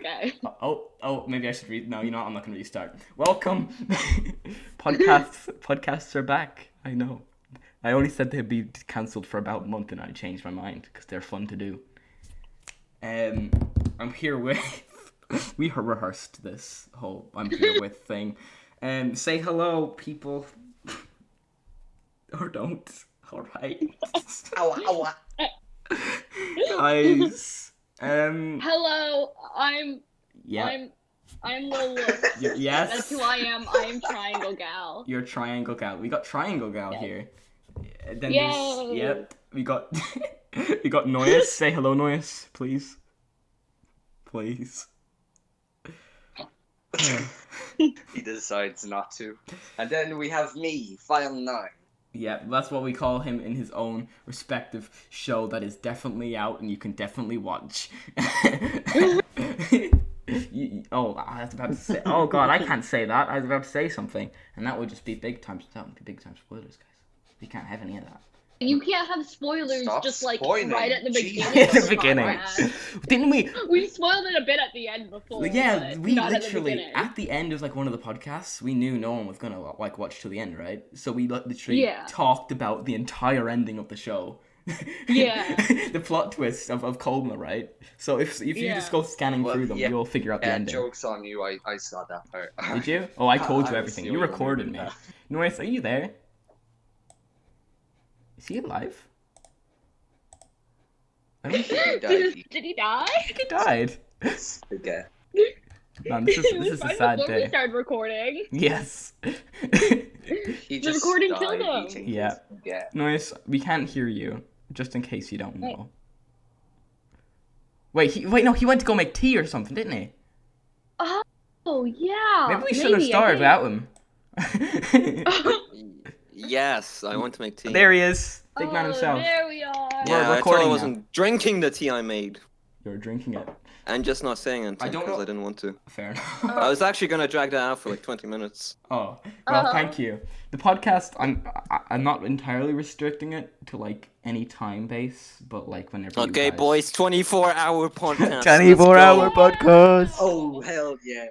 Okay. Maybe I should read. No, you know what? I'm not gonna restart. Welcome, podcasts are back. I know. I only said they'd be cancelled for about a month, and I changed my mind because they're fun to do. I'm here with. We rehearsed this whole "I'm here with" thing. Say hello, people, or don't. All right, guys. Hello, I'm lilwoofs. Yes. That's who I am. I am Triangle Gal. You're Triangle Gal. We got Triangle Gal Yes. here. Then Yay! Yep. We got Noyes. Say hello, Noyes, please. Please. He decides not to. And then we have me, File 9. Yeah, that's what we call him in his own respective show that is definitely out and you can definitely watch. I was about to say. Oh God, I can't say that. I was about to say something, and that would just be big time. That would be big time spoilers, guys. We can't have any of that. You can't have spoilers Stop just like spoiling. right at the Jesus. beginning. In the beginning, didn't we? We spoiled it a bit at the end before. Yeah, but we not literally at the end of like one of the podcasts, we knew no one was gonna like watch till the end, right? So we literally Yeah. talked about the entire ending of the show. Yeah. The plot twist of Colma, right? So if you just go scanning through them, you'll figure out the ending. Joke's on you, I saw that part. Did you? Oh, I told you I everything. was You the only one who recorded did me. that. Noyes, are you there? Is he alive? I don't think He died. Did he die? he died. Again. Man, this is a Right sad before we day. started recording. Yes. He just recording died killed him. eating Yeah. his baguette. Noyes, we can't hear you. Just in case you don't know. Wait, no, he went to go make tea or something, didn't he? Oh yeah. Maybe we shouldn't have started without him. Yes, I want to make tea. There he is, big man himself. There we are. Yeah, We're I thought recording I now. wasn't drinking the tea I made. You're drinking it. And just not saying anything I don't because know- I didn't want to. Fair enough. I was actually going to drag that out for like 20 minutes. Oh, well, Uh-huh. thank you. The podcast, I'm not entirely restricting it to like any time base, but like whenever. Okay, you guys... boys, 24-hour podcast. 24-hour podcast. Oh, hell yeah.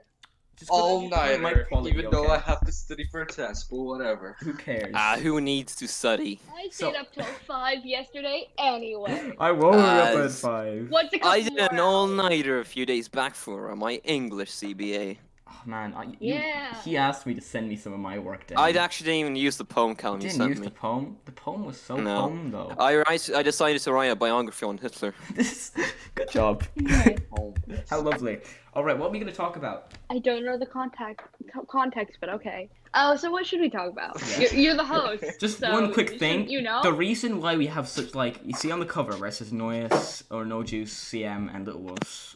Just put All the nighter, mic quality, even though okay? I have to study for a test, but whatever. Who cares? Who needs to study? I So- stayed up till 5 yesterday anyway. I woke up at As- 5. What's a couple I did an more hours? all-nighter a few days back for my English CBA. Oh, man, Yeah. he asked me to send me some of my work down. I actually didn't even use the poem column you didn't sent use me. the poem. The poem was so No. poem though. I decided to write a biography on Hitler. Good job. Okay. Oh, How lovely. All right, what are we gonna talk about? I don't know the context, but okay. Oh, so what should we talk about? You're the host. Just so one quick thing. shouldn't You know. The reason why we have such like you see on the cover where it says Noyes or nojuice, CM, and lilwoofs.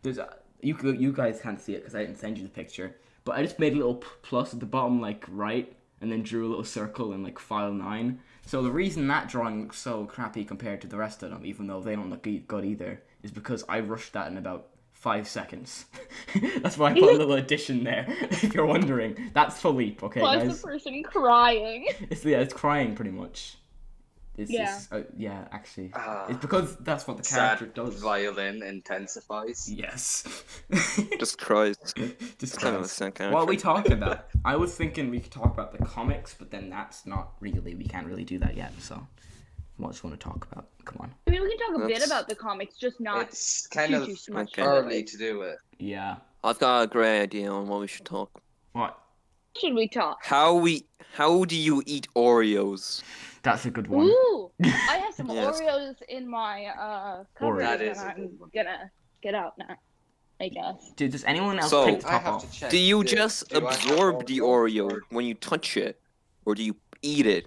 There's you guys can't see it because I didn't send you the picture, but I just made a little plus at the bottom like right, and then drew a little circle in like file 9. So the reason that drawing looks so crappy compared to the rest of them, even though they don't look good either, is because I rushed that in about 5 seconds. That's why I put a little addition there. If you're wondering, that's Philippe. Okay, Plus guys. the person crying. It's crying pretty much. Yeah. Actually, it's because that's what the character sad does. violin intensifies. Yes. Just cries. Just kind of a cries. sad What are we character. talking about? I was thinking we could talk about the comics, but then that's not really. We can't really do that yet. So, what do you want to talk about? Come on. I mean, we can talk a bit That's- about the comics, just not It's kind too, of too much. okay. early to do it. Yeah. I've got a great idea on what we should talk. What? Should we talk? How do you eat Oreos? That's a good one. Ooh, I have some Yes. Oreos in my cupboard, That and is a I'm good one. gonna get out now. I guess. Dude, does anyone else So- take the I top have off? to check. Do you this. just Do I have absorb the Oreo? Oreo when you touch it? Or do you eat it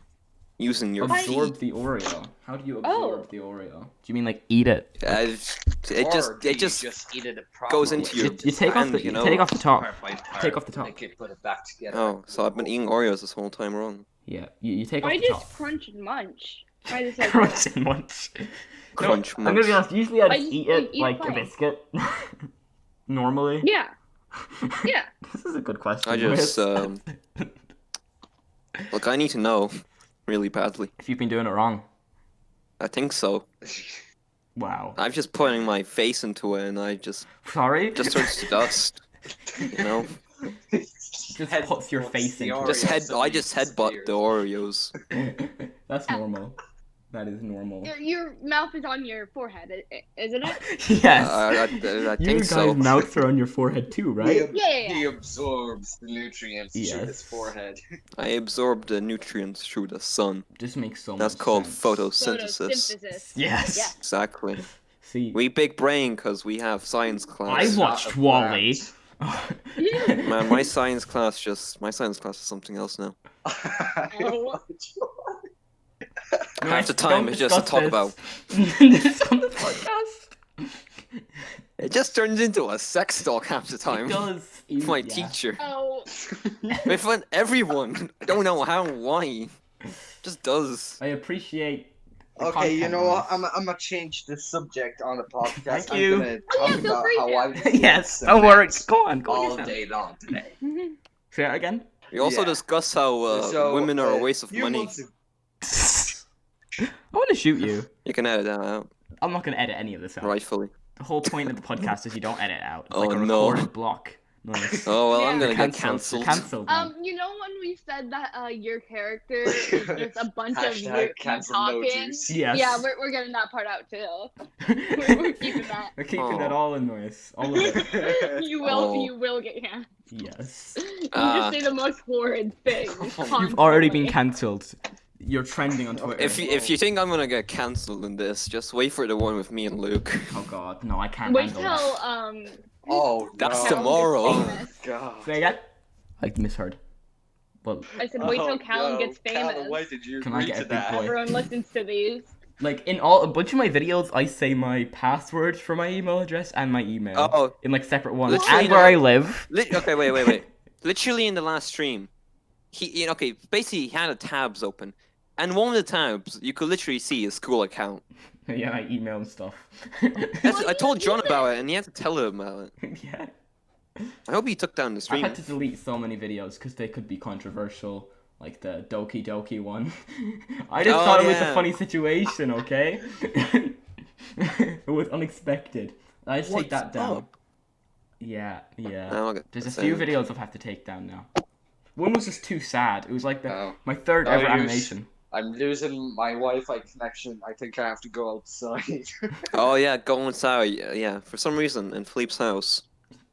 using your Absorb teeth? the Oreo. How do you Oh. absorb the Oreo? Do you mean like eat it? Or do you It just eat it goes into You, your you take off hand, the you know? take off the top. part by part. Take off the top. They could put it back together. Oh, so I've been eating Oreos this whole time wrong. Yeah, you take off I the just top. crunch and munch. I just like Crunch and munch. Crunch I'm gonna be honest. Usually I I just just eat it eat like a plain. biscuit. Normally. Yeah. Yeah. This is a good question. I just, Lewis. Look, I need to know really badly. If you've been doing it wrong. I think so. Wow. I'm just putting my face into it, and I just Sorry? turns to dust. You know, Just puts your face into it. I just headbutt the Oreos. That's normal. That is normal. Your mouth is on your forehead, isn't it? Yes. I You think guys' so. mouths are on your forehead too, right? Yeah. He absorbs the nutrients through Yes. his forehead. I absorb the nutrients through the sun. Just makes so That's much called sense. photosynthesis. Photosynthesis. Yes. Exactly. See, We big brain because we have science I class. watched Not a Wally. Man, my science class is something else now. Oh. Half the time it's just to talk about. This on the podcast. It just turns into a sex talk half the It time. does. With my Yeah. teacher. Oh. With everyone. I don't know how, why. Just does. I appreciate. the Okay, you know what? content-wise. I'm gonna change the subject on the podcast. Thank you. I'm gonna Oh, yeah, talk feel about free how to. I was Yes. doing Don't worry. cement Go on. Go all yourself. day long today. Say that again. We also Yeah. discuss how So, women are a waste of few money. months ago- I want to shoot you. You can edit that out, I'm not gonna edit any of this out. rightfully. The whole point of the podcast is you don't edit out. It's Oh, like a no. recorded block. Nice. Oh, well, Yeah. I'm gonna get Cancelled. cancelled. Cancelled. man. You know when we said that your character is just a bunch of Hashtag you cancel talking? nojuice. Yes. Yeah, we're getting that part out too. We're keeping that. We're keeping Oh. it all in noise. All of it. You will get canceled. Yes. You Ah. just say the most horrid things. You've already been constantly. cancelled. You're trending on Twitter. If you think I'm gonna get cancelled in this, just wait for the one with me and Luke. Oh god, no, I can't Wait handle till that. Oh, That's no. tomorrow. Oh, famous. God. Say again? I misheard. Well, I said wait till Oh, Callum no. gets famous. Callum, why did you Can I agree get to a big that? boy? Everyone listens to these. like in a bunch of my videos, I say my password for my email address and my email Oh, in like separate ones, Literally and where not- I live. okay, wait. Literally in the last stream, basically he had the tabs open, and one of the tabs you could literally see his school account. Yeah, my email and stuff. I told John about it, and he had to tell him about it. Yeah. I hope he took down the I stream. had to delete so many videos because they could be controversial, like the Doki Doki one. I just Oh, thought it was yeah. a funny situation, okay? It was unexpected. I just take that down. up? Yeah. Oh, okay. There's a So- few videos I've had to take down now. One was just too sad. It was like Oh. my third Oh, ever you- animation. I'm losing my Wi-Fi connection. I think I have to go outside. Oh yeah, go inside. Yeah, for some reason in Philippe's house,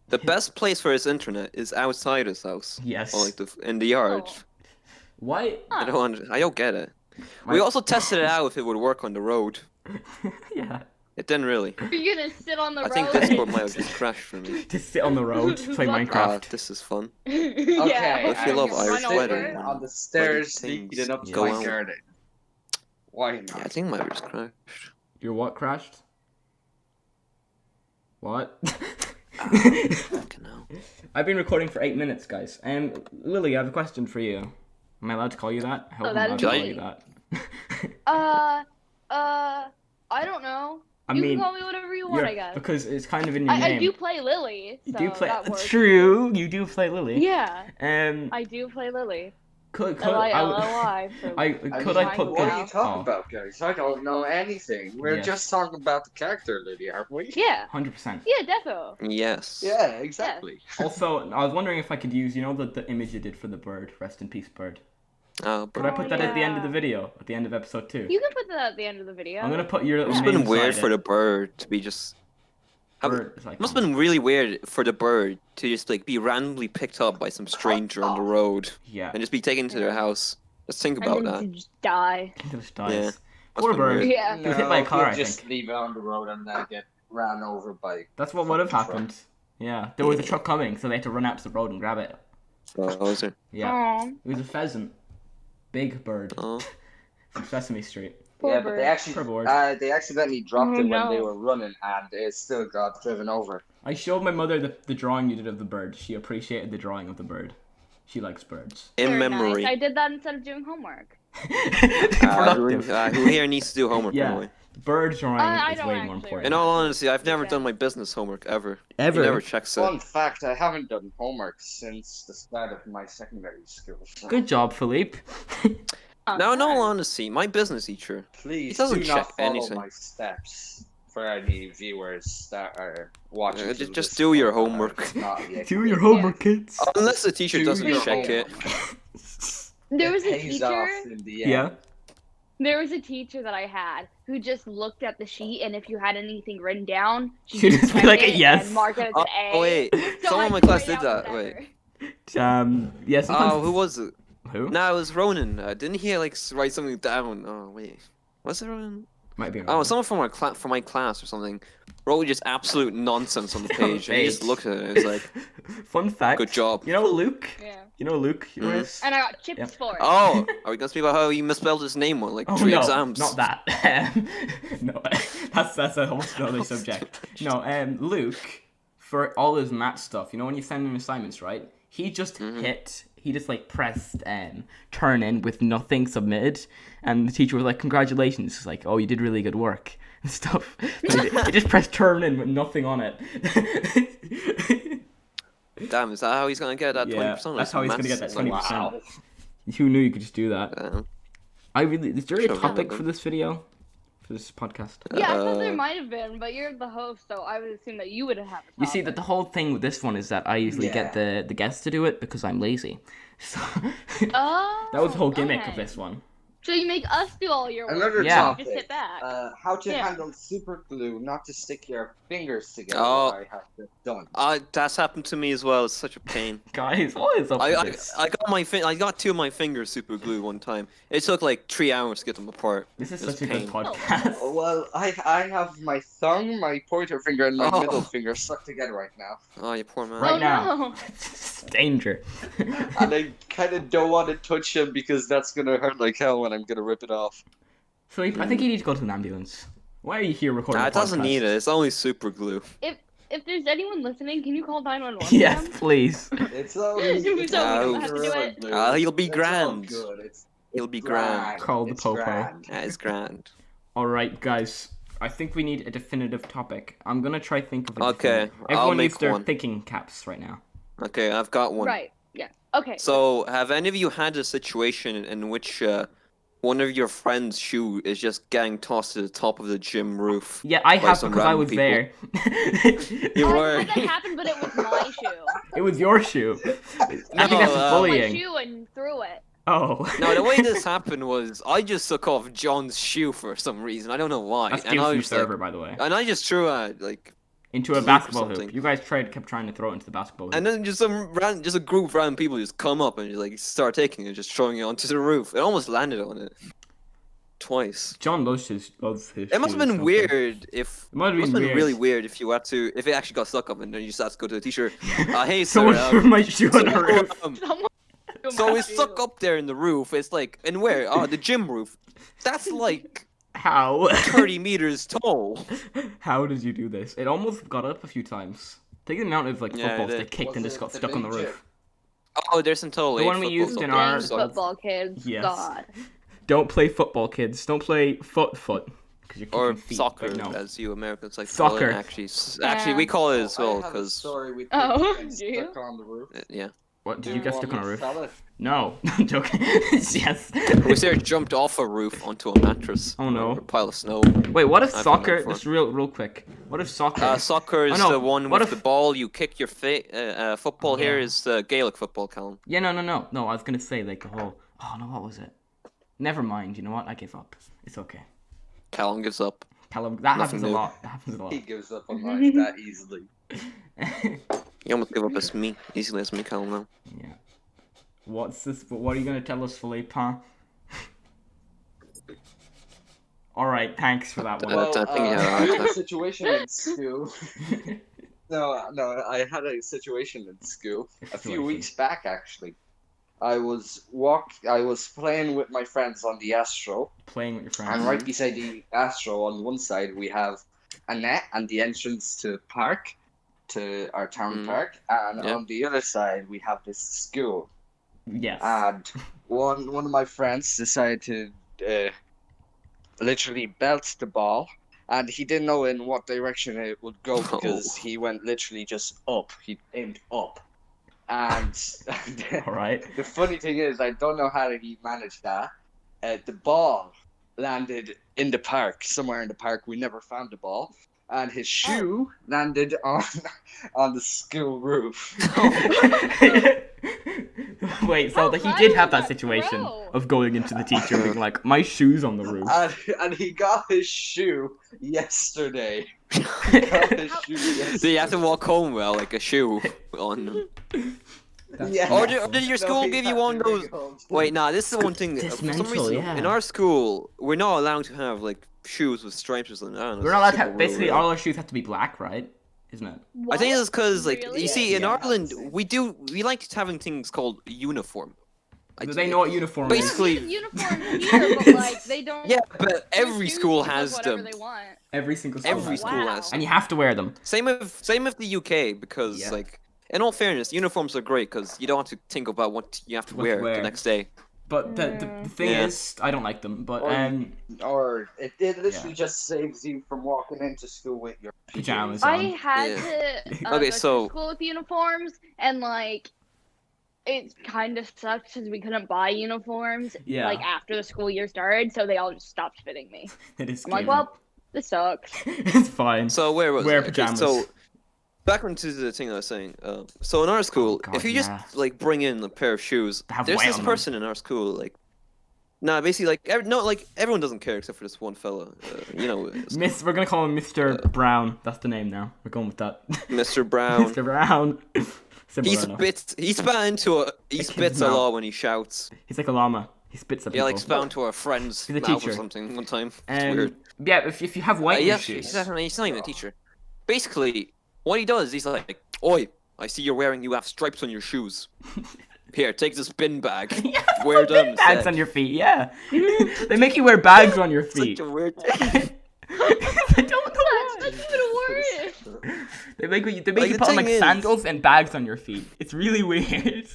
the best place for his internet is outside his house, Yes. or like in the yard. Oh. Why? I don't get it. We also tested it out if it would work on the road. Yeah. It didn't really. You're gonna sit on the I road. think Discord might have just crashed for me. Just sit on the road, play Ah, Minecraft. This is fun. Yeah. If you love just Irish run over. wedding. on the stairs things leading up to go my out. garden. Why Yeah, I not? think it might have just crashed. Your what crashed? What? Fucking hell. I've been recording for 8 minutes, guys. Lily, I have a question for you. Am I allowed to call you that? I hope I'm that allowed is to me. call you that. I don't know. I You mean, can call me whatever you want, you're- I guess. because it's kind of in your I name. do play Lily. You So do play. that works. True, you do play Lily. Yeah, Um, I do play Lily. could L-I-L-L-Y. could I put What are the- you talking oh. about, guys? I don't know anything. We're Yes. just talking about the character, Lily, aren't we? Yeah. 100%. Yeah, defo. Yes. Yeah, exactly. Also, I was wondering if I could use, the image you did for the bird. Rest in peace, bird. Oh, Could I put that at the end of the yeah. video? At the end of episode 2? You can put that at the end of the video. I'm gonna put your little It's name been weird inside for it. the bird to be just. Bird is It must have been really weird for the bird to just like be randomly picked up by some stranger on the road Yeah. and just be taken to their house. Just think and about then that. to just die. It just dies. Yeah. Poor been bird. weird. Yeah. He was hit by a car, he'll I just think. leave it on the road and then get ran over by. That's what would have happened. Yeah. There was a truck coming, so they had to run out to the road and grab it. So, was it? Yeah. Aw, It was a pheasant. Big bird. Oh. From Sesame Street. poor Yeah, but bird. they actually Poor bird. they accidentally dropped Oh, it when they no. were running, and it still got driven over. I showed my mother the drawing you did of the bird. She appreciated the drawing of the bird. She likes birds. In Very memory. Nice. I did that instead of doing homework. Productive. Who here needs to do homework Yeah. anyway? Bird drawing I is don't way actually more write. important. In all honesty, I've never Okay. done my business homework ever. Ever? He never checks it. Fun fact: I haven't done homework since the start of my secondary school. So Good job, Philippe. Now, in all Alright. honesty, my business teacher. Please He doesn't do not check follow anything. my steps. for any viewers that are watching. Just through just this do your point, homework. not yet Do your clear. homework, kids. Unless the teacher Do doesn't your check it. homework. There It was a pays off teacher. in the Yeah. end. There was a teacher that I had who just looked at the sheet, and if you had anything written down, She'd just be check like, it "Yes." and mark it as an A. Oh wait, So someone I in my could class write did out that. Wait. whatever. Yeah. Sometimes. Oh, who was it? Who? No, it was Ronan. Didn't he like write something down? Oh wait, was it Ronan? Might be. Oh, someone from my class or something wrote just absolute nonsense on the page, and he just looked at it and was like, Fun fact. "Good job." You know Luke? Yeah. You know Luke? You know Mhm. his- And I got chips Yeah. for it. Oh, are we gonna speak about how he misspelled his name on like Oh 3 no, exams? not that. No, that's a whole other subject. No, Luke, for all his math stuff, you know when you send him assignments, right? He just like pressed turn in with nothing submitted, and the teacher was like, "Congratulations!" It's like, "Oh, you did really good work." And stuff. He just pressed turn in with nothing on it. Damn, is that how he's gonna get that 20%? Yeah, that's how he's gonna get that 20%. Wow. Who knew you could just do that? Is there a Sure, topic yeah. for this video? For this podcast? Yeah, I thought there Uh, might have been, but you're the host, so I would assume that you would have a topic. You see, that the whole thing with this one is that I usually get the guests to do it because I'm lazy. So Oh, that was the whole gimmick okay. of this one. So you make us do all your work. Another Yeah. topic. Just hit back. How to Yeah. handle super glue, not to stick your fingers together. Oh. I have just done. That's happened to me as well. It's such a pain. Guys, what is up with this? I got 2 of my fingers super glued one time. It took like 3 hours to get them apart. This is It was such a good pain. podcast. Oh, well, I have my thumb, my pointer finger, and my Oh. middle finger stuck together right now. Oh, you poor man. Right Oh, now. no. It's danger. And I kind of don't want to touch him because that's gonna hurt like hell when I'm gonna rip it off. So I think you need to go to an ambulance. Why are you here recording Nah, a it doesn't podcast? need it. It's only super glue. If there's anyone listening, can you call 911? Yes, please. It's all. So we don't have to do it? He'll be It's all grand. good. It's He'll be grand. Call the It's popo. grand. Yeah, it's grand. Alright, guys. I think we need a definitive topic. I'm gonna try think of a Okay, definitive- I'll Everyone make needs their one. thinking caps right now. Okay, I've got one. Right. Yeah. Okay. So, have any of you had a situation in which one of your friend's shoe is just getting tossed to the top of the gym roof? Yeah, I By have some because I random was people. there. You I were. had that happen, but it was my shoe. It was your shoe. I think No, that's My bullying. shoe and threw it. Oh. No, the way this happened was I just took off John's shoe for some reason. I don't know why. That's And Steve's I new was like, server, by the way. and I just threw a like, Into a hoop or basketball hoop. something. You guys kept trying to throw it into the basketball hoop. and then just a group of random people just come up and just like start taking it, just throwing it onto the roof. It almost landed on it twice. John loves his It must shoes, have been okay. weird if It might have must been have been really weird. weird if you had to if it actually got stuck up and then you just had to go to the teacher. Hey, sir. Someone threw my shoe on the roof. Someone threw So my it's stuck shoe. up there in the roof. It's like, and where? Oh, the gym roof. That's like How? 30 meters tall. How did you do this? It almost got up a few times. Think of the amount of like Yeah, footballs it they did. kicked Was and just it got the stuck on the big roof. Oh, there's some total The eight one we footballs used up in there, our- Dang so- football kids. Yes. God. Don't play football, kids. Don't play foot. Because you're Or kicking feet. soccer, but no. as you Americans like to call Soccer. it. Actually, we call it as I well have a because story with Oh, kids do you? stuck on the roof. yeah, What? Did Do you get want stuck me on a to roof? tell it? No. I'm joking. Yes. we there jumped off a roof onto a mattress. Oh, no. Or a pile of snow. Wait, what if I've done that soccer? before. Just real quick. What if soccer? Soccer is Oh, no, the one what with if- the ball. You kick your football here Yeah. is Gaelic football, Callum. Yeah, no. I was gonna say like a whole. Oh no, what was it? Never mind. You know what? I give up. It's okay. Callum gives up. Callum, that Nothing happens a new. lot. That happens a lot. He gives up on life that easily. You almost give up as me, easily as me, Callum. Now. Yeah. What's this? What are you gonna tell us, Philippe? Huh? All right. Thanks for that one. Well, I think you had a hard I had time. a situation in school. No, I had a situation in school a few Situation. weeks back actually. I was playing with my friends on the Astro, Playing with your friends. and right beside the Astro on one side we have a net and the entrance to our town Mm. park, and Yeah. on the other side we have this school. Yes. And one of my friends decided to literally belt the ball, and he didn't know in what direction it would go because he went literally just up. He aimed up, and All right. the funny thing is, I don't know how he managed that. The ball landed in the park, somewhere in the park. We never found the ball, and his Oh. shoe landed on the school roof. Wait, so How he high did was have that that situation throw? of going into the teacher and being like, my shoe's on the roof. And he got his shoe yesterday. He got his shoe yesterday. So you have to walk home with like a shoe on. Yeah. Or did your school he give you had one to of bring those? it home. Wait, nah, this is one thing. It's For some mental, reason, yeah. in our school, we're not allowed to have like shoes with stripes or something. I don't know. We're not allowed to super have, basically, rule. all our shoes have to be black, right? Isn't it? I think it's because like Really? you see in Yeah. Ireland we like having things called uniform. Do they know what uniform We is? Basically- have uniforms here, but like they don't. Yeah, but their every shoes school look like has whatever them. They want. Every single school. Every has school them. has And them. you have to wear them. Same with the UK because Yeah. like in all fairness, uniforms are great because you don't have to think about what you have to What to wear wear. the next day. But the thing Yeah. is, I don't like them. But Or it literally Yeah. just saves you from walking into school with your Pajamas PJs. on. I had Yeah. to Okay, go so- to school with uniforms, and like it kind of sucks because we couldn't buy uniforms Yeah. like after the school year started, so they all just stopped fitting me. It is. I'm like, scary. well, this sucks. it's fine. So where was Wear it? Okay, pajamas. so back onto the thing I was saying. So in our school, God, if you just yeah. like bring in a pair of shoes, Have there's white this on them. person in our school like. Nah, basically, like everyone doesn't care except for this one fella. You know, We're gonna call him Mr. Brown. That's the name now. We're going with that. Mr. Brown. Mr. Brown. Similar He enough. spits. He spits a kid's mouth. lot when he shouts. He's like a llama. He spits at Yeah, people. like spat into our friend's He's a mouth teacher. or something one time. It's weird. Yeah, if you have white in Yeah, your shoes. he's not even a teacher. Basically, what he does, he's like, "Oi, I see you have stripes on your shoes. Here, take this bin bag. Yeah, Wear put them bin bags instead." on your feet. Yeah, they make you wear bags on your feet. Such a weird thing. I don't know why. That's even worse. They make you Like, put the on like thing is- sandals and bags on your feet. It's really weird.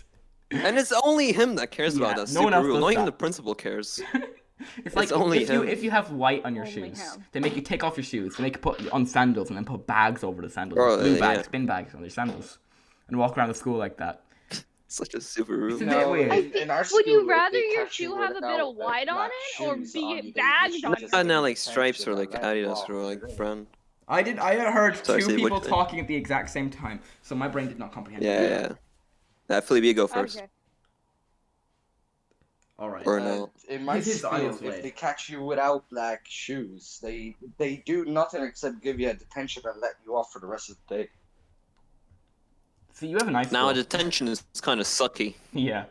And it's only him that cares Yeah, about that. no one Super else rule. does Not even that. the principal cares. It's like only if him. you have white on your Only shoes, him. they make you take off your shoes. They make you put on sandals and then put bags over the sandals, Oh, blue yeah. bags, bin bags on your sandals, and walk around the school like that. Such a super rule. It's a bit weird. I think- in our Would school, you if rather they your catch you shoe have a bit without, of white on black it, or shoes be on, it they bags literally on just it? give Now you like detention stripes or and like let you Adidas walk. or like brand. I heard Sorry, two say, people what- talking at the exact same time, so my brain did not comprehend. Yeah. Philip, you go first. Okay. All right. Or no. In my This is school, Iowa's way. if they catch you without black shoes, they do nothing except give you a detention and let you off for the rest of the day. So you have a nice. Now school. detention is kind of sucky. Yeah.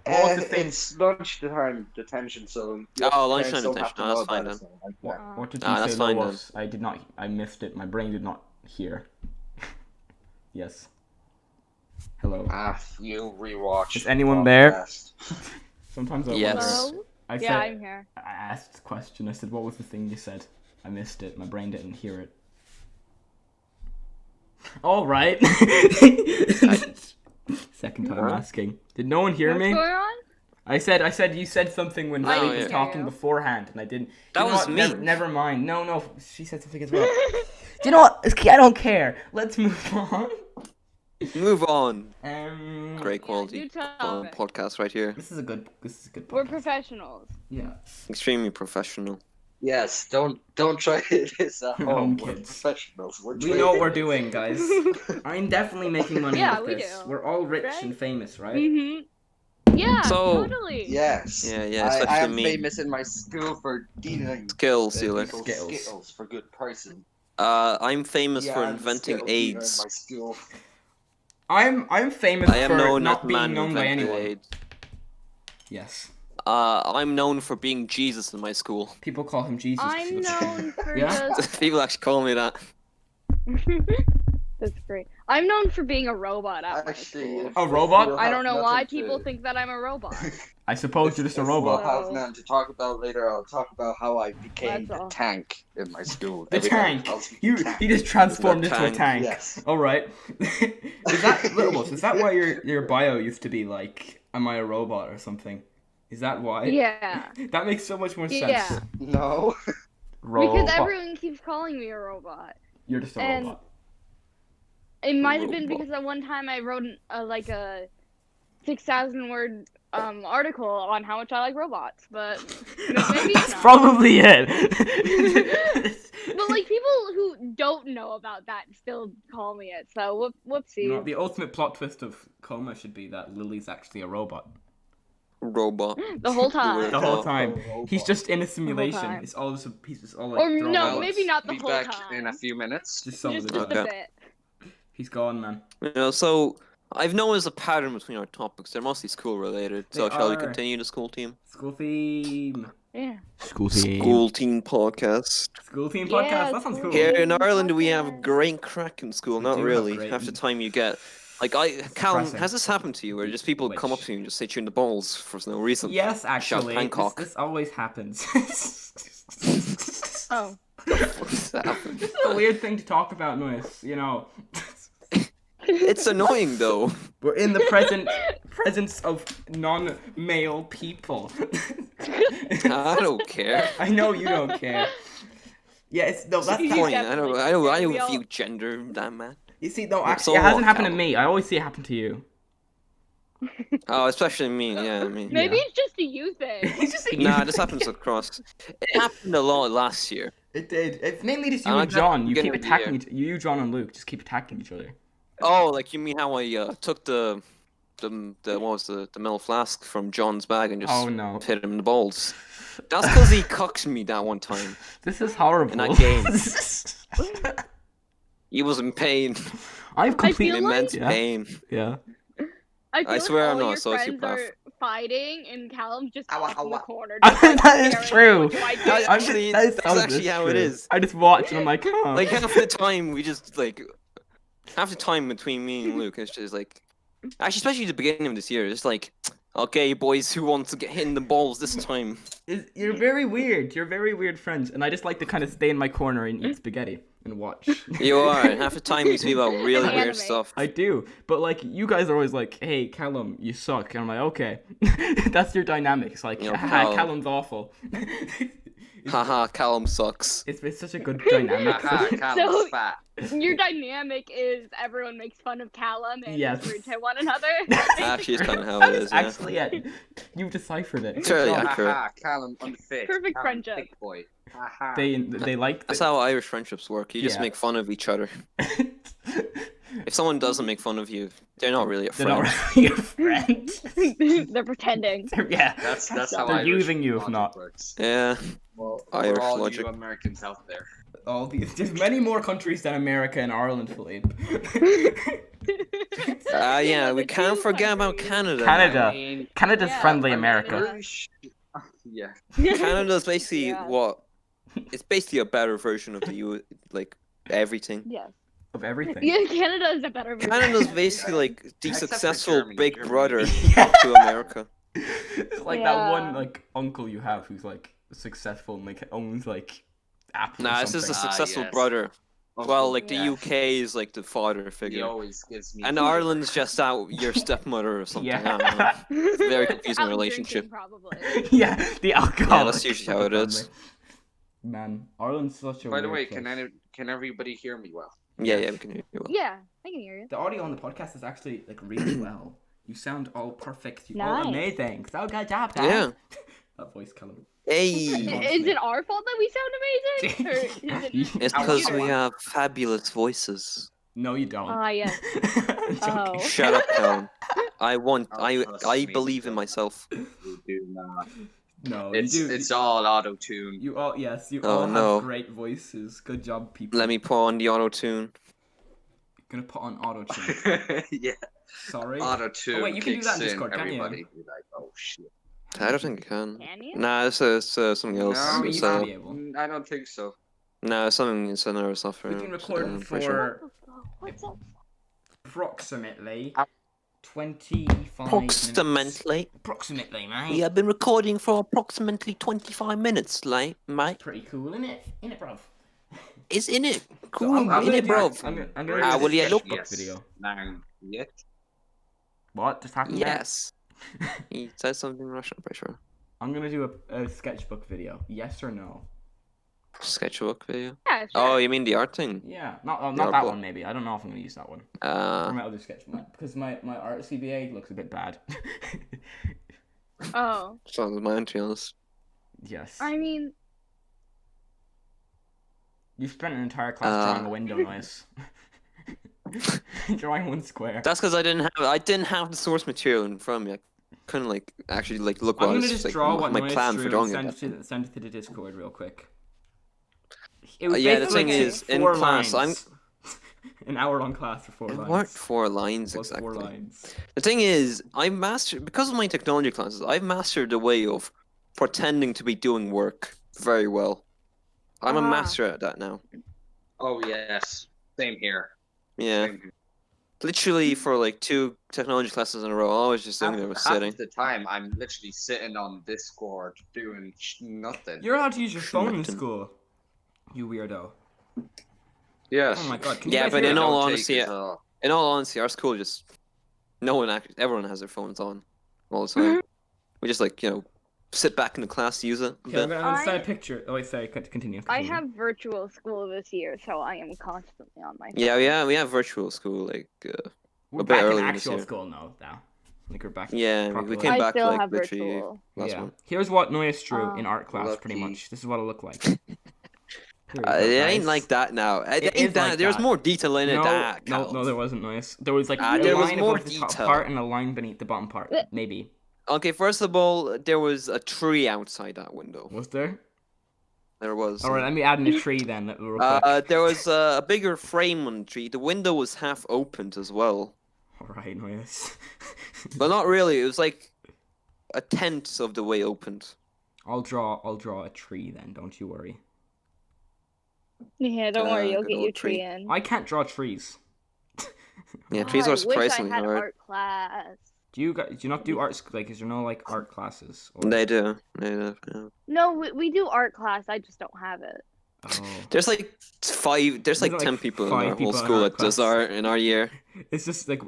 What was And the thing? it's lunchtime detention, so your Oh, parents lunchtime don't have to detention. Oh, know that's fine about it, then. so, like, yeah. What did you Ah, say, that's fine then. Lois? I did not. I missed it. My brain did not hear. Yes. Hello. You rewatch. Is anyone there? podcast. Sometimes I Yes. wonder. Hello? I Yeah, said. I'm here. I asked a question. I said, "What was the thing you said?" I missed it. My brain didn't hear it. All right. Second time What? asking. Did no one hear What's me? going on? I said you said something when I Faith didn't was hear talking you. beforehand, and I didn't. That You know was what? me. Never mind. No, she said something as well. Do you know what? I don't care. Let's move on. Move on. Great Yeah, quality new topic. podcast right here. This is a good. We're podcast. professionals. Yeah. Extremely professional. Yes, don't try this at Home home. We're kids. professionals. We know what we're doing, guys. I'm definitely making money Yeah, with we this. do. We're all rich Right? and famous, right? Mhm. Yeah, So- totally. Yes. Yeah, I especially am me. famous in my school for dealing Skill sealer. people Skittles. Skittles for good pricing. I'm famous Yeah, for I'm the inventing Skittle dealer in AIDS. my school. I'm famous I am for known as not the being man who known by invented anyone. AIDS. Yes. I'm known for being Jesus in my school. People call him Jesus. 'cause he I'm looks- known for Yeah? just. People actually call me that. That's great. I'm known for being a robot at my Actually, school. A robot? you'll I have don't know why nothing people to- think that I'm a robot. I suppose you're just a If robot. We'll have none to talk about later. I'll talk about how I became That's the all. tank in my school. The Everybody tank. calls me You the tank. he just transformed The into a tank. tank. Yes. All right. Is that Littlebus? Is that why your bio used to be like, "Am I a robot" or something? Is that why? Yeah. That makes so much more sense. Yeah. No. Robot. Because everyone keeps calling me a robot. You're just a and- robot. It might have been Robot. because at one time I wrote 6,000 word article on how much I like robots, but maybe That's not. probably it. But like people who don't know about that still call me it. So whoopsie. You know, the ultimate plot twist of Coma should be that Lily's actually a robot. Robot. The whole time. The whole Oh. time. He's just in a simulation. time. It's all he's just all like Or thrown no, out. maybe not the Be whole back time. in a few minutes. Just some of Just the a Okay. bit. He's gone, man. You know, so I've noticed a pattern between our topics. They're mostly school related. So They shall we are. continue the school team? School theme. Yeah. School team. School team podcast. School team Yeah, podcast. That sounds school cool. Here in Team Ireland, we have podcast. great crack in school. We Not do have really. great- Half the time you get, like, Callum, depressing. has this happened to you, where just people come up Which? to you and just hit you in the balls for no reason? Yes, actually. Hancock. This always happens. Oh. What's happened? This is a weird thing to talk about, Noise. You know, It's annoying though. we're in the presence of non-male people. I don't care. I know you don't care. Yeah, that's That's the that, point. I don't. I don't. I We don't all- view gender that man. you see, no, We're actually, so it hasn't happened to Callum. me. I always see it happen to you. Oh, especially me. Yeah, I mean. Maybe Yeah. it's just a you thing. It's just a Nah, you this thing. happens across. It happened a lot last year. It did. It's mainly just you I and like that John. You keep beginning of the attacking year. you, John, and Luke. Just keep attacking each other. Oh, like you mean how I took the what was the metal flask from John's bag and just Oh no, hit him in the balls. That's because he cucked me that one time. this is horrible. In that game. He was in pain, I've I feel completely like- immense yeah. pain. Yeah. I feel swear like I'm all not your a friends sociopath. are fighting, and Callum's just Ow, off in ow, the ow. corner. That just, like, is staring, true. what do I do? I- Actually, That that's sounds actually how true. it is. I just watch and I'm like, huh. Like half the time we just like half the time between me and Luke it's just like actually especially the beginning of this year it's like okay boys who wants to get hit in the balls this time. You're very weird. You're very weird friends, and I just like to kind of stay in my corner and eat spaghetti and watch. You are. Half the time you speak about really Anime. weird stuff. I do, but like you guys are always like, "Hey, Callum, you suck," and I'm like, "Okay." That's your dynamic. It's like, Yo, "Haha, Callum. Callum's awful." Haha, Callum sucks. It's such a good dynamic. Haha, Callum's So- fat. Your dynamic is everyone makes fun of Callum and Yes. is rude to one another. Actually, it's kind of how That it is is. Yeah. actually it. You've deciphered it. Good Sure, job. yeah. Accurate. Haha, Callum unfit. Perfect Callum friendship. thick boy. Haha. They like. That's how Irish friendships work. You just Yeah. make fun of each other. If someone doesn't make fun of you, they're not really a They're friend. not really your friend. They're pretending. Yeah. That's how They're Irish using you if logic not. works. Yeah. Well, Irish for all logic. you Americans out there. All these. There's many more countries than America and Ireland, Philippe. Yeah, we the can't two forget about countries. Canada. Canada. I mean, Canada's Yeah, friendly I mean, America. Irish- yeah. Canada's basically Yeah. what? It's basically a better version of the like everything. Yes. Of everything. Yeah, Canada is a better version. Canada's basically like the Except for successful Germany. big Germany. brother Yeah. to America. It's like that Yeah. one like uncle you have who's like successful and like owns like Apple. or Nah, this is a something. successful yes. brother. Well, like the Yeah. UK is like the father He figure, always gives me. and food. Ireland's just out your stepmother or something. I don't know. Yeah. Very confusing Out relationship. drinking, probably. Yeah, the alcohol. Yeah, that's usually how it is. Man, Ireland's such a By the weird way, place. can everybody hear me well? Yeah, we can hear you. Well. Yeah, I can hear you. The audio on the podcast is actually like really well. You sound all perfect. You all Nice. amazing. So good job, guys. Yeah. That voice, Callum. Hey, Is it our fault that we sound amazing? Or is it it's Ow, because ow, we ow. have fabulous voices. No, you don't. Ah, yes. I'm joking. Oh. Shut up, Callum. I Oh, trust I me, believe in don't. myself. You do not. No, It's you do. it's all auto tune. You all yes, you Oh, all no. have great voices. Good job, people. Let me put on the auto tune. Gonna put on auto tune. Yeah, Sorry. auto tune. Oh, wait, you can do kicks that in in, Discord, can't you? everybody be like, oh shit. I don't think I can. Can you? Nah, it's something else. No, you It's, can't uh, be able. I don't think so. nah, it's something. It's another software. We've been so recording I'm pretty sure. for What's up? approximately Ow. 25 minutes. Approximately, mate. We have been recording for approximately 25 minutes, like, mate. Pretty cool, isn't it? Isn't it, bruv? It's in it. So Cool, I'm in gonna it, do- bro. I'm gonna Ah, do well, a yeah, look. sketchbook video. Now, yet. What just happened? there? Yes. He said something in Russian, I'm pretty sure. I'm gonna do a sketchbook video. Yes or no? Sketchbook video. Yeah, sure. Oh, you mean the art thing? Yeah, not art that book. one maybe. I don't know if I'm gonna use that one. Or my other sketch because my art CBA looks a bit bad. Oh, Sounds mine, to be honest. Yes. I mean, You spent an entire class drawing a window noise. Drawing one square. That's because I didn't have the source material in front of me. I couldn't like actually like look what I'm I gonna was just like draw what my Noise plan drew for drawing and it. send it to the Discord real quick. It was Yeah, the basically thing just is, in 4 class, lines. An hour-long class for 4 It lines. weren't 4 lines It was exactly. 4 lines. The thing is, I mastered because of my technology classes. I've mastered the way of pretending to be doing work very well. I'm a master at that now. Oh yes, same here. Yeah, Same here. literally for like 2 technology classes in a row, I was just sitting there, Half sitting. of the time, I'm literally sitting on Discord doing nothing. You're allowed to use your phone in Nothing. school. You weirdo. Yes. Oh my god, can you Yeah, guys but hear in that? all Don't honesty, take it, our school just everyone has their phones on all the time. We just like sit back in the class, use it. A Okay, I'm bit. gonna send a picture. Oh, wait, sorry, continue. I have virtual school this year, so I am constantly on my phone. Yeah, we have virtual school like We're a bit back in earlier this actual year. school now. Like we're back. Yeah, we properly. came I back still like have literally virtual. last Yeah. month. Here's what Noyes drew in art class, pretty lucky. much. This is what it looked like. Here we go, It ain't guys. like that now. It It ain't is that. like There's that. more detail in it. No, there wasn't Noyes. There was like a there was line more above the top detail. part and a line beneath the bottom part. Maybe. Okay, first of all, there was a tree outside that window. Was there? There was. Alright, let me add in a tree then. Real quick. There was a bigger frame on the tree. The window was half opened as well. Alright, Noyes. But not really. It was like a tenth of the way opened. I'll draw a tree then, don't you worry. Yeah, don't worry, you'll good get old your tree tree. in. I can't draw trees. Yeah, God, trees are I wish I surprisingly had hard. art class. Do you not do art like is there no like art classes? Or... They do. Yeah. No, we do art class, I just don't have it. Oh. There's like 5. There's like There's, 10 like, people in 5 our whole people in school art that does class. art in our year. It's just like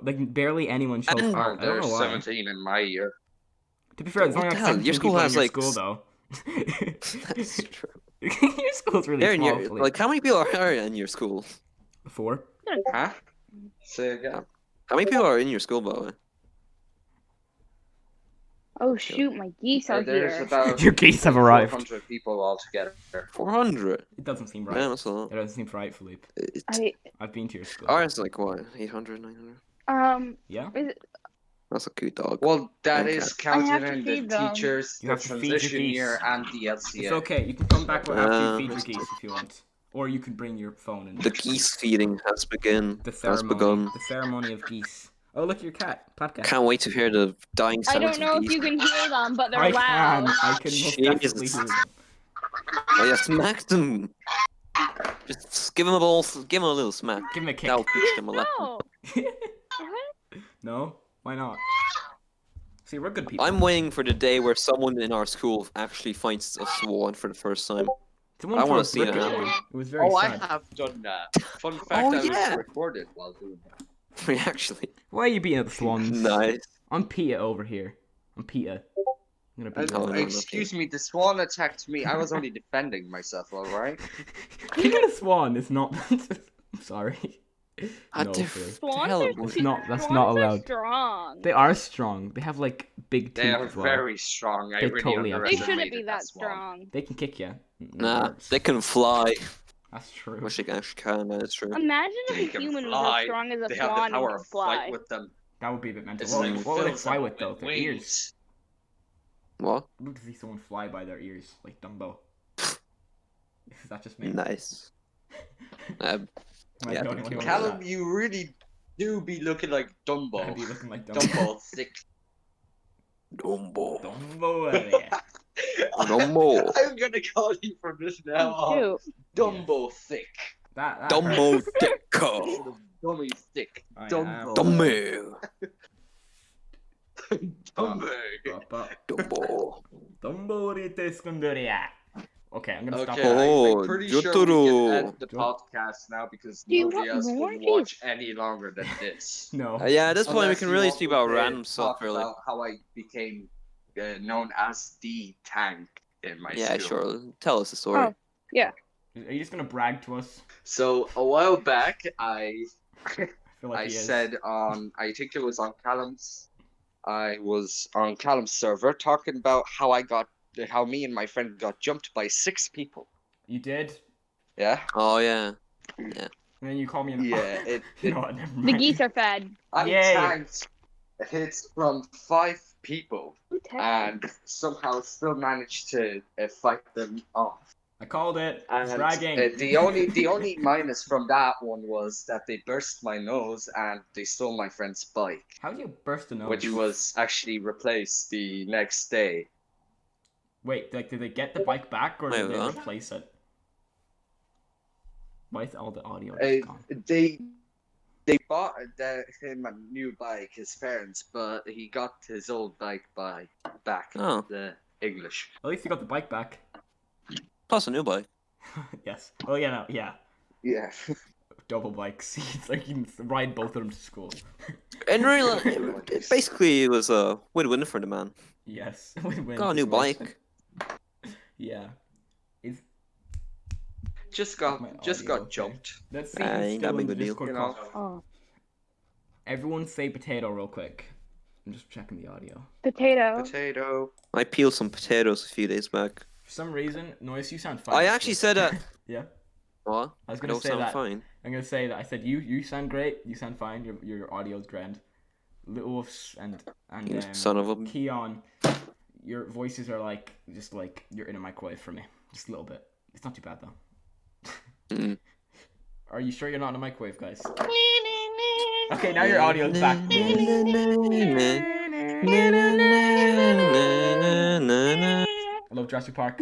like barely anyone shows And- art. I don't There's know why. 17 in my year. To be fair, there's What only the like hell? 17 Your school people has, in your like, school though. That's true. Your school's really They're in small. your, Philippe. like, how many people are in your school? 4. Huh? Say again. How many people are in your school, by the way? Oh shoot, my geese are There's here. about Your geese have arrived. 400 people altogether. 400. It doesn't seem right. Yeah, that's a lot. It doesn't seem right, Philippe. I've been to your school. Ours is like what? 800, 900? Yeah. Is it, That's a cute dog. Well, that Okay. is I have counted to in feed the them. teachers, You the have to feed your transition geese. year, and the It's LCA. okay. You can come back after you feed your that's geese if you want, or you could bring your phone and The geese feeding has begun. the Has ceremony. begun. The ceremony of geese. Oh, look, your cat. Podcast. Can't wait to hear the dying I sounds don't know of if geese. you can hear them, but they're I loud. can. I can most definitely Jesus. hear them. Oh yeah, smack them. Just give them a little smack. Give him a kick. That'll teach them a lesson. No. No? Why not? See, we're good people. I'm waiting for the day where someone in our school actually finds a swan for the first time. Someone I threw wanna a see brick that. at me. It was very Oh, I sad. have done that. Fun fact, Oh, I yeah. was recorded while doing that. Actually, Why are you beating up the swans? nice. I'm Peter over here. I'm Peter. I'm gonna beat Oh, you no, up. no. Excuse me, the swan attacked me. I was only defending myself, alright? Kicking a swan is not. I'm sorry. I No, did- Philippe. Swans hell are was- That's not. That's swans not are allowed. strong. They are strong. They have like big teeth They are as well. very strong. I They really totally have They teeth. shouldn't underestimated be that swan. strong. They can kick you. Nah, they can fly. That's true. Wish they actually can. That's true. Imagine They if a can human was fly. as strong as a They have swan the power and of could fly. flight with them. That would be a bit mental. It's What, like what would it fills fly them with though? Their wings. ears. What? I'd love to see someone fly by their ears, like Dumbo. Is that just me? Nice. Am I yeah, the I only think one you who are. wants Callum, you really do be looking like that? Dumbo. I'd be looking like Dumbo. Dumbo thick. Dumbo. Dumbo, yeah. Dumbo. I'm gonna call you from this now on. Shoot. Dumbo thick. That Dumbo hurts. Dicko. Dummy thick. I am. Dumbo. Dumbo. Dumbo. Dumbo. Dumbo rite skunduria. Okay, I'm gonna stop. Okay, that. Oh, I'm pretty sure we Jotaro. can end the Jo- podcast now because Do you nobody want else more will of these? watch any longer than this. No. Yeah, at this point we Unless can you really want speak me about to random stuff, talk really. about how I became known as the tank in my Yeah, school. sure. Tell us the story. Oh. Yeah. Are you just gonna brag to us? So a while back, I I feel like I he is. said on, I think it was on Callum's, I was on Callum's server talking about how me and my friend got jumped by 6 people. You did? Yeah. Oh yeah. And then you call me an Yeah. You know what? Never The mind. geese are fed. I Yay. tanked hits from 5 people Who texted? and somehow still managed to fight them off. I called it. And Bragging. the only minus from that one was that they burst my nose and they stole my friend's bike, How do you burst a nose? which was actually replaced the next day. Wait, like, did they get the bike back or did Wait, they what? replace it? Why is all the audio Uh, just gone? they bought him a new bike, his parents, but he got his old bike back. Oh. The English. At least you got the bike back. Plus a new bike. Yes. Oh yeah, no, yeah. Yeah. Double bikes. It's like you can ride both of them to school. In real, it basically was a win-win for the man. Yes. Win-win Got a new situation. bike. Yeah. Is Just my got audio okay? jumped. Let's see Ain't who's that still in big the a deal. Discord You call. know. Oh, Everyone say potato real quick. I'm just checking the audio. potato. Potato. I peeled some potatoes a few days back. For some reason, Noise, you sound fine. I actually said that. Yeah. What? I was I gonna don't say sound that. fine. I'm gonna say that I said you sound great. You sound fine. Your audio's grand. Lilwoofs and You son of a- Keon, your voices are like just like you're in a microwave for me. Just a little bit. It's not too bad though. Mm. Are you sure you're not in a microwave, guys? Okay, now your audio's back. I love Jurassic Park.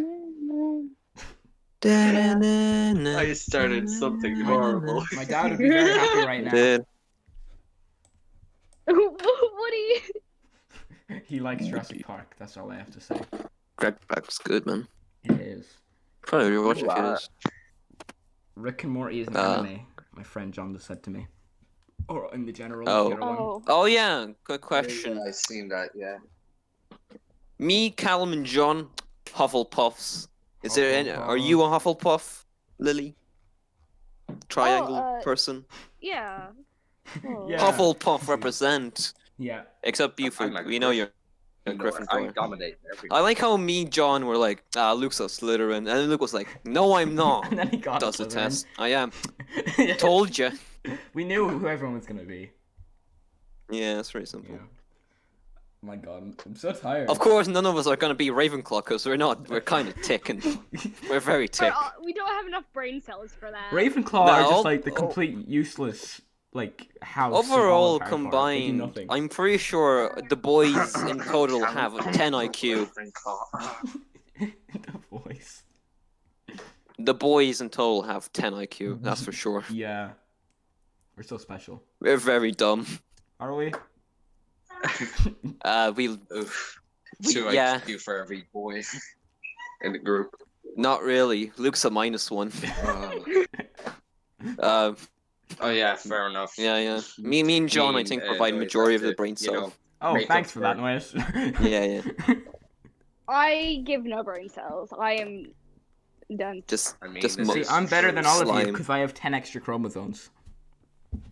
I started something horrible. My dad would be very happy right now. Dude, What do you? He likes Jurassic Park. That's all I have to say. Greg Back was good, man. It is. Probably rewatch it. Wow. Yes. Rick and Morty is an Uh. anime. My friend John just said to me. Or in the general. Oh. the other one. Oh. Oh yeah, good question. I seen that. Yeah. Me, Callum, and John, Hufflepuffs. Is there any? Are you a Hufflepuff, Lily? Triangle person. Yeah. Oh. Yeah. Hufflepuff represent. Yeah. Except you, I'm a we know you're a I Gryffindor. dominate everything. I like how me and John were like, Luke's a Slytherin, and then Luke was like, no, I'm not. And then he got Does the Slytherin. test. I am. Told you. We knew who everyone was gonna be. Yeah, it's very simple. Yeah. My God, I'm so tired. Of course, none of us are gonna be Ravenclaw because we're not. We're kind of ticking. We're very tick. We don't have enough brain cells for that. Ravenclaw are No, just like the complete useless like house. of Overall, all of Harry Potter. They do combined, nothing. I'm pretty sure the boys in total have a 10 IQ. The voice. The boys in total have 10 IQ. That's for sure. Yeah. We're so special. We're very dumb. Are we? We Oof. We- 2 yeah. IQ for every boy in the group. not really. Luke's a -1. Oh yeah, fair enough. Yeah. Me and John, I think, provide majority of the brain cells. Oh, Make thanks up for that, for Noise. Yeah. I give no brain cells. I am done. Just, I mean, just this mo- See, I'm better than all of you slime. because I have 10 extra chromosomes.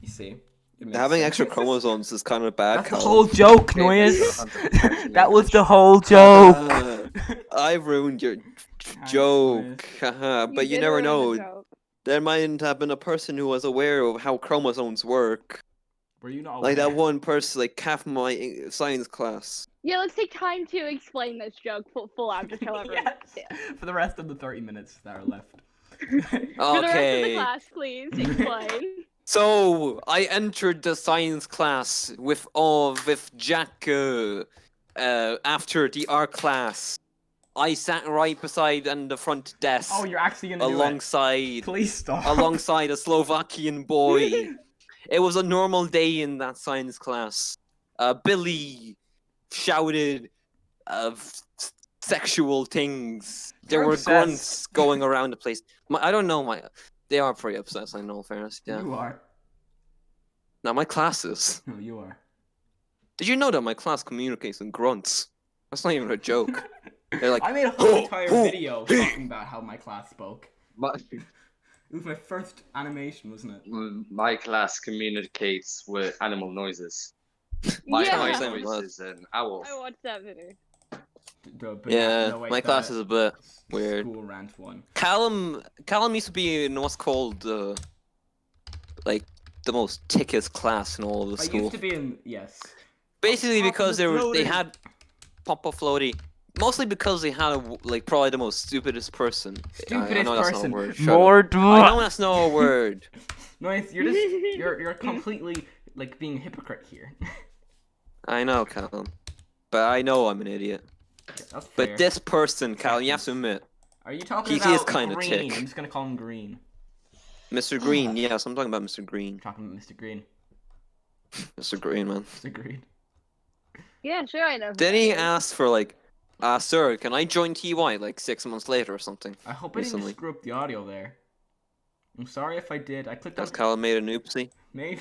You see? It makes Having sense. extra chromosomes is kind of bad. That's the Callum. whole joke, Okay, Noise. that's That was the whole joke. I ruined your joke. Haha, but you did never ruin the know. joke. There might have been a person who was aware of how chromosomes work. Were you not Like that aware? one person, like half my science class. Yeah, let's take time to explain this joke full out, just however. Yes. For the rest of the 30 minutes that are left. For the rest of the Okay. class, please explain. So I entered the science class with Jack after the art class. I sat right beside on the front desk Oh, you're actually gonna do it. alongside Please stop. alongside a Slovakian boy. It was a normal day in that science class. Billy shouted sexual things. There You're were obsessed. grunts going around the place. I don't know. They are pretty obsessed. In all fairness, yeah. You are. Now my classes. No, you are. Did you know that my class communicates in grunts? That's not even a joke. They're like, I made a whole "Oh, entire oh, video hey." talking about how my class spoke. My, It was my first animation, wasn't it? my class communicates with animal noises. My Yeah. Nice, voice nice. is an owl. I watched that video. But Yeah, no, wait, my class is a bit weird. School rant one. Callum used to be in what's called like the most tickest class in all of the I school. used to be in Basically Pop because the they floaty. had Papa Floaty. Mostly because they had like probably the most stupidest person. I know that's not a word. Shut up. I know that's not a word. No, you're just you're completely like being a hypocrite here. I know, Callum. But I know I'm an idiot. That's fair. But this person, Callum, you have to admit, Are you talking he is about kinda Green? tick. I'm just gonna call him Green. Mr. Green. Yes, I'm talking about Mr. Green. I'm talking about Mr. Green. Mr. Green, man. Mr. Green. Yeah, sure, I know. who Then that he is. asked for like, sir, can I join TY like 6 months later or something? I hope I didn't Recently. screw up the audio there. I'm sorry if I did. I clicked on. That's Callum made an oopsie. Maybe.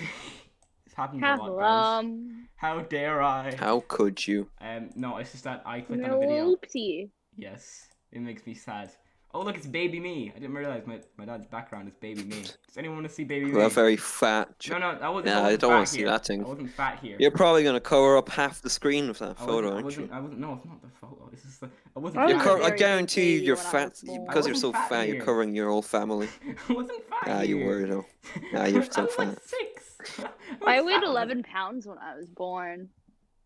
This happens a lot, guys. How dare I? How could you? No, it's just that I clicked on a video. Oopsie. Yes, it makes me sad. Oh look, it's baby me. I didn't realize my dad's background is baby me. Does anyone want to see baby me? Well, very fat. No, I wasn't. Yeah, I wasn't don't fat want to see here. that thing. I wasn't fat here. You're probably gonna cover up half the screen with that I photo, wasn't, aren't you? I wasn't. No, it's not the photo. It's just I wasn't. I You're was fat a I here. very guarantee big you you're baby when I fat was born. because you're I so wasn't fat fat. You're here. covering your whole family. I wasn't fat Ah, here. you weirdo. Ah, you're so I was fat. like 6. I weighed 11 pounds when I was born.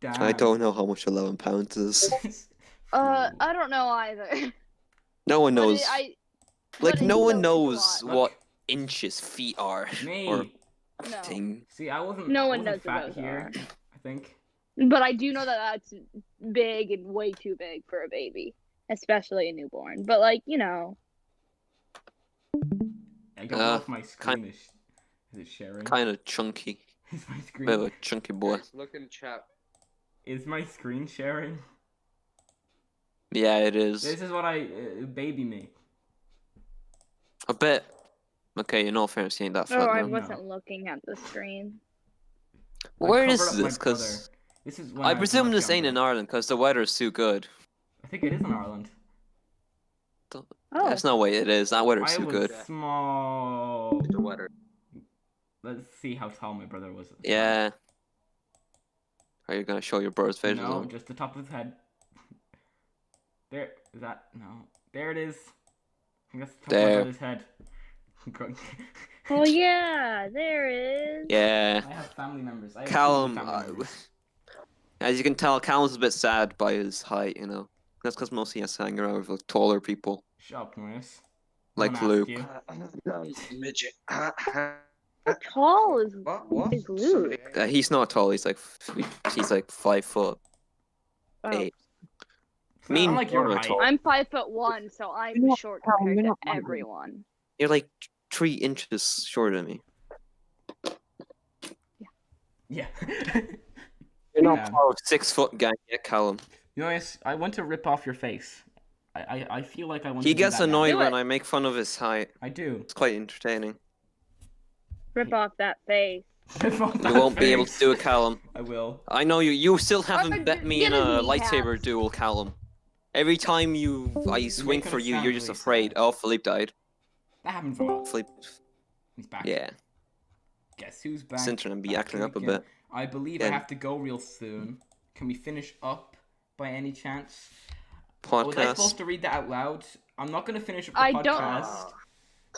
Damn. I don't know how much 11 pounds is. I don't know either. No one But knows. but Like it no one still is a knows lot. what inches feet are Me. or No. thing. See, I wasn't. No I one wasn't knows what fat those here. are. I think. But I do know that that's big and way too big for a baby, especially a newborn. But like, you know. I don't know if my screen is it sharing? Kind of chunky. Is my screen? Bit of a chunky boy. Look in chat. Is my screen sharing? Yeah, it is. This is what baby me. A bit. Okay, in all fairness, he ain't that fat Oh, I now. wasn't looking at the screen. Where I is covered up my this? Because brother. This is when I was presume much this ain't in younger. Ireland because the weather is too good. I think it is in Ireland. Oh. There's no way it is. That weather's I too was good. small. The weather. Let's see how tall my brother was. At the time. Yeah. Are you gonna show your brother's face? No, just the top of his head. There, is that? No. There it is. I think that's the top There. of his head. Oh yeah, there it is. Yeah. I have family members. I have Callum, family members. as you can tell, Callum's a bit sad by his height, you know. That's because mostly he has to hang around with like, taller people. Shut up, Norris. Like No one asked Luke. you. Midget. How tall is What? is Luke? He's not tall. He's like 5 foot. Oh. 8. It's not Mean like your Norris height. tall. I'm 5'1", so I'm short compared to everyone. You're like 3 inches shorter than me. Yeah. You're not Yeah. part of 6 foot gang yet, Callum. Norris, I want to rip off your face. I feel like I want He to do gets that now. annoyed Do when it. I make fun of his height. I do. It's quite entertaining. Rip off that face. Rip off You that won't be able to face. do it, Callum. I will. I know you. You still haven't Alright, bet me in get a his lightsaber kneecaps. duel, Callum. Every time I swing making for us you, sound you're just really afraid. sad. Oh, Philippe died. That happens a lot. Philippe. He's back. Yeah. Guess who's back? Since and be Back acting up a again. bit. I believe I Again. have to go real soon. Can we finish up by any chance? Was I supposed Podcast. to read that out loud? I'm not going to finish up the I don't- podcast.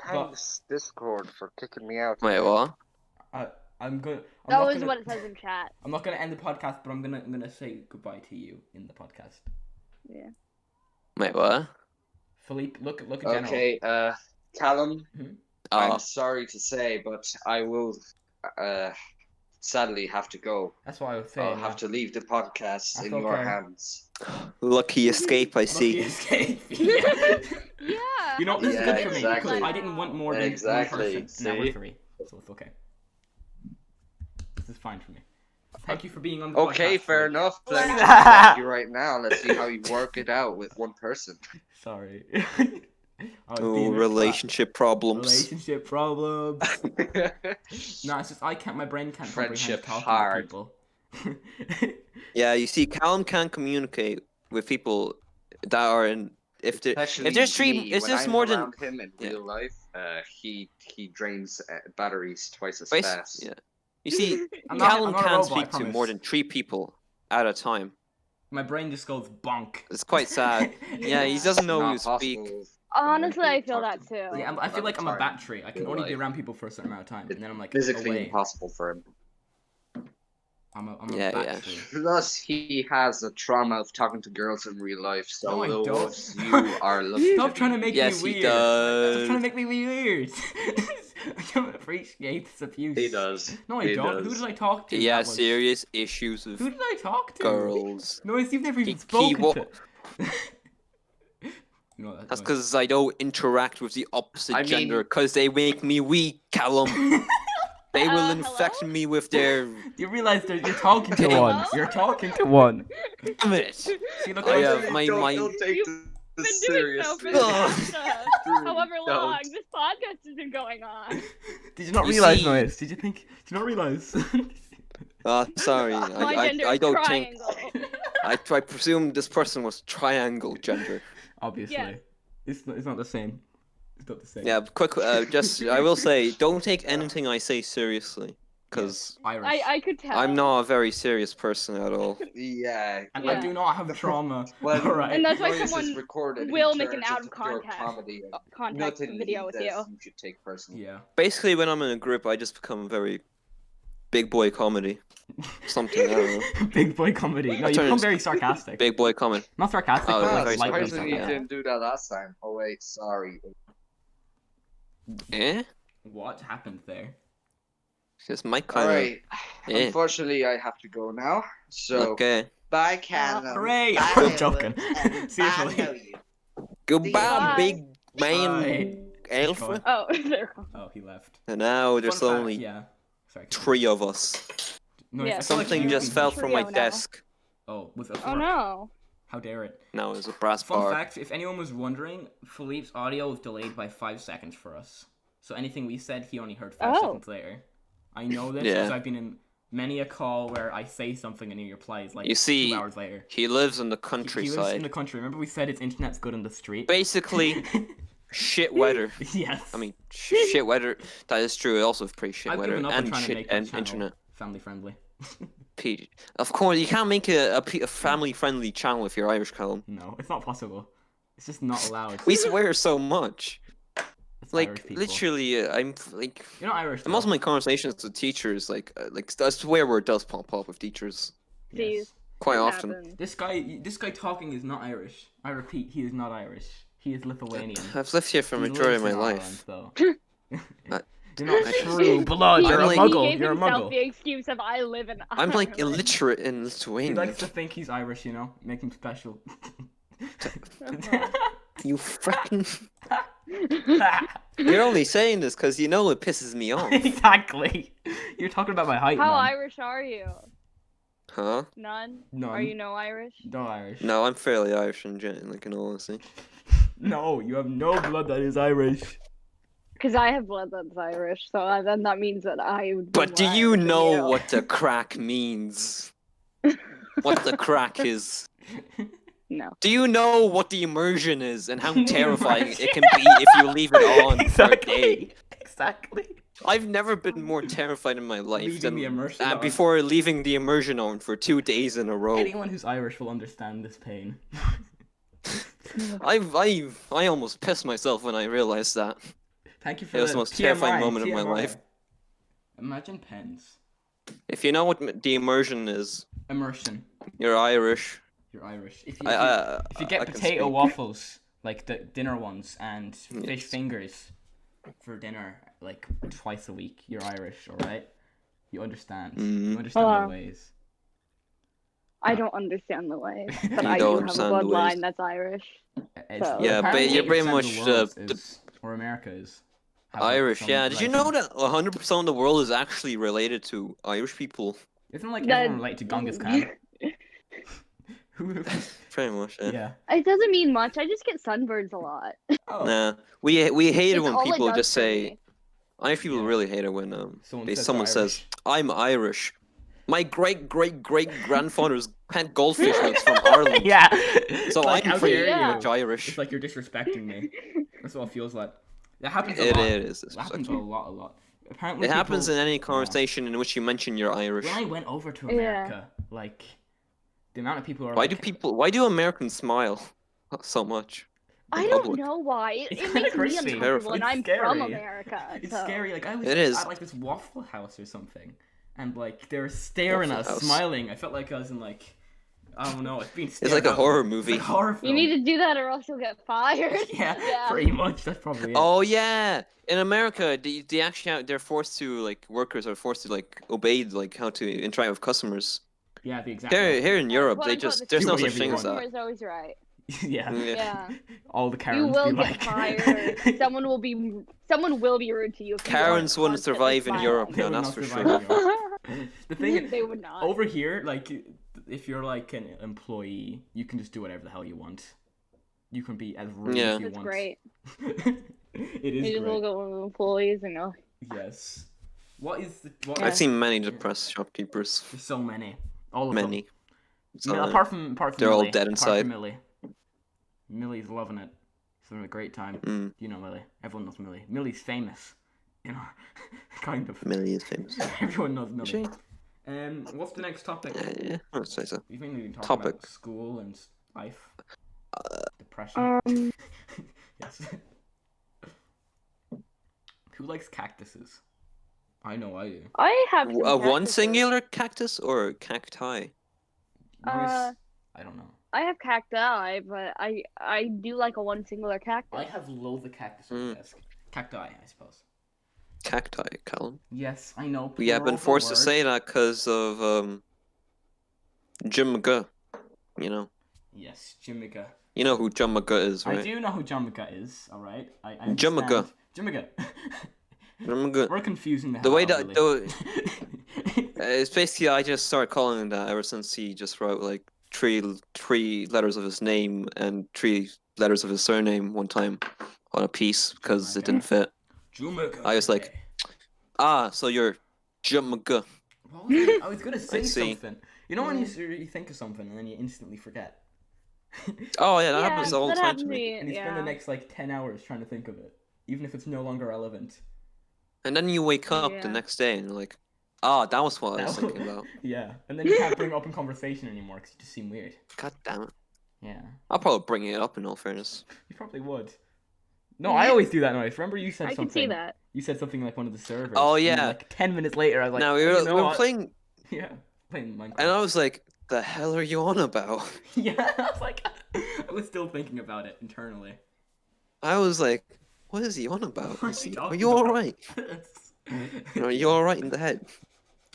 Thanks, Discord, for kicking me out. Wait, what? I'm going. That was what it says in chat. I'm not going to end the podcast, but I'm gonna say goodbye to you in the podcast. Yeah. Wait, what? Philippe, look at general. Okay, Callum, Oh, I'm sorry to say, but I will sadly have to go. That's what I would say. I'll have to leave the podcast That's in your okay. hands. lucky escape, I Lucky see. escape. Yeah. You know, this is Yeah, good for me because exactly. I didn't want more than Exactly, one person. Now we're see? 3, so it's okay. This is fine for me. Thank you for being on the Okay, podcast, fair Philippe. enough. Let me thank you right now. Let's see how you work it out with one person. Sorry. I was Oh, being a relationship twat. problems. Relationship problems. No, it's just my brain can't Friendship comprehend talking to people. Yeah, you see, Callum can't communicate with people that are in Especially there's three, me, if when there's I'm more than around him in yeah. real life, he drains batteries twice as Basi- fast. yeah. You see, I'm Callum not a can't robot, I speak to more promise. than 3 people at a time. My brain just goes bonk. It's quite sad. Yeah, he Yeah. doesn't know who Not to speak. possible. Honestly, I feel Talk that to too. Yeah, I feel all like the I'm a time battery. I can in only be life. around people for a certain amount of time, and then I'm like Physically away. impossible for him. I'm a Yeah, yeah. battery. Plus, he has a trauma of talking to girls in real life. So, No, I Lil don't. Wolves, you are lucky. Stop trying to make Yes, me he weird. Stop does. trying to make me weird. I don't appreciate this abuse. He does. No, I He don't. Who does. did I talk to? He that has was- serious issues with Who did I talk to? girls. No, you've never even He spoken wa- to. No, That's no. because I don't interact with the opposite I mean- gender, because they make me weak, Callum. They will Hello? infect me with their... You realize that you're talking to Hello? one. You're talking to one. Damn it! See, look, I look. have my... Don't take You've this been doing so seriously. for the Ugh. past, however Don't. long this podcast has been going on. Did you not You realize, see- Noise? Did you not realize? Sorry, My gender I is don't think... triangle. I presume this person was triangle gender. Obviously. Yes. It's not the same. It's not the same. Yeah, quick, just, I will say, don't take anything I say seriously, because Irish. I could tell. I'm not a very serious person at all. Yeah. And Yeah. I do not have trauma. Well, Alright. And that's why noise is someone recorded, will he make an turns out of into pure context comedy, and context nothing video he with does you. you should take personally. Yeah. Basically, when I'm in a group, I just become very big boy comedy. Something, I don't know. Big boy comedy. No, you turn become into very sarcastic. Big boy comedy. Not sarcastic, Oh, but yeah, Well, like lightly surprisingly, you sarcastic. didn't do that last time. Oh wait, sorry. Eh? What happened there? Just my kind Alright, Yeah. unfortunately I have to go now, so Okay. bye Callum. Hooray! Bye, I'm Lilith, joking. and Seriously. I know you. Goodbye, Bye. big man Bye. alpha. Oh, there. Oh, he left. And now there's Fun fact- only Yeah. Sorry. 3 of us. No, Yeah, I feel like Something you- just fell from my Trio now. desk. Oh, with a Oh fork. no. How dare it? Now it's a brass Fun bar. fact, if anyone was wondering, Philippe's audio was delayed by 5 seconds for us. So anything we said, he only heard 5 Oh. seconds later. I know this Yeah. because I've been in many a call where I say something and he replies like You see, 2 hours later. He lives in the He lives in countryside. the country. Remember we said its internet's good on the street? Basically, shit weather. Yes. I mean, shit weather. That is true. Also, pretty shit I've weather given up on and trying to shit make and this channel internet. family friendly. Of course, you can't make a family-friendly channel if you're Irish, Callum. No, it's not possible. It's just not allowed. We swear so much. It's Like Irish people. literally, I'm like You're not Irish. most of though. my conversations with teachers, like I swear word does pop up with teachers Please. quite It often. happens. This guy talking is not Irish. I repeat, he is not Irish. He is Lithuanian. I've lived here for a He majority of lives my in life. Ireland, though. Uh, You're not I- true blood. He- You're I'm a like- muggle. He gave You're a himself muggle. the excuse of I live in I'm like Ireland." illiterate in He Lithuanian. likes to think he's Irish, you know, make him special. You fucking. You're only saying this because you know it pisses me off. Exactly. You're talking about my height, How man. Irish are you? Huh? None? None. Are you no Irish? No Irish. No, I'm fairly Irish in all honesty. No, you have no blood that is Irish. Because I have blood that's Irish, so then that means that I would be But do more you Irish than know you. what the crack means? What the crack is? No. Do you know what the immersion is and how terrifying it can be if you leave it on for a day? Exactly. I've never been more terrified in my life Leaving than the immersion on. before leaving the immersion on for 2 days in a row. Anyone who's Irish will understand this pain. I almost pissed myself when I realized that. Thank you for It was the the most terrifying TMI, moment of my TMI. life. Imagine pens. If you know what the immersion is, Immersion. you're Irish. You're Irish. If you I get can potato speak. waffles, like the dinner ones, and fish Yes. fingers for dinner, like twice a week, you're Irish, alright? You understand. Mhm. You understand Hello. the ways. I don't understand the ways, but You I do don't have a understand the ways. bloodline that's Irish. It's- Yeah, but apparently you're pretty 80% of much the the- world is, or America is. have, like, Irish, some yeah. Did you know relation. that 100% of the world is actually related to Irish people? Isn't like That- everyone related to Genghis Khan? Who? Pretty much, yeah. Yeah. It doesn't mean much. I just get sunburns a lot. Oh. Nah, we hate it It's when all it people does just for say. me. Irish people Yeah. really hate it when Someone they, says someone they're says, "I'm Irish." My great-great-great-grandfather's pet goldfish was from Ireland. Yeah. So Like, I'm how pretty dare Yeah. much you? Irish. It's like you're disrespecting me. That's what it feels like. That happens a It lot. is. It happens a lot. Apparently, It happens people- in any yeah. conversation in which you mention you're Irish. When I went over to Yeah. America, like the amount of people are Why like, Why do Americans smile so much? in I don't public? know why. It's It kinda makes me crazy. uncomfortable, and It's I'm from scary. America. It's so. scary. Like I was It is. at like this Waffle House or something, and like they were staring at Waffle us, House. smiling. I felt like I was in like, I don't know, it's being It's like a horror movie. It's like a horror film. You need to do that, or else you'll get fired. Yeah, pretty much. That's probably it. Oh yeah, in America, they actually they're forced to workers are forced to obey how to interact with customers. Yeah, the exact. Here in Europe, Quote, they unquote, just the there's no customer such thing as customer that. is always right. Yeah. Yeah. All the You Karens will be get like. fired. Someone will be rude to you. If you Karens are wouldn't constantly survive in smiling. Europe, They no, would that's not for survive sure. in Europe. The thing is, They would not. over here, like, if you're like an employee, you can just do whatever the hell you want. You can be as rude Yeah. as you It's want. great. It is You just great. look at one of the employees and go, Yes. What is the? What, Yeah. I've seen many depressed shopkeepers. There's so many. All of Many. them. So, Apart from they're all Millie. dead Apart inside. from Millie. Millie's loving it. She's having a great time. mm, You know Millie. Everyone knows Millie. Millie's famous. You know, kind of. Millie is famous. Everyone knows Is she? Millie. What's the next topic? Yeah, I'd say so. We've mainly been talking Topic. about school and life. Depression. Yes. Who likes cactuses? I know I do. I have some One cactuses. singular cactus or cacti? Nice. I don't know. I have cacti, but I do like a one singular cactus. I have loads of cactus on the desk. Cacti, I suppose. Cacti, Callum. Yes, I know. We have been plural forced to word. say that because of Jim McGuh. You know. Yes, Jimmiga. You know who Jim McGuh is, I right? do know who Jimmiga is. All right. I Jimmiga. Jimmiga. Jim McGuh. We're confusing the The hell way out, that really. it's basically I just started calling him that ever since he just wrote like three letters of his name and 3 letters of his surname one time on a piece because it didn't fit. Jimmiga. I was like, so you're Jim McGuh. What was it? I was gonna say see. something. You know when you think of something and then you instantly forget. Oh yeah, that Yeah, happens all the that time happened to to me. me. And you spend Yeah. the next like 10 hours trying to think of it, even if it's no longer relevant. And then you wake up the Yeah. next day and you're like, that was what I was That- thinking about. Yeah, and then you can't bring it up in conversation anymore because you just seem weird. God damn it. Yeah, I'll probably bring it up in all fairness. you probably would. No, I always do that noise. Remember you said I something. can see that. You said something like one of the servers. Oh, and then, yeah. like 10 minutes later, I was like, Now "Oh, you know we were what?" playing Yeah, playing Minecraft. and I was like, the hell are you on about? Yeah, I was like, I was still thinking about it internally. I was like, what is he on about? What are you Are talking you about? alright? Are you alright in the head?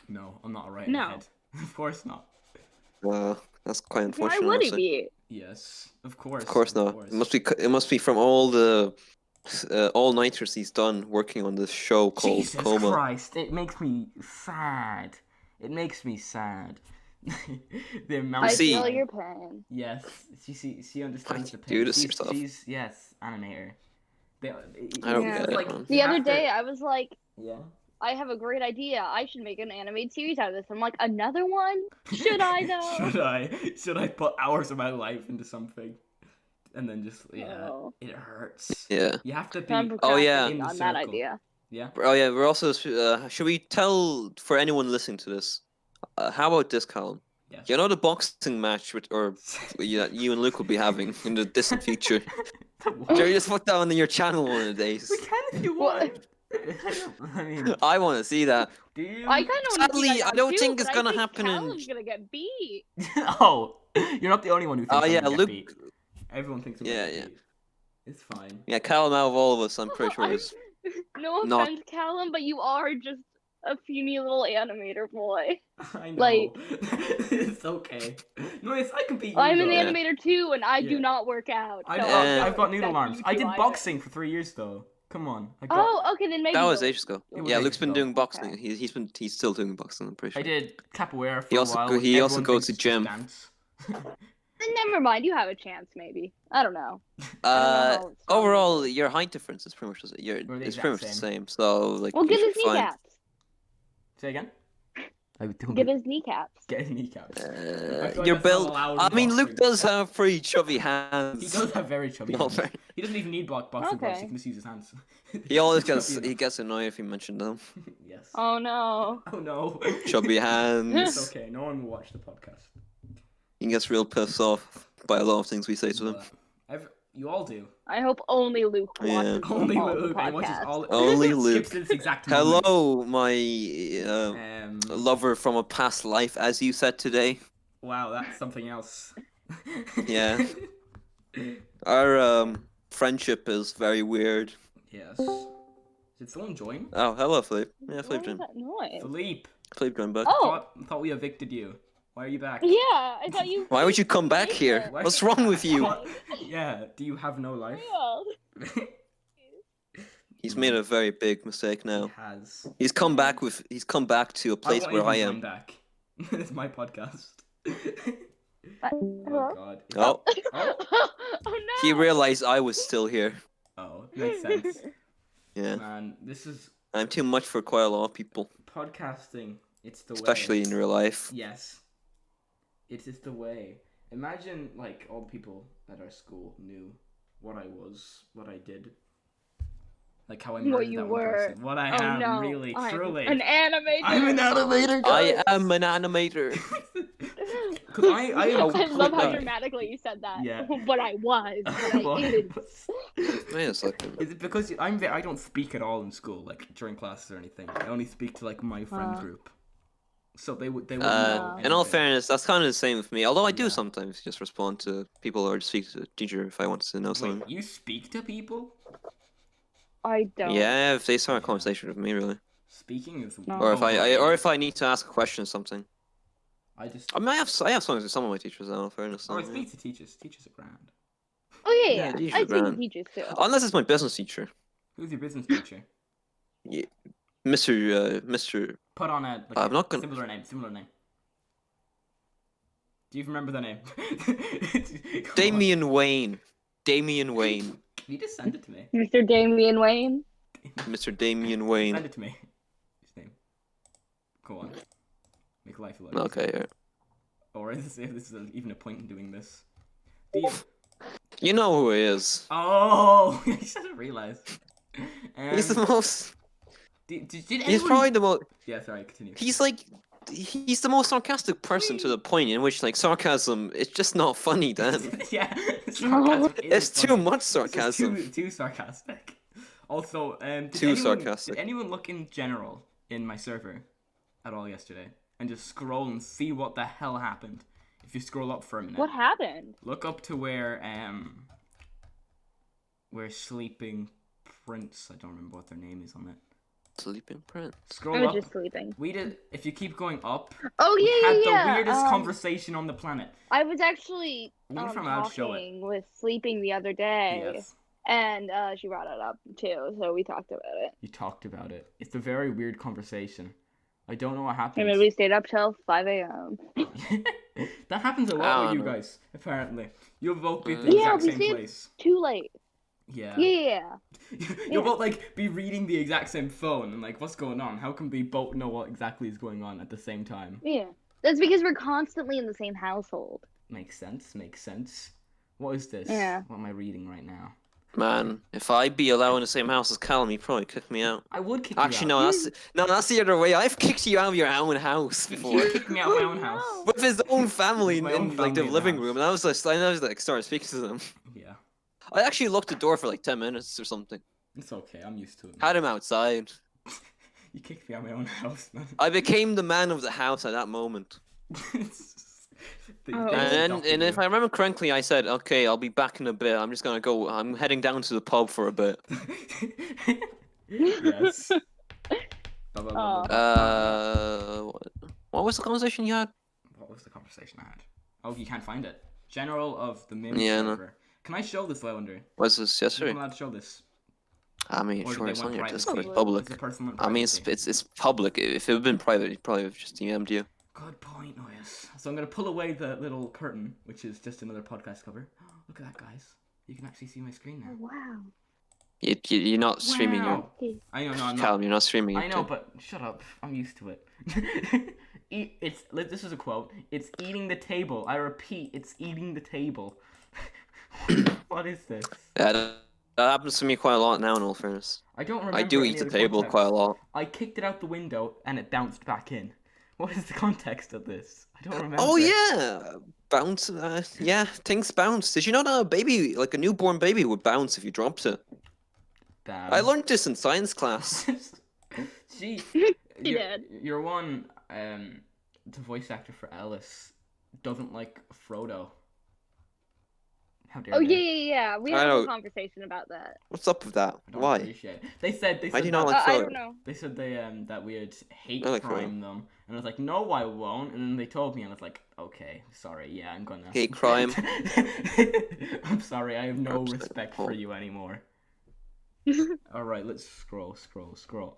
No, I'm not alright in the No. head. Of course not. That's quite Why unfortunate. would he honestly. be? Yes, of course. Of course not. course. It must be from all the all-nighters he's done working on this show called Jesus Coma. Christ, it makes me sad. It makes me sad. The amount I of see. feel time- your pain. Yes, she understands the Fuck, pain. do this she's, yourself. she's yes, animator. I don't Yeah. get it, like man. The you other have to- day, I was like, Yeah. I have a great idea. I should make an animated series out of this. I'm like, another one? Should I though? Should I put hours of my life into something, and then just Oh. it hurts. Yeah. You have to be. I'm Oh, yeah. procrastinating In the on that circle. idea. Yeah. Oh yeah, we're also should we tell for anyone listening to this? How about this, Colin? Yes. You know the boxing match you and Luke will be having in the distant future. Jerry, just put that on your channel one of the days. We can if you What? want. I mean, I want to see that. do you? I kind of want to Sadly, see that I don't too, think it's but gonna I think happen in- Callum's gonna get beat. Oh, you're not the only one who thinks. Oh I'm yeah, gonna get Luke. beat. Everyone thinks. I'm Yeah, gonna get yeah. beat. It's fine. Yeah, Callum out of all of us, I'm pretty sure is. No Not- offense, Callum, but you are just a puny little animator boy. I know. Like- It's okay. No, yes, I can beat you. I'm an though. Yeah. animator too, and I Yeah. do not work out. I've so got, I I've got don't noodle expect arms. you I to did either. boxing for 3 years though. Come on. I got, Oh, okay, then maybe. That was you'll- ages ago. It was Yeah, ages Luke's been ago. doing boxing. Okay. He's still doing boxing. I'm pretty I sure. did capoeira for He a also while. go- he also Everyone goes thinks to it's just gym. dance. Then never mind. You have a chance, maybe. I don't know. how it's Overall, probably- your height difference is pretty much We're the it's exact pretty much the same. same. So like, Well, you give should us be fine. kneecaps. Say again. don't Get his kneecaps. get his kneecaps. I feel like Your that's not build. allowed I in mean, Luke boxing. does have pretty chubby hands. He does have very chubby Not hands. very- He doesn't even need boxing gloves. He Okay. can just use his hands. He always Chubby gets enough. annoyed if you mention them. Yes. Oh no. Oh no. Chubby It's hands. okay. No one will watch the podcast. He gets real pissed off by a lot of things we say to him. You all do. I hope only Luke Yeah. watches Only all the Luke. And watches podcasts. all. Only Skips Luke. to this exact moment. Hello, my lover from a past life, as you said today. Wow, that's something else. Yeah. Our friendship is very weird. Yes. Did someone join? Oh, hello, Philippe. Yeah, What Philippe was joined. that noise? Philippe. Philippe joined back. Oh, Thought we evicted you. Why are you back? yeah, I thought you. Why would you come back here? Why- What's wrong with you? What? Yeah. Do you have no life? Real. He's made a very big mistake He now. has. He's come back to a place won't where even I join am. back. It's my podcast. Hello? Oh god. Oh, Oh. Oh no. he realized I was still here. Oh, makes sense. Yeah, Man, this is I'm too much for quite a lot of people, podcasting. It's the way. especially in real life. Yes. It is the way. Imagine, like, all the people at our school knew what I was, what I did. Like, how I murdered you that one were. person. What I Oh am, no. really, I'm truly. an animator. I'm an animator, I guys! am an animator. Because I am I love how completely- dramatically you said that. Yeah. What I was. What Well, I is. Wait a second. Is it because I don't speak at all in school, like during classes or anything? I only speak to like my friend group, so they would know. In all anything. fairness, that's kind of the same with me. Although I do Yeah. sometimes just respond to people or speak to the teacher if I want to know Wait, something. you speak to people? I don't. Yeah, if they start a conversation with me, really. Speaking is. No. Or if Oh, or if I need to ask a question or something. I just. I mean, I have something with some of my teachers. In all fairness. Oh, I yeah. speak to teachers. Teachers are grand. Oh yeah, Yeah, yeah. teachers I are speak to grand. teachers too. Unless it's my business teacher, Who's your business teacher? Mr. Put on a like, I'm not gonna- similar name. Similar name. Do you remember the name? Come on. Damian Wayne. Damian Wayne. Can you just send it to me? Mr. Damian Wayne. Mr. Damian Send Wayne. it to me. His name. Go on. Make life a lot Okay, easier. yeah. Or is this even a point in doing this? Do you... You know who he is. Oh, I should have realized. He's the most. Did He's anyone... probably the most. Yeah, sorry, continue. He's like. He's the most sarcastic person to the point in which, like, sarcasm, it's just not funny then. Yeah, sarcasm It's is too funny. much It's just sarcasm. too sarcastic. Also, Too sarcastic. Did anyone look in general in my server at all yesterday and just scroll and see what the hell happened? If you scroll up for a minute, What happened? look up to where Sleeping Prince. I don't remember what their name is on it. Sleeping Prince. I Scroll was up. just sleeping. We did. If you keep going up, Oh we yeah, had yeah, yeah. the weirdest conversation on the planet. I was actually I wonder if I'm allowed to show it. talking with sleeping the other day, Yes, and she brought it up too, so we talked about it. you talked about it. It's a very weird conversation. I don't know what And happened. maybe we stayed up till 5 a.m. That happens a I lot with don't you know. guys, apparently. You'll both be at the Yeah, exact we same stayed- place. Too late. Yeah. Yeah. You'll both like be reading the exact same phone and like, what's going on? How can we both know what exactly is going on at the same time? Yeah. That's because we're constantly in the same household. Makes sense. Makes sense. What is this? Yeah. What am I reading right now? Man, if I'd be allowed in the same house as Callum, he'd probably kick me out. I would kick Actually, you out. no, that's the other way. I've kicked you out of your own house You before. kicked me out of my own Oh, house. no. With his own family in, My own like the family in the living house. room, and I was like started speaking to them. Yeah. I actually locked the door for like 10 minutes or something. It's okay. I'm used to it. Had him outside. You kicked me out of my own house, man. I became the man of the house at that moment. They Oh. And if I remember correctly, I said, "Okay, I'll be back in a bit. I'm just gonna go. I'm heading down to the pub for a bit." Yes. Blah, blah, blah, blah, blah. What was the conversation you had? What was the conversation I had? Oh, you can't find it. General of the MIM Yeah, no. server. Can I show this, I wonder? Was this Am I yesterday? allowed to show this? I mean, Or did sure, they it's want on your privacy? Discord. It's Public. public. Is it personal I mean, privacy? it's public. If it had been private, he'd probably have just DM'd you. Good point, Noyes. So I'm gonna pull away the little curtain, which is just another podcast cover. Look at that, guys. You can actually see my screen now. Wow. You're not streaming your. Wow. I know, no, I'm not. Callum, you're not streaming. I it, know, too. but shut up. I'm used to it. This is a quote. It's eating the table. I repeat, it's eating the table. What is this? Yeah, that happens to me quite a lot now, in all fairness. I don't remember. I do any eat the of table context. quite a lot. I kicked it out the window and it bounced back in. What is the context of this? I don't remember. Oh yeah, bounce. Yeah, things bounce. Did you know that a baby, like a newborn baby, would bounce if you dropped it? Damn. I learned this in science class. Gee, He did. Your one, the voice actor for Alice, doesn't like Frodo. How dare Oh they? yeah. We I had a know. whole conversation about that. What's up with that? I don't Why? appreciate it. They said Why do you not that- like I Frodo? don't know. They said that we'd hate I like crime them, and I was like, no, I won't. And then they told me, and I was like, okay, sorry, yeah, I'm gonna Hate crime. I'm sorry, I have no Absolute respect for whore. you anymore. All right, let's scroll.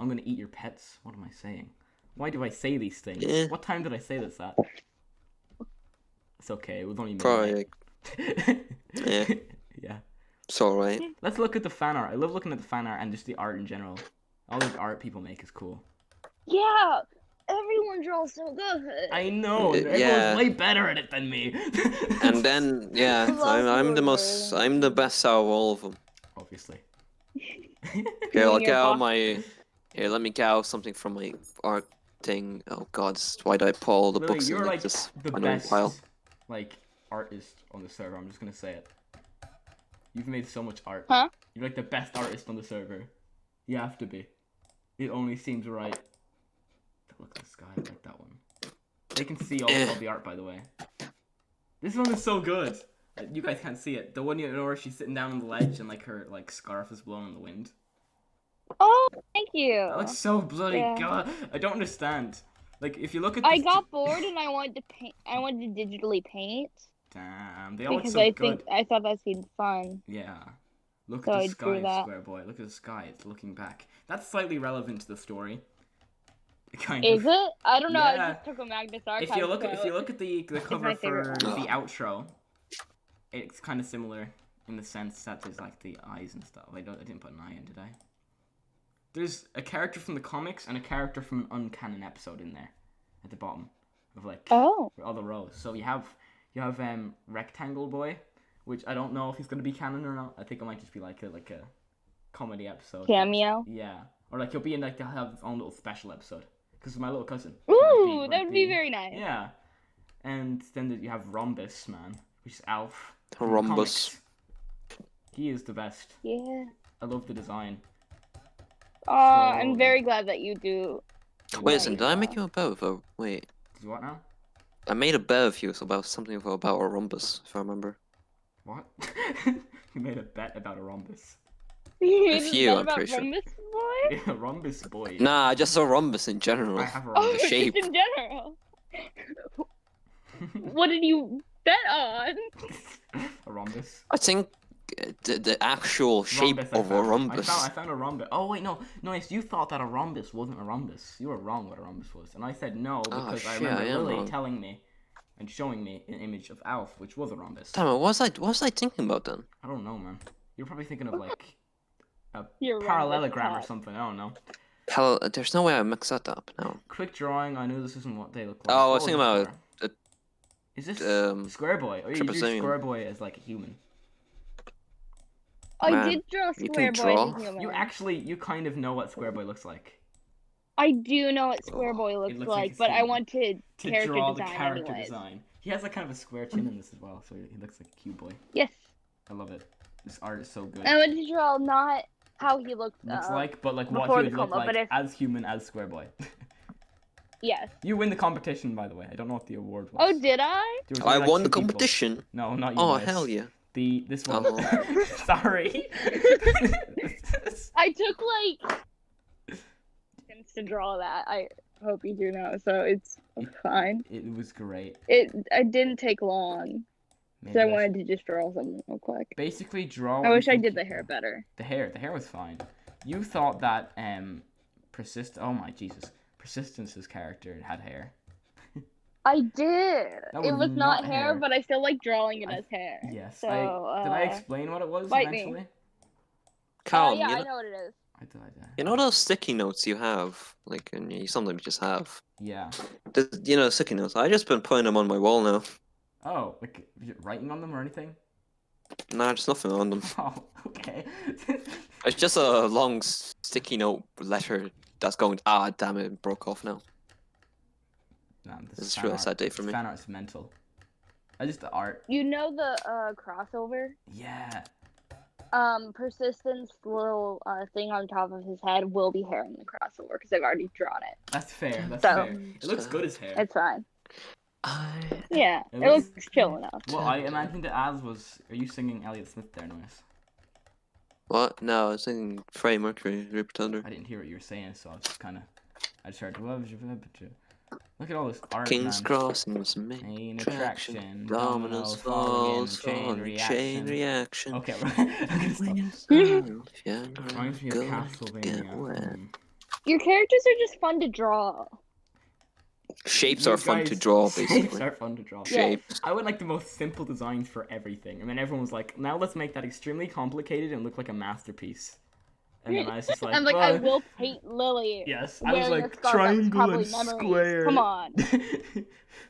I'm gonna eat your pets. What am I saying? Why do I say these things? Yeah. What time did I say this at? It's okay. It was only Probably. midnight. Yeah. Yeah. It's alright. Let's look at the fan art. I love looking at the fan art and just the art in general. All the art people make is cool. Yeah. Everyone draws so good. I know. Everyone's Yeah. way better at it than me. And then, yeah, I'm the best out of all of them. Obviously. Here, I'll Your get out boss. my. Here, let me get out something from my art thing. Oh God, why did I put all the Lily, books in you're like like this? the I know, best pile. like artist on the server. I'm just gonna say it. You've made so much art. Huh? You're like the best artist on the server. You have to be. It only seems right. Look at the sky. I like that one. They can see all the art, by the way. This one is so good. You guys can't see it. The one you know where she's sitting down on the ledge and like her like scarf is blowing in the wind. Oh, thank you. That looks so bloody Yeah. god. I don't understand. Like if you look at I this got bored and I wanted to paint. I wanted to digitally paint damn, they all look because so I good. I thought that seemed fun. Yeah. Look So at I the drew sky, that. Square Boy. Look at the sky. It's looking back. That's slightly relevant to the story. Kind Is of. it? I don't know. Yeah. I just took a Magnus Archive If you look quote. at the cover my for favorite the one. outro, it's kind of similar in the sense that there's like the eyes and stuff. I didn't put an eye in, did I? There's a character from the comics and a character from an uncanon episode in there at the bottom of like Oh. all the rows. So you have Rectangle Boy, which I don't know if he's gonna be canon or not. I think it might just be like a comedy episode. Cameo? Yeah, or like he'll be in like they'll have his own little special episode. Because my little cousin. Ooh, that would be very nice. Yeah. And then you have Rhombus, man, which is Alf. from the Rhombus. comics. He is the best. Yeah. I love the design. I'm very glad that you do. Wait a second, did I make you a bet with a... Wait. Did you what now? I made a bet with you about something about a rhombus, if I remember. What? You made a bet about a rhombus. If you, I'm about pretty sure. Rhombus Boy? Yeah, rhombus boy. Nah, I just saw rhombus in general. I have a Oh, rhombus. just shape. in general. What did you bet on? A rhombus. I think the actual shape Rhombus, I of a found. rhombus. I found a rhombus. Oh wait, no, Nice. You thought that a rhombus wasn't a rhombus. You were wrong what a rhombus was, and I said no because I shit, remember I am Lily wrong. telling me and showing me an image of Alf, which was a rhombus. Damn it, what was I thinking about then? I don't know, man. You're probably thinking of like a Your rhombus parallelogram or top. something. I don't know. Hell, there's no way I mix that up now. Quick drawing. I knew this isn't what they look like. Oh, I What was thinking this about for? Is this um, Square Boy? Or you drew Trapezium. Square Boy as like a human? I Man, did draw you Square can Boy as draw? a human. You kind of know what Square Boy looks like. I do know what Square Oh, Boy it looks looks like like, a but I human. wanted To character draw design the character anyways. design. He has like kind of a square chin in this as well, so he looks like a cute boy. Yes. I love it. This art is so good. I wanted to draw not how he looks Like, but like what before he the would look coma, like but if- as human as Square Boy. Yes. You win the competition, by the way. I don't know what the award was. Oh, did I? There was I only, like, won the 2 people. competition. No, not you. Oh, Nice. hell yeah. This one. Oh. Sorry. I took like seconds to draw that. I hope you do know, so it's fine. It was great. It didn't take long, Maybe so I I should wanted to just draw something real quick. basically draw. I what you wish I think did you the can. hair better. The hair was fine. You thought that Oh my Jesus, Persistence' character had hair. I did. That It was was not not hair, hair. but I still like drawing it I- as hair. Yes. So, Did I explain what it was bite me. eventually? Callum, yeah, you I know, know what it is. You know those sticky notes you have, like, and you sometimes just have. Yeah. You know, sticky notes. I just been putting them on my wall now. Oh, like you're writing on them or anything? Nah, just nothing on them. Oh, okay. It's just a long sticky note letter that's going. Ah, damn it, it broke off now. Man, This is really a sad day for me. Fan art's mental. I just the art. You know the crossover? Yeah. Persistence little thing on top of his head will be hair in the crossover because I've already drawn it. That's fair. That's So- fair. It looks good as hair. It's fine. I Yeah, It it looks- looks chill enough. What I imagined it as was, are you singing Elliott Smith there, Noise? What? No, I was thinking Freddie Mercury, Rip Thunder. I didn't hear what you were saying, so I was just kind of, I just heard, look at all this art, King's man. Crossing's main Chain attraction. attraction, Dominoes falls chain from chain reaction. Okay, right. I'm gonna stop. Yeah, Reminds me of get Castlevania. wet. Your characters are just fun to draw. Shapes You are fun to guys- draw, Shapes basically. are fun to draw. Yeah. Shapes. I would like the most simple designs for everything, and then everyone was like, "Now let's make that extremely complicated and look like a masterpiece." And then I was just like, I'm like, I well, will paint Lily. yes, I was wearing a like scarf that's triangle probably and memories. square. Come on.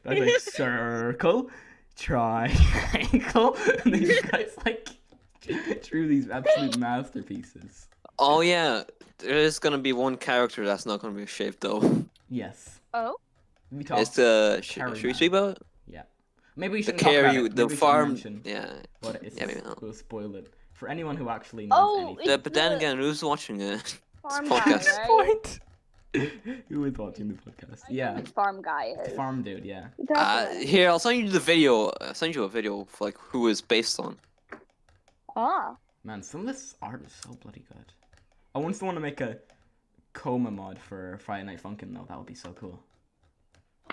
I was like circle, triangle, and these guys like drew these absolute masterpieces. Oh yeah, there is gonna be one character that's not gonna be a shape though. Yes, Oh, we talked. It's the Carry should we Man. speak about it? Maybe we The should talk about carry, it. the Maybe we should farm. mention Yeah, what it is. Yeah, maybe not. We'll spoil it for anyone who actually knows Oh, anything. but then the again, who's watching it? farm podcast. guy, right? Point. Who is watching the podcast? I know Yeah, who the farm guy the is. farm dude. Yeah. You talked about it. Here, I'll send you the video. I'll send you a video of like who is based on. Ah, Man, some of this art is so bloody good. I once want to make a coma mod for Friday Night Funkin' though. That would be so cool.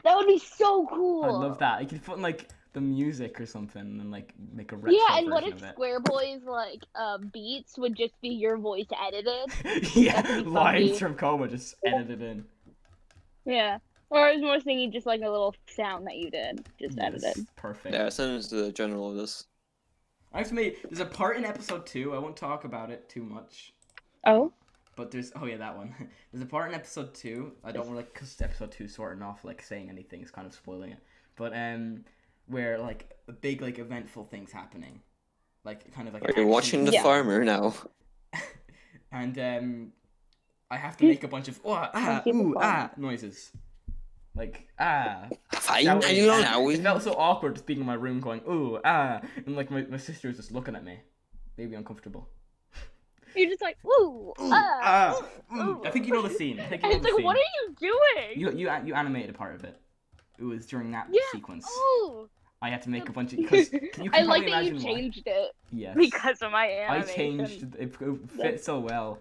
that would be so cool. I love that. You could put in like the music or something and like make a retro Yeah, and what version if of it. Square Boy's like beats would just be your voice edited? Yeah, That'd be lines funky. from coma just edited in. Yeah. Or I was more thinking just like a little sound that you did, just Yes, edited. perfect. Yeah, send us the general of this. Actually, there's a part in episode 2. I won't talk about it too much. Oh? But there's that one. There's a part in episode 2. I don't want to, because episode 2 sorting off like saying anything is kind of spoiling it. But where like a big like eventful things happening, like kind of like. Are you watching the Yeah. farmer now? And I have to make a bunch of noises, like Fine, That I way- don't know. It felt so awkward just being in my room going and like my sister was just looking at me, maybe uncomfortable. You're just like, ooh, ooh. I think you know the scene. I think you And know it's the like, scene. what are you doing? You animated a part of it. It was during that Yeah. sequence. Oh, I had to make a bunch of because you can I like probably that you imagine why. changed it Yes. because of my I animation. changed. It fit so well.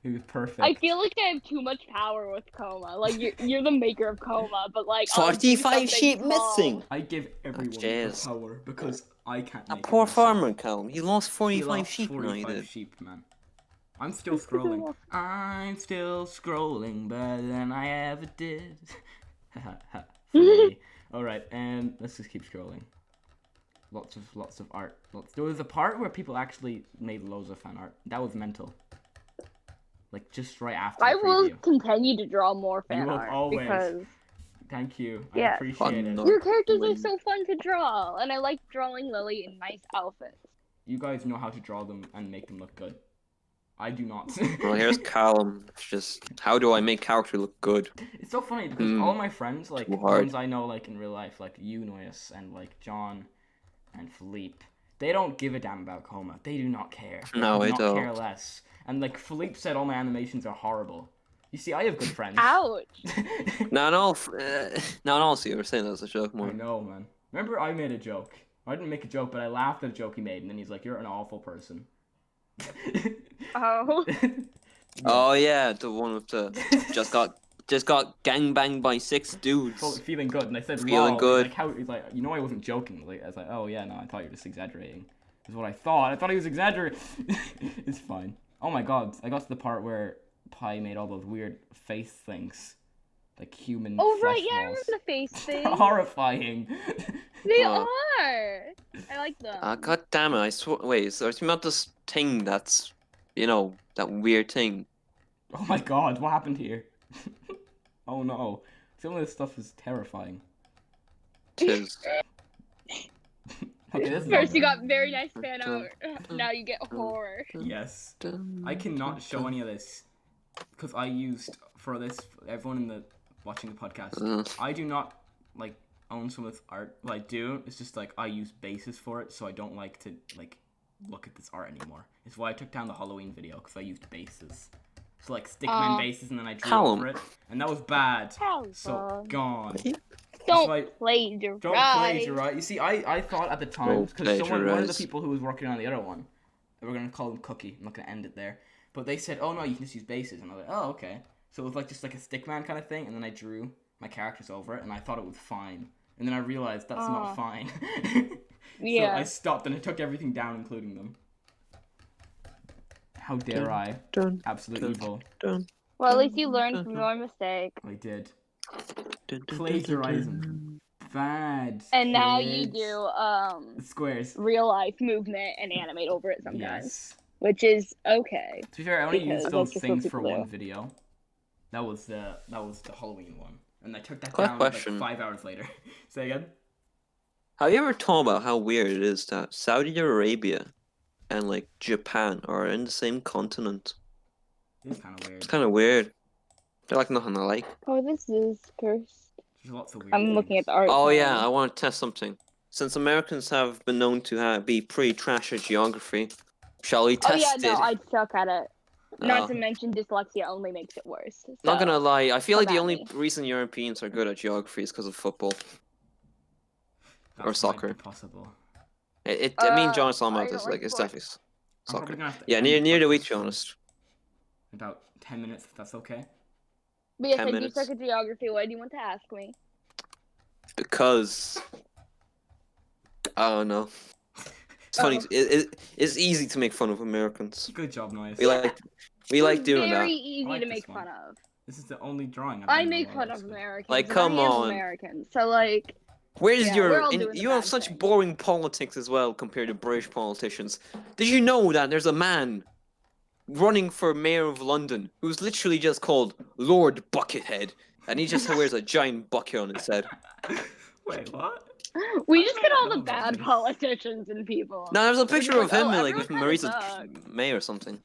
It was perfect. I feel like I have too much power with Coma. Like you're the maker of Coma, but like I'll do 45 something sheep small. missing. I give everyone the jeez. power because I can't. A make it poor myself. farmer, Callum. He lost He 45 lost sheep now. He 45 did. sheep, man. I'm still scrolling. I'm still scrolling better than I ever did. Funny. All right, let's just keep scrolling. Lots of art. There was a part where people actually made loads of fan art. That was mental. Like just right after I the will preview. continue to draw more fan will art always. because Thank you. I Yeah. appreciate Fun it. art. your characters are When- so fun to draw, and I like drawing Lily in nice outfits. You guys know how to draw them and make them look good. I do not. Well, here's Callum. It's just, how do I make character look good? It's so funny because all my friends, like Too the hard. ones I know, like in real life, like you, Noyes, and like John, and Philippe, they don't give a damn about Coma. They do not care. They No, could I not don't. care less. And like Philippe said, all my animations are horrible. You see, I have good friends. Ouch! No, no, you were saying that as a joke I more. know, man. Remember, I made a joke. I didn't make a joke, but I laughed at a joke he made, and then he's like, "You're an awful person." Oh, Oh yeah, the one with the just got gangbanged by 6 dudes. Feeling good, and I said, Feeling "Lol." good. He's like, he's like, you know, I wasn't joking. Like, I was like, "Oh yeah, no, I thought you were just exaggerating." Is what I thought. I thought he was exaggerating. It's fine. Oh my god, I got to the part where Pi made all those weird face things, like human. oh flesh right, yeah, I balls. remember the face thing. Horrifying. They Oh. are. I like them. God damn it! I swear. Wait, so it's about this thing that's, you know, that weird thing. Oh my god, what happened here? Oh no. Some of this stuff is terrifying. Tis. Okay, this is First you all got very nice fan art. Now you get horror. good. Yes. I cannot show any of this because I used for this everyone in the watching the podcast. I do not like own some of this art. What I do is just like I use bases for it, so I don't like to like look at this art anymore. It's why I took down the Halloween video because I used bases. So like stickman bases, and then I drew over it, and that was bad. So gone. Don't plagiarize. Don't plagiarize. You see, I thought at the time because one of the people who was working on the other one, we're gonna call him Cookie. I'm not gonna end it there, but they said, "Oh no, you can just use bases," and I was like, "Oh okay." So it was like just like a stickman kind of thing, and then I drew my characters over it, and I thought it was fine, and then I realized that's not fine. Yeah. So I stopped and I took everything down, including them. How dare I? Absolute evil. Well, at least you learned from your mistake. I did. Plagiarism. Bad. And now you kids. do Squares. real life movement and animate over it sometimes. Yes. Which is okay. To be fair, I only Because used those that's just things what for people one do. video. That was the Halloween one, and I took that Quick down question. like 5 hours later. Say again. Have you ever thought about how weird it is that Saudi Arabia and like Japan are in the same continent? It's kind of weird. It's kind of weird. They're like nothing alike. Oh, this is cursed. There's lots of weird I'm things. looking at the art. Oh now. yeah, I want to test something. Since Americans have been known to be pretty trash at geography, shall we Oh test yeah, no, it? I suck at it. Not Oh. to mention dyslexia only makes it worse. Not so- gonna lie, I feel like the come at only me. reason Europeans are good at geography is because of football. That or might soccer. be possible. I mean, John saw I about don't this. like Like, it's sports. definitely I'm probably soccer. gonna have to Yeah, end near the podcast week, to be in honest. About 10 minutes, if that's okay. But yes, 10 I do minutes. suck at geography. What do you want to ask me? Because I don't know. It's funny. It's easy to make fun of Americans. Good job, Noise. We like doing Very that. easy like to this make one. fun of. This is the only drawing I've I done in a make while, fun of actually. Americans. Like, and come I am on. American. So like, Where's Yeah, we're your? all And doing the you have bad such thing. boring politics as well compared to British politicians. Did you know that there's a man running for mayor of London who's literally just called Lord Buckethead, and he just wears a giant bucket on his head? Wait, what? we just get all know the about bad this. politicians and people. No, there's a We're just picture of like, him oh, like with everyone kinda Marisa sucks. May or something.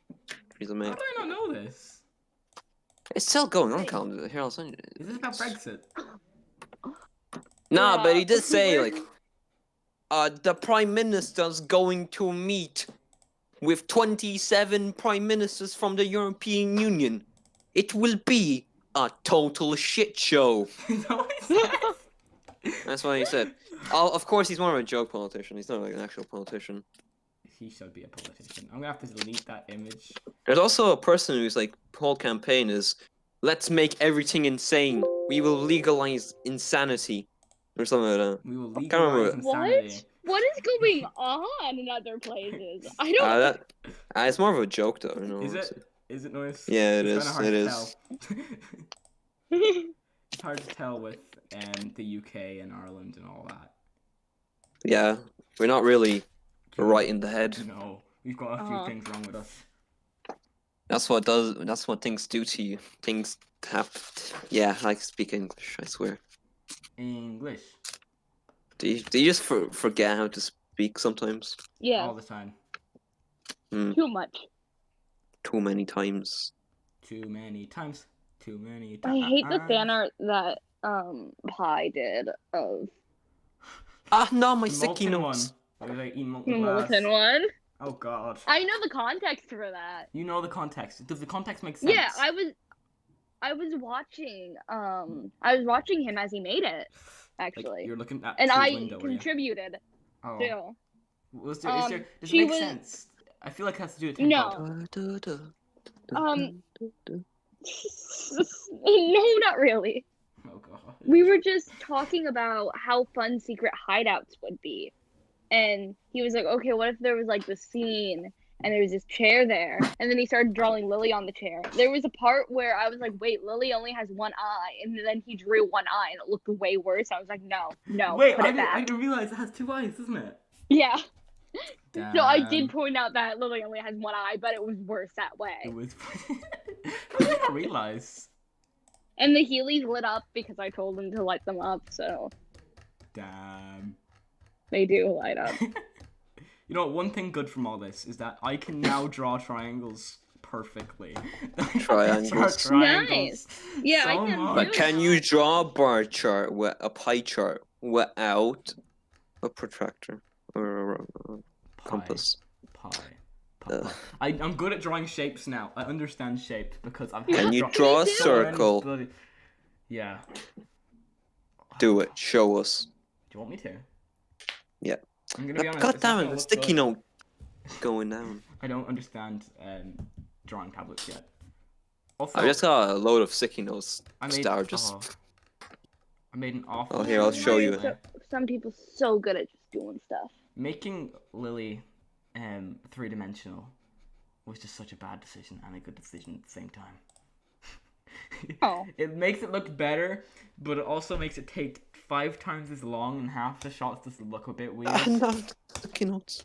She's a May. How do I not know this? It's still going on, calendar. Here, I'll send you. Is this about Brexit? Nah, but Yeah. he did say like, the prime minister's going to meet with 27 prime ministers from the European Union. It will be a total shit show. Is that what he said? That's what he said. Oh, of course, he's more of a joke politician. He's not like an actual politician. He should be a politician. I'm gonna have to delete that image. There's also a person whose like whole campaign is, "Let's make everything insane. We will legalize insanity," or something like that. We will can't remember legalize it. insanity. What is going on in other places? I don't. It's more of a joke, though. You know, Is it? Is it Noise? Yeah, it It's is. kinda hard It to is. tell. It's hard to tell with the UK and Ireland and all that. Yeah, we're not really right in the head. No, we've got a few Uh-huh. things wrong with us. That's what things do to you. Things happen. Yeah, I speak English. I swear. English. Do you just forget how to speak sometimes? Yeah, All the time. too much. Too many times. Too many times. Too many I times. hate the fan art that Pi did of Ah, no, my sticky Molten notes. one. It was like eating the molten glass. Molten one. Oh god. I know the context for that. You know the context. Does the context make sense? Yeah, I was watching him as he made it, Like, actually, you're looking at and through I the window, were you? contributed Oh. too. Does it he make was- sense? I feel like it has to do with No. tempo. No, not really. Oh god. We were just talking about how fun secret hideouts would be. And he was like, okay, what if there was like this scene and there was this chair there? And then he started drawing Lily on the chair. There was a part where I was like, wait, Lily only has one eye. And then he drew one eye and it looked way worse. I was like, no, Wait, put I it back. didn't realize it has two eyes, doesn't it? Yeah. So I did Damn. point out that Lily only has one eye, but it was worse that way. It was. How did I not realize? And the Heelys lit up because I told them to light them up, so Damn. they do light up. You know, one thing good from all this is that I can now draw triangles perfectly. Triangles. Nice. Yeah, I so can much. But can you draw a bar chart with a pie chart without a protractor or a compass? Pie. Ugh. I'm good at drawing shapes now. I understand shape because I've Can you Me draw a too. circle? Yeah. Do it. Show us. Do you want me to? Yeah. I'm gonna be honest. God it's not damn it, gonna the look sticky good. note going down. I don't understand drawing tablets yet. Also, I just got a load of sticky notes. I made, Just I made an awful. Oh, here, I'll show you. Some people so good at just doing stuff. Making Lily three-dimensional was just such a bad decision and a good decision at the same time. Oh. It makes it look better, but it also makes it take 5 times as long, and half the shots just look a bit weird. not sticky notes.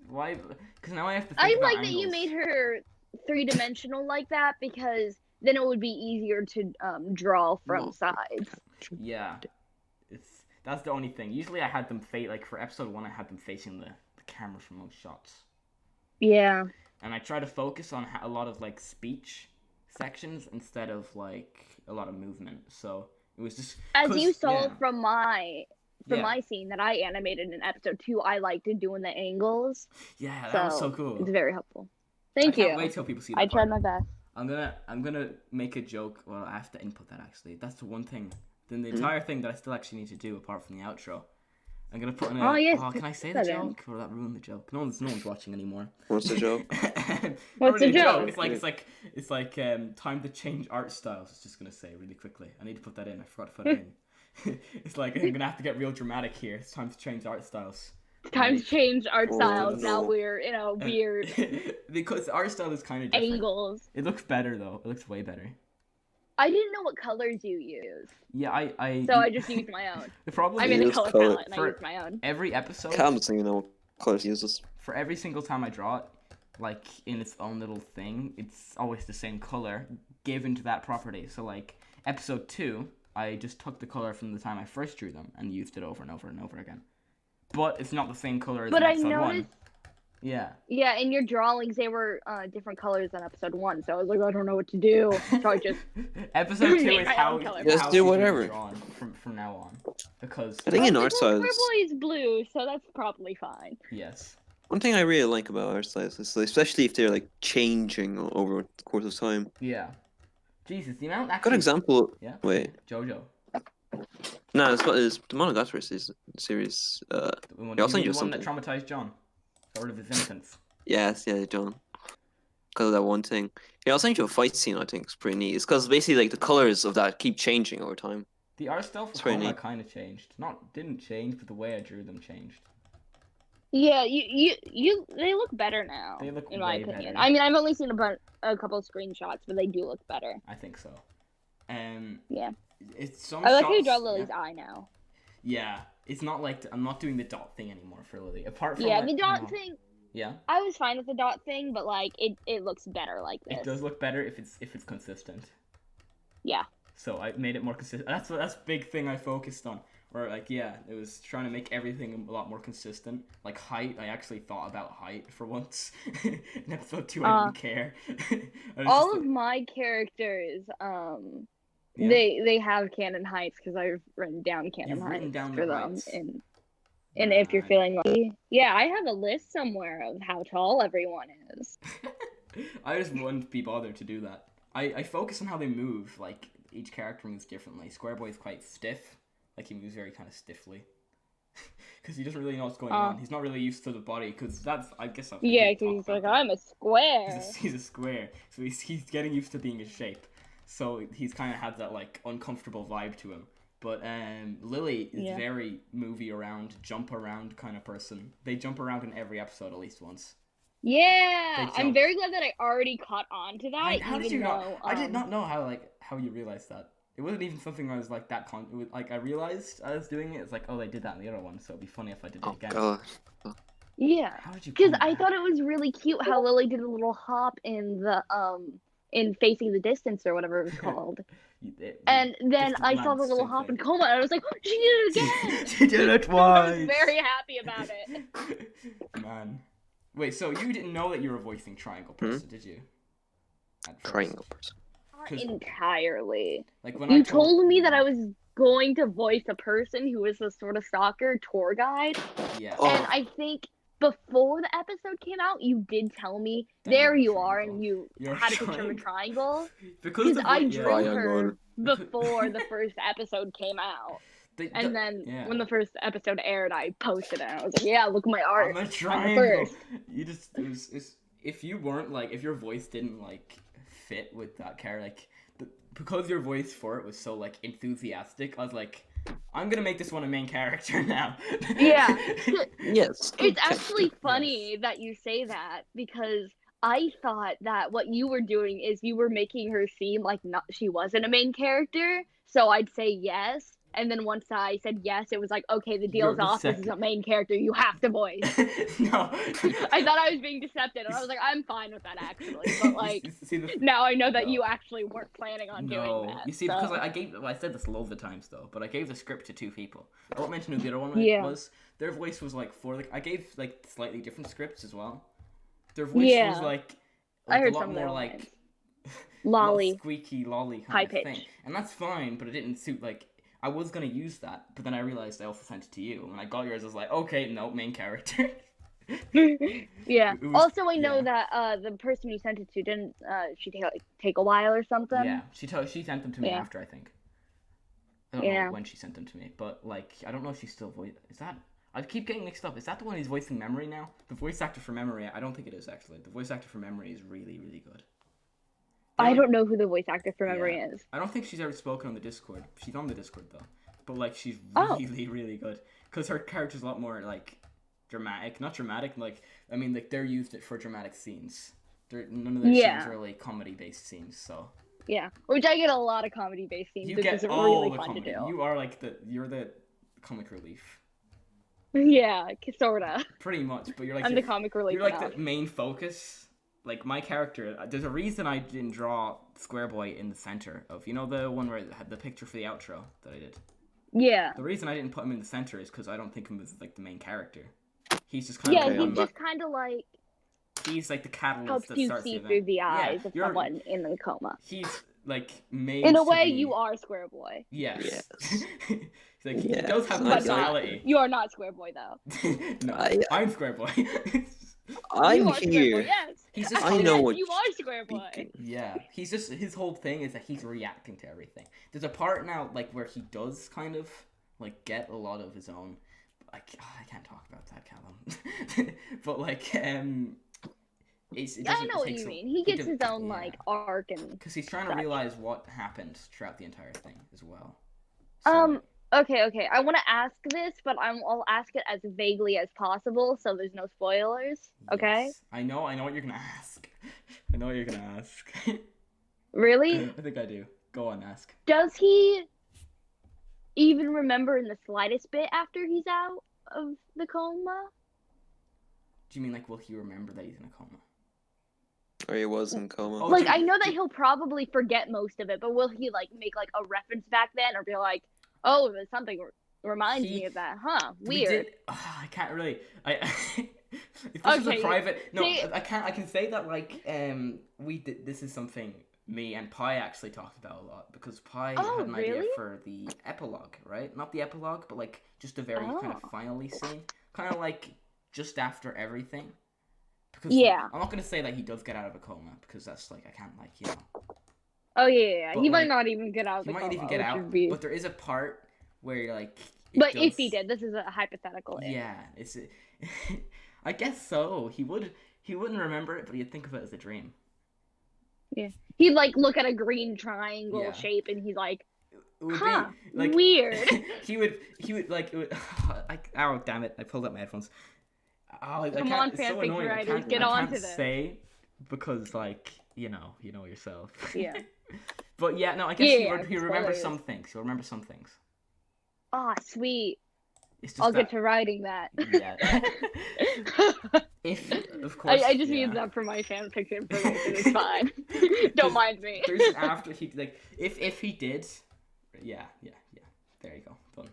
Why? Because now I have to think I about like that angles. you made her three-dimensional like that because then it would be easier to draw from No. sides. Yeah, that's the only thing. Usually I had them like for episode 1, I had them facing the camera for most shots. Yeah. And I try to focus on a lot of like speech sections instead of like a lot of movement. So it was just As you saw yeah. from my scene that I animated in episode 2, I liked doing the angles. Yeah, that was so cool. It's very helpful. Thank I you. can't wait till people see that. I tried part. my best. I'm gonna make a joke. Well, I have to input that actually. That's the one thing. Then the entire thing that I still actually need to do apart from the outro. I'm gonna put in a. Oh, yes, can I say the put that joke? Or will that ruin the joke? No one's watching anymore. What's the joke? What's the joke? It's like time to change art styles. It's just gonna say really quickly. I need to put that in. I forgot to put it in. It's like I'm gonna have to get real dramatic here. It's time to change art styles. Time to change art styles. no. Now we're in a weird because the art style is kind of different. angles. It looks better though. It looks way better. I didn't know what colors you use, Yeah, so I just used my own. The problem I made is a use color color. palette and I used my own. every episode. Cam doesn't even know what colors he uses. For every single time I draw it, like in its own little thing, it's always the same color given to that property. So like episode 2, I just took the color from the time I first drew them and used it over and over and over again. But it's not the same color as But in I episode 1. noticed, Yeah. yeah, in your drawings they were different colors than episode 1. So I was like, I don't know what to do. So I just Episode 2 Made is my how own color. Just how do she should be whatever. drawn from now on. Because I think in I art was like, well, styles, Purple is blue, so that's probably fine. yes. one thing I really like about art styles is especially if they're like changing over the course of time. Yeah. Jesus, the amount Good actually. example. Yeah. Wait, JoJo. no, it's what is the Monogatari series. The one, Yeah, I'll send the you one that something. traumatized John. Got rid of his innocence. Yes, yeah, John. Because of that one thing. Yeah, I'll send you a fight scene. I think it's pretty neat. It's because basically like the colors of that keep changing over time. The art style for It's very Coma neat. kind of changed. Didn't change, but the way I drew them changed. Yeah, they look better now. They look in my way opinion. better. I mean, I've only seen a couple of screenshots, but they do look better. I think so. Yeah. It's some I like how you shots- draw Lily's eye now. Yeah, it's not like I'm not doing the dot thing anymore for Lily. Apart from Yeah, like, the dot no. thing. Yeah, I was fine with the dot thing, but like it looks better like this. it does look better if it's consistent. Yeah. So I made it more consistent. That's a big thing I focused on. Or like yeah, it was trying to make everything a lot more consistent. Like height, I actually thought about height for once. In episode 2, I didn't care. I was All just of my characters, Yeah. they have canon heights because I've written down canon You've written heights down for the them. heights? And if you're Nice. feeling lucky, yeah, I have a list somewhere of how tall everyone is. I just wouldn't be bothered to do that. I focus on how they move. Like each character moves differently. Square Boy is quite stiff. Like he moves very kind of stiffly. Because he doesn't really know what's going on. He's not really used to the body. Because I guess that's. Yeah, because he's like, I'm a square. He's a square, so he's getting used to being a shape. So he's kind of had that like uncomfortable vibe to him. But Lily is very movie around, jump around kind of person. They jump around in every episode at least once. Yeah, They I'm jump. very glad that I already caught on to that. How did even you not? though, I did not know how you realized that. It wasn't even something I was like that. It was, like I realized I was doing it. It's like oh they did that in the other one, so it'd be funny if I did it Oh again. god. Yeah, How did you? because find I that? thought it was really cute how Lily did a little hop in the in Facing the Distance or whatever it was called. It- And then Distant I saw the Lands, little same hop thing. and coma, and I was like, she did it again. She did it I twice. was very happy about it. Man. Wait, so you didn't know that you were voicing Triangle person, did you? At first? Triangle person. Not 'Cause- entirely. Like when You I told me that I was going to voice a person who was a sort of stalker tour guide, Yeah. Oh. and I think before the episode came out, you did tell me That there you're a you are, triangle. and you You're a had a picture of a triangle. triangle. Because Because I yeah. drew her Triangle. before the first episode came out. And then when the first episode aired, I posted it. And I was like, "Yeah, look at my art. I'm a I'm the triangle. first." You just it's, if you weren't like if your voice didn't like fit with that character, like because your voice for it was so like enthusiastic, I was like, I'm gonna make this one a main character now. Yeah. Yes. It's actually funny that you say that because I thought that what you were doing is you were making her seem like she wasn't a main character. So I'd say yes. And then once I said yes, it was like, okay, the deal's the off. This is a main character you have to voice. No. I thought I was being deceptive, and I was like, I'm fine with that actually. But like, now I know that No. you actually weren't planning on doing that. You see, so. because I said this loads of times though, but I gave the script to 2 people. I won't mention who the other one was. Their voice was like I gave like slightly different scripts as well. Their voice was like I heard a lot some more of like lolly, squeaky lolly kind high of pitch, thing, and that's fine. But it didn't suit like. I was gonna use that, but then I realized I also sent it to you. When I got yours, I was like, okay, no, main character. Yeah. It was- Also, I know yeah. that the person you sent it to didn't she take a while or something. Yeah, she sent them to me after, I think. I don't know when she sent them to me, but like I don't know if she's still is that? I keep getting mixed up. Is that the one who's voicing Memory now? The voice actor for Memory, I don't think it is actually. The voice actor for Memory is really, really good. I don't know who the voice actor for Memory is. I don't think she's ever spoken on the Discord. She's on the Discord though, but like she's really, really good because her character's a lot more like dramatic. Not dramatic, like I mean, like they're used it for dramatic scenes. None of their scenes are like comedy-based scenes, so. Yeah, which I get a lot of comedy-based scenes. You which get is all really the fun comedy. to do. You are like you're the comic relief. Yeah, sorta. Pretty much, but you're like I'm the comic relief. You're like the main focus. Like my character, there's a reason I didn't draw Square Boy in the center of the one where it had the picture for the outro that I did. Yeah. The reason I didn't put him in the center is because I don't think him as like the main character. He's just kind of he's just kind of like he's like the catalyst helps that you starts see the through event. the eyes of you're- someone in the coma. He's like made In a to way, be- you are Square Boy. Yes. Yes. He's like he Yes, does have I- personality. You are not Square Boy though. No, I'm Square Boy. I'm you are Square Boy, here. yes. He's just I know what you are Square Boy. speaking. Yeah, he's just his whole thing is that he's reacting to everything. There's a part now like where he does kind of like get a lot of his own. I can't talk about that, Callum. But like I know what you mean. He gets his own like arc and. because he's trying to realize what happened throughout the entire thing as well. Okay. I want to ask this, but I'll ask it as vaguely as possible, so there's no spoilers. Okay. Yes. I know what you're gonna ask. I know what you're gonna ask. Really? I think I do. Go on, ask. Does he even remember in the slightest bit after he's out of the coma? Do you mean like will he remember that he's in a coma? Or he was in coma. Oh, Like, I know that he'll probably forget most of it, but will he like make like a reference back then, or be like, "Oh, there's something reminds me of that, huh? Weird." I can't really. If this is a Okay, private, no, see- I can't. I can say that like we did. This is something me and Pi actually talked about a lot because Pi had an idea really? for the epilogue, right? Not the epilogue, but like just a very kind of finally scene, kind of like just after everything. Because I'm not gonna say that he does get out of a coma because that's like I can't like Oh yeah. But, He might like, not even get out of he the might coma. even get which out, would be- but there is a part where you're like. But if he did, this is a hypothetical. Yeah, it's. I guess so. He wouldn't remember it, but he'd think of it as a dream. Yeah. He'd like look at a green triangle Yeah. shape, and he's like, It would "Huh, be like weird." he would like. It would, oh damn it! I pulled up my headphones. Oh, I Come can't, on, it's so fanfic annoying. writers, get I on can't to this. say because like you know yourself. Yeah. But yeah, no, I guess Yeah, he remembers spoilers. some things. He'll remember some things. Ah, sweet. It's just I'll that, get to writing that. yeah. If of course, I just yeah. use that for my fanfiction information. It's fine. Don't mind me. There's an after he like if he did, yeah. There you go. Fun.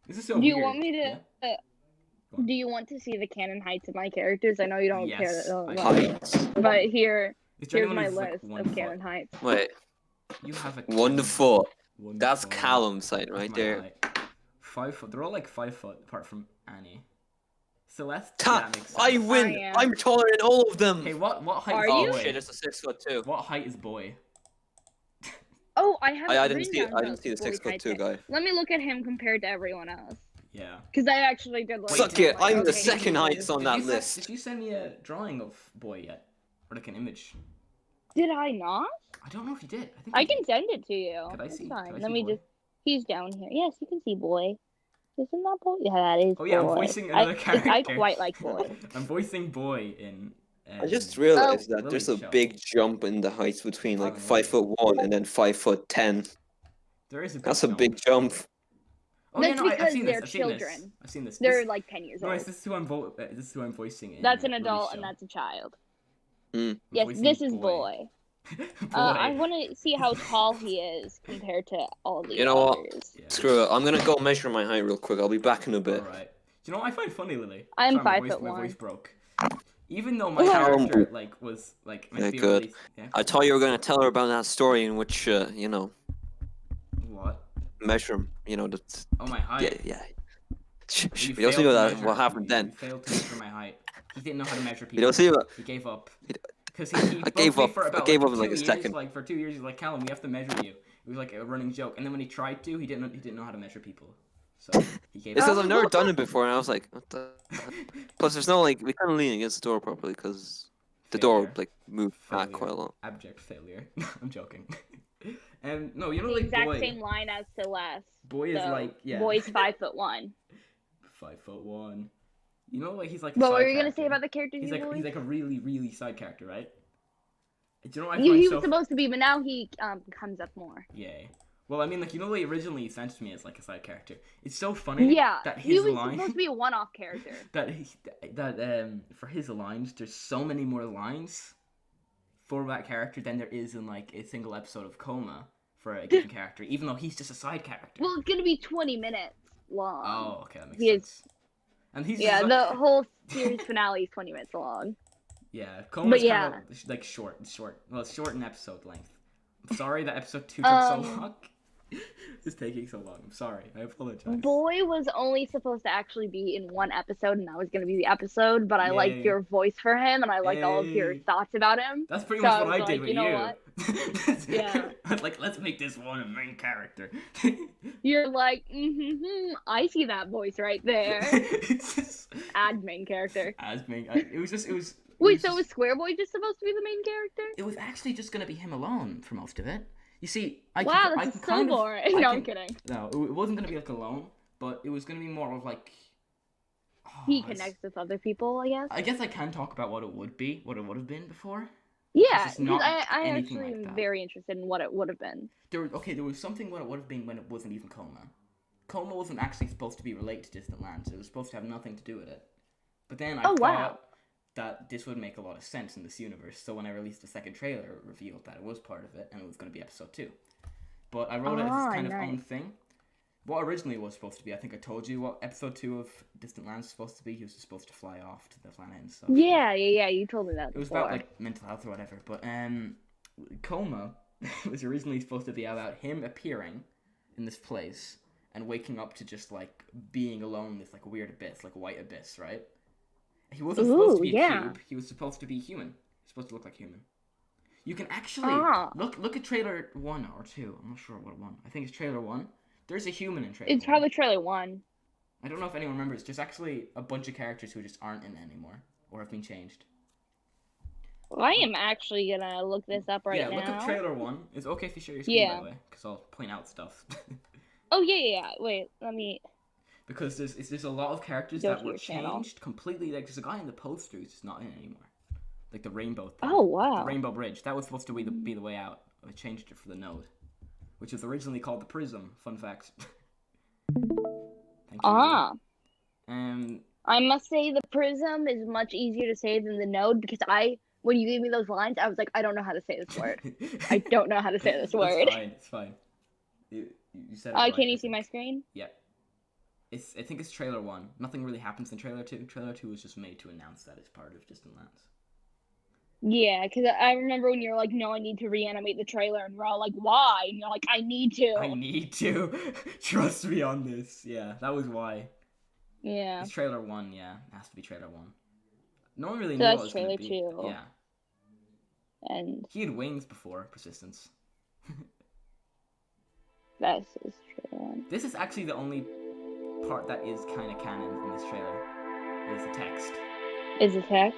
This is so Do weird. you want me to? Yeah? Go on. Do you want to see the canon heights of my characters? I know you don't care Yes, that I much, Heights. but here's anyone my who's, like, list 1 of foot? canon heights. Wait, You have a 1 foot. 1 That's foot. Callum's height That's right my there. height. 5 foot. They're all like 5 foot apart from Annie. Celeste. Ta! That makes sense. I win! I am. I'm taller than all of them! Hey, what height Are is Oh you? boy? shit, it's a 6'2". What height is boy? Oh, I have. I didn't see the 6'2" guy. Let me look at him compared to everyone else, Yeah. because I actually did look. Suck at him, it, I'm the okay, second he's highest on that Did list. you send me a drawing of boy yet, or like an image? Did I not? I don't know if you did. I think I you can did. send it to you. Could I It's see- fine. could I Let see me boy? just. He's down here. Yes, you can see boy. Isn't that boy? Yeah, that is Oh yeah, boy. I'm voicing another character. I quite like boy. I'm voicing boy in. I just realized Oh. that there's Lily's a show. big jump in the heights between like Oh, Lily. 5'1" and then 5'10". There is a big That's a jump. big jump. Oh yeah, That's no, I've because seen they're this. I've seen this. children. I've seen this. They're This- like 10 years no, old. this is who I'm voicing in. That's an Lily's adult show. and that's a child. I'm Yes, voicing this is boy. boy. I want to see how tall he is compared to all the You know what? others. Yeah. Screw it, I'm gonna go measure my height real quick. I'll be back in a bit. Alright. Do you know what I find funny, Lily? I'm Sorry, my 5'1". My voice broke. Even though my Callum. character like was like meant Yeah, to be good. released. Yeah. I thought you were gonna tell her about that story in which, you know, What? measure, you know, the... Oh, my height. Yeah. Shh, shh, You we don't see failed to that, measure- what happened you then. failed to measure my height. He didn't know how to measure people. We don't see what... He gave up. He- Because he I broke gave me up. for I about gave up in 2 like a years. second. Like for 2 years, he's like, Callum, we have to measure you. It was like a running joke. And then when he tried to, he didn't know how to measure people. So he gave It's up. because I've never done it before, and I was like, what the... Plus, there's no, like, we couldn't lean against the door properly, because the door, Failure. like, moved back Failure. quite a lot. Abject failure. I'm joking. No, you know, The like exact boy. same line as Celeste. Boy is So, like, yeah. Boy's 5'1". 5'1". You know, like he's like. A What side were you gonna character. say about the character He's you like voiced? a really side character, right? Do you know what I He find was so? supposed to be, but now he comes up more. Yay. Well, I mean, like, you know, he originally sent to me as like a side character. It's so funny. Yeah, That he his was line. supposed to be a one-off character. For his lines, there's so many more lines for that character than there is in like a single episode of Coma for a given character, even though he's just a side character. Well, it's gonna be 20 minutes long. Oh, okay, that makes He is- sense. And he's Yeah, just, the like, whole series finale is 20 minutes long. yeah, Coma's yeah. kind of like short. Well, it's short in episode length. I'm sorry that episode 2 took so long. It's taking so long. I'm sorry. I apologize. Boy was only supposed to actually be in one episode, and that was gonna be the episode. But I liked Yay. your voice for him, and I liked all of your Yay. thoughts about him. That's pretty So much I what I was did like, with you know you. what? Yeah. Like, let's make this one a main character. You're like, I see that voice right there. It's just- Add main character. as main. It was just. It was. Wait, was so just- was Square Boy just supposed to be the main character? It was actually just gonna be him alone for most of it. You see, Wow, I this is so kind of- boring. I No, can- I'm kidding. No, it wasn't gonna be like alone, but it was gonna be more of like. He it's- connects with other people, I guess. I guess I can talk about what it would have been before. Yeah, just 'cause not I anything actually like am that. very interested in what it would have been. There was something what it would have been when it wasn't even Coma. Coma wasn't actually supposed to be related to Distant Lands. It was supposed to have nothing to do with it. But then I Oh, thought wow. that this would make a lot of sense in this universe. So when I released the second trailer, it revealed that it was part of it and it was going to be episode 2. But I wrote it as Ah, this kind of nice. own thing. What originally was supposed to be, I think I told you what episode 2 of Distant Lands was supposed to be. He was supposed to fly off to the planet and stuff. Yeah, you told me that It was before. about like mental health or whatever, but Coma was originally supposed to be about him appearing in this place and waking up to just like being alone in this like weird abyss, like a white abyss, right? He wasn't supposed to Ooh, be a yeah. cube. He was supposed to be human. He was supposed to look like human. You can actually look at trailer 1 or 2. I'm not sure what one. I think it's trailer 1. There's a human in trailer. It's 1. probably trailer 1. I don't know if anyone remembers. There's actually a bunch of characters who just aren't in it anymore or have been changed. Well, I am actually gonna look this up right yeah, now. look at trailer 1. It's okay if you share your screen, Yeah. by the way, because I'll point out stuff. Oh yeah. Wait, let me. Because there's a lot of characters Go that to were your channel. changed completely. Like, there's a guy in the poster who's just not in it anymore. Like the rainbow thing. Oh wow. The rainbow bridge. That was supposed to be the way out. I changed it for the node, which was originally called the prism. Fun fact. Thank you. Ah. I must say the prism is much easier to say than the node because when you gave me those lines, I was like, I don't know how to say this word. I don't know how to say this word. It's fine. You said it right. Can you I see my think. screen? Yeah. I think it's trailer 1. Nothing really happens in trailer 2. Trailer 2 was just made to announce that it's part of Distant Lands. Yeah, because I remember when you're like, no, I need to reanimate the trailer, and we're all like, why? And you're like, I need to. I need to. Trust me on this. Yeah, that was why. Yeah. It's trailer 1, yeah. It has to be trailer 1. No one really So knew that's what it was going to be. trailer 2. Yeah. And He had wings before, Persistence. this is trailer 1. This is actually the only part that is kind of canon in this trailer. Is the text. Is it text?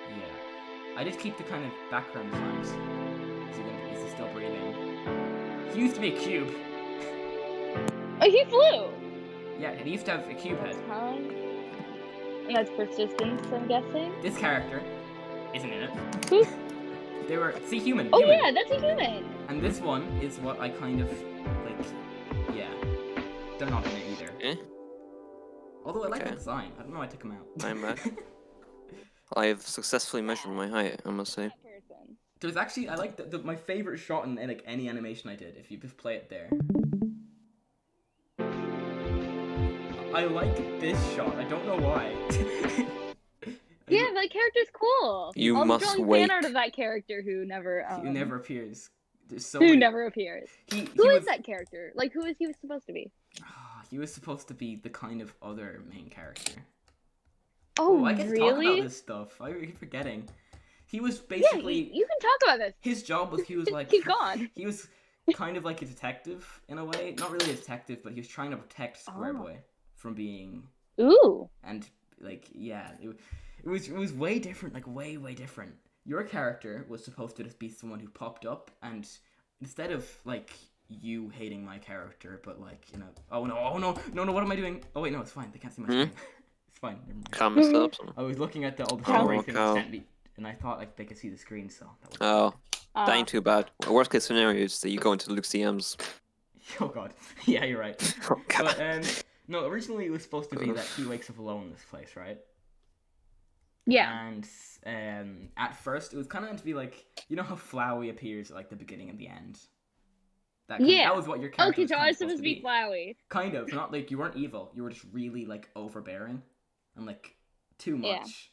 Yeah. I did keep the kind of background designs. Is he still breathing? He used to be a cube. Oh, he flew! Yeah, and he used to have a cube head. Time. And that's persistence, I'm guessing. This character isn't in it. Who? They were human. Oh human. yeah, that's a human. And this one is what I kind of like. Yeah, they're not in it either. Eh? Although I like Okay. the design. I don't know why I took him out. I'm back. I've successfully measured my height, I must say. That person. There's actually I like my favorite shot in like any animation I did. If you just play it there. I like this shot. I don't know why. Yeah, that character's cool. You I'll must be drawing wait. fan art of that character who never He never appears. There's so who many- never appears. He Who is was, that character? Like, who is he was supposed to be? He was supposed to be the kind of other main character. Oh, I get to talk about really? this stuff. I keep forgetting. He was Yeah, basically you can talk about this. his job was he was like Keep going. he was kind of like a detective in a way. Not really a detective, but he was trying to protect Square Boy from being Ooh. and like yeah, it was way different, like way different. Your character was supposed to just be someone who popped up, and instead of like you hating my character, but like oh no, what am I doing? Oh wait, no, it's fine. They can't see my screen. It's fine. Never mind. Calm yourself. I was looking at all the Oh, story things cow. you sent me, and I thought like they could see the screen, so that was Oh, that ain't too bad. Worst case scenario is that you go into Luke's DMs. oh god, yeah, you're right. Oh, God. But no, originally it was supposed to be that he wakes up alone in this place, right? Yeah. And at first it was kind of meant to be like, you know how Flowey appears at like the beginning and the end. That was what your character Okay, was so kind I of was supposed to be Flowey. Kind of, not like you weren't evil. You were just really like overbearing and like too much.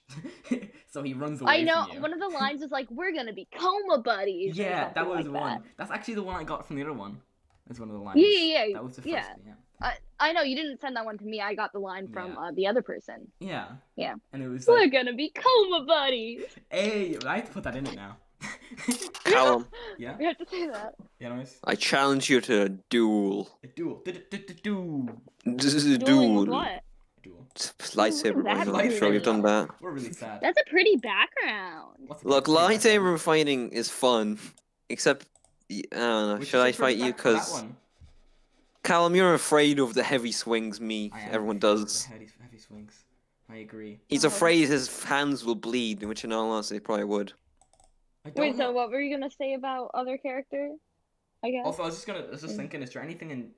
So he runs away I know. from you. One of the lines is like, "We're gonna be coma buddies." or Yeah, that something was like one. that. That's actually the one I got from the other one. That's one of the lines. Yeah. That was the first. Yeah. I know you didn't send that one to me. I got the line from the other person. Yeah. Yeah. And it was We're like, gonna be coma buddies. hey, I have to put that in it now. Callum, Yeah. We have to say that. Yeah, nice. I challenge you to a duel. A duel. Duel. This is a Dueling with duel. what? Duel. Lightsaber That fighting. I'm mean? sure you've done that. We're really sad. That's a pretty background. What's the Look, best thing about lightsaber fighting is fun. Except, I don't know. Which Should is I the first fight you? back to that Because one? Callum, you're afraid of the heavy swings. Me, I am everyone afraid of the does. Heavy swings. I agree. He's Oh. afraid his hands will bleed, which in all honesty, they probably would. I don't Wait, know. so what were you gonna say about other characters? I guess. Also, I was just thinking, is there anything in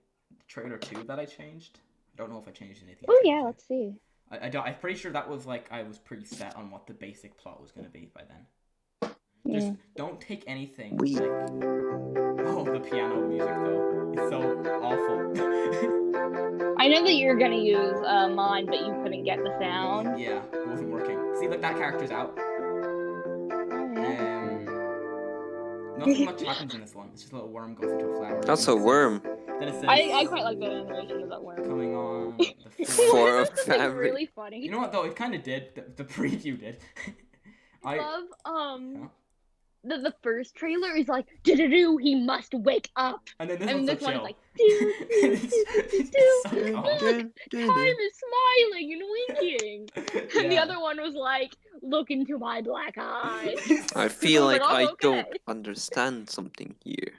trailer 2 that I changed? I don't know if I changed anything. in Oh trailer yeah, 2. let's see. I'm pretty sure that was like I was pretty set on what the basic plot was gonna be by then. Yeah. Just don't take anything. We- Like, oh, the piano music though. It's so awful. I know that you're gonna use mine, but you couldn't get the sound. Yeah, it wasn't working. See, look, that character's out. Oh, yeah. Nothing much happens in this one. It's just a little worm goes into a flower. That's a worm. Then it says, I quite like the animation of that worm. coming on the For floor. a That's like fabric. really funny. You know what though? It kind of did. The preview did. I love Yeah. the first trailer is like do he must wake up, And then this and one's this so one is chill. like It's so calm. time is smiling and winking, and the Yeah. other one was like look into my black eyes. I feel I was like like, I oh, don't okay. understand something here.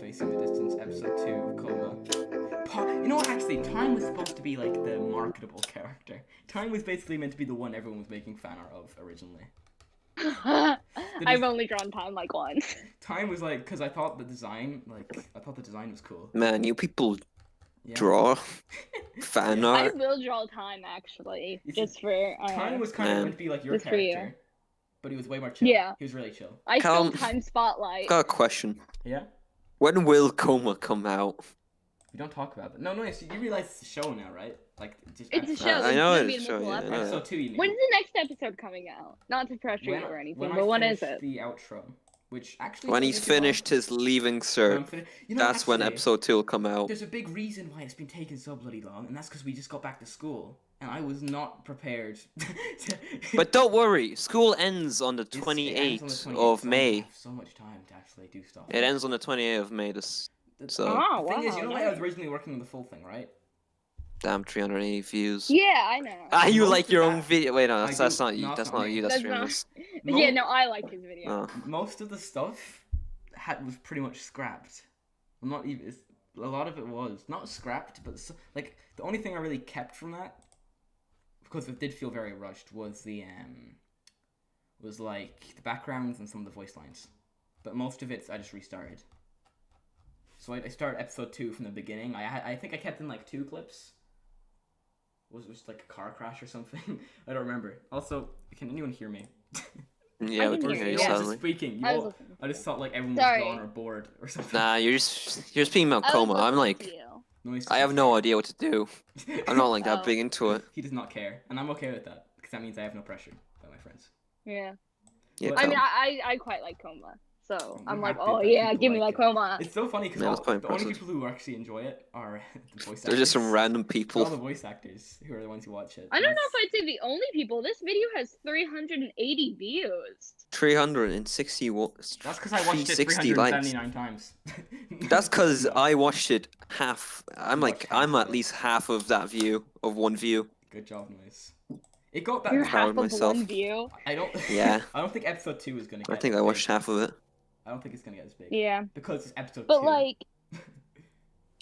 Facing the Distance, episode 2 of Coma. You know what? Actually, Time was supposed to be like the marketable character. Time was basically meant to be the one everyone was making fan art of originally. I've only drawn time like once. Time was like, because I thought the design was cool. Man, you people Yeah. Draw. Fan Yeah. I art. will draw time actually, You see, just for. Time was kind of Man. meant to be like your Just for you. character, but he was way more chill. Yeah. He was really chill. I stole Calm. time spotlight. Got a question. Yeah. When will Coma come out? We don't talk about that. No, you realize it's a show now, right? Like just It's a episode- show. I There's know gonna it's be a show, multiple yeah, I know episodes. Episode 2, you mean? When's the next episode coming out? Not to pressure you or anything, but when is it? The outro, which actually When he's finished his leaving cert, that's when actually, episode 2 will come out. There's a big reason why it's been taking so bloody long, and that's because we just got back to school, and I was not prepared. But don't worry, school ends on the It ends on the 28th 28th, of so I May. have so much time to actually do stuff. It ends on the 28th of May. So Oh, The thing is, wow, you know, nice. I was originally working on the full thing, right? damn 380 views. Yeah, I know. Ah, you Most like of your that- own video? Wait, no, I that's do- not you. no, That's it's not not me. you. That's That's not- streamers. Yeah, no, I liked his video. Oh. Most of the stuff was pretty much scrapped. Well, not even. A lot of it was not scrapped, but like the only thing I really kept from that, because it did feel very rushed, was like the backgrounds and some of the voice lines. But most of it I just restarted. So I started episode 2 from the beginning. I think I kept in like 2 clips. Was it just like a car crash or something? I don't remember. Also, can anyone hear me? Yeah, we can can hear hear you, you yeah. Just suddenly. speaking. I was listening. I just thought like everyone Sorry. was gone or bored or something. Nah, you're speaking about I was Coma. I'm listening like, to you. Noise I have no idea what to do. I'm not like that Oh. big into it. He does not care, and I'm okay with that because that means I have no pressure by my friends. Yeah. Yeah, But- I mean, Coma. I quite like Coma, so I'm I'm like, happy oh that yeah, people give me like that it. Coma. It's so funny because Yeah, that's quite the only impressive. people who actually enjoy it are the voice actors. They're just some random They're all people. the voice actors who are the ones who watch it. I don't know That's- if I'd say the only people. This video has 380 views. 361. That's because I watched it 360 likes. 379 times. That's because No. I watched it half. I'm You like, watched half I'm of at it. least half of that view of one view. Good job, Noise. It got that. You're proud half of of myself. one view. I don't. Yeah. I don't think episode 2 is gonna get. I think I as watched big. half of it. I don't think it's gonna get as big. Yeah, Because it's episode but 2. like,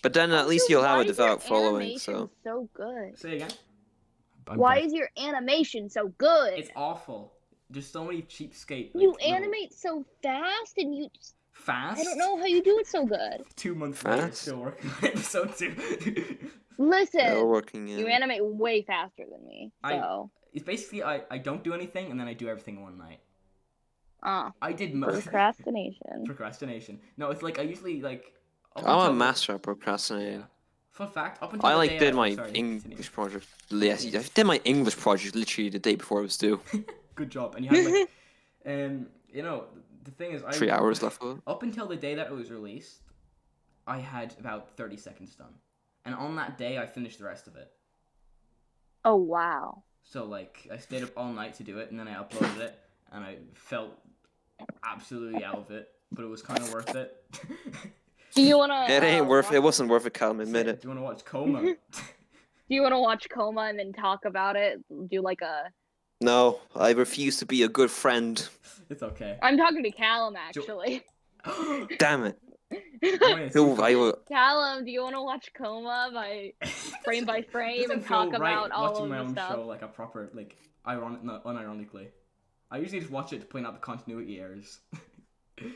But then at least also, you'll have why a is your devout following. animation So so good? Say again. Why is your animation so good? It's awful. There's so many cheapskate. You like, little- animate so fast, and you. fast. I don't know how you do it so good. 2 months later, Fast? still working on episode 2. Listen, they're working. you Yeah. animate way faster than me. So, It's basically I don't do anything and then I do everything in one night. ah, I did most procrastination. procrastination. No, it's like I usually like. up I'm a until- master at procrastinating. Yeah. Fun fact. Up until I the like day did my sorry, continue. English project. Yes, I did my English project literally the day before it was due. Good job. And you had like, you know, the thing is, 3 hours left of it. Up until the day that it was released, I had about 30 seconds done, and on that day I finished the rest of it. Oh wow. So like I stayed up all night to do it, and then I uploaded it, and I felt absolutely out of it, but it was kind of worth it. Do you wanna? It ain't worth. watch- It wasn't worth it, Calum. Admit it. Do you want to watch Coma? Do you want to watch Coma and then talk about it? Do like a. No, I refuse to be a good friend. It's okay. I'm talking to Callum actually. Damn it. Noise, Who I will. Callum, do you want to watch Coma by frame by frame Doesn't and talk feel right about all watching of my the own stuff? show like a proper like unironically. I usually just watch it to point out the continuity errors.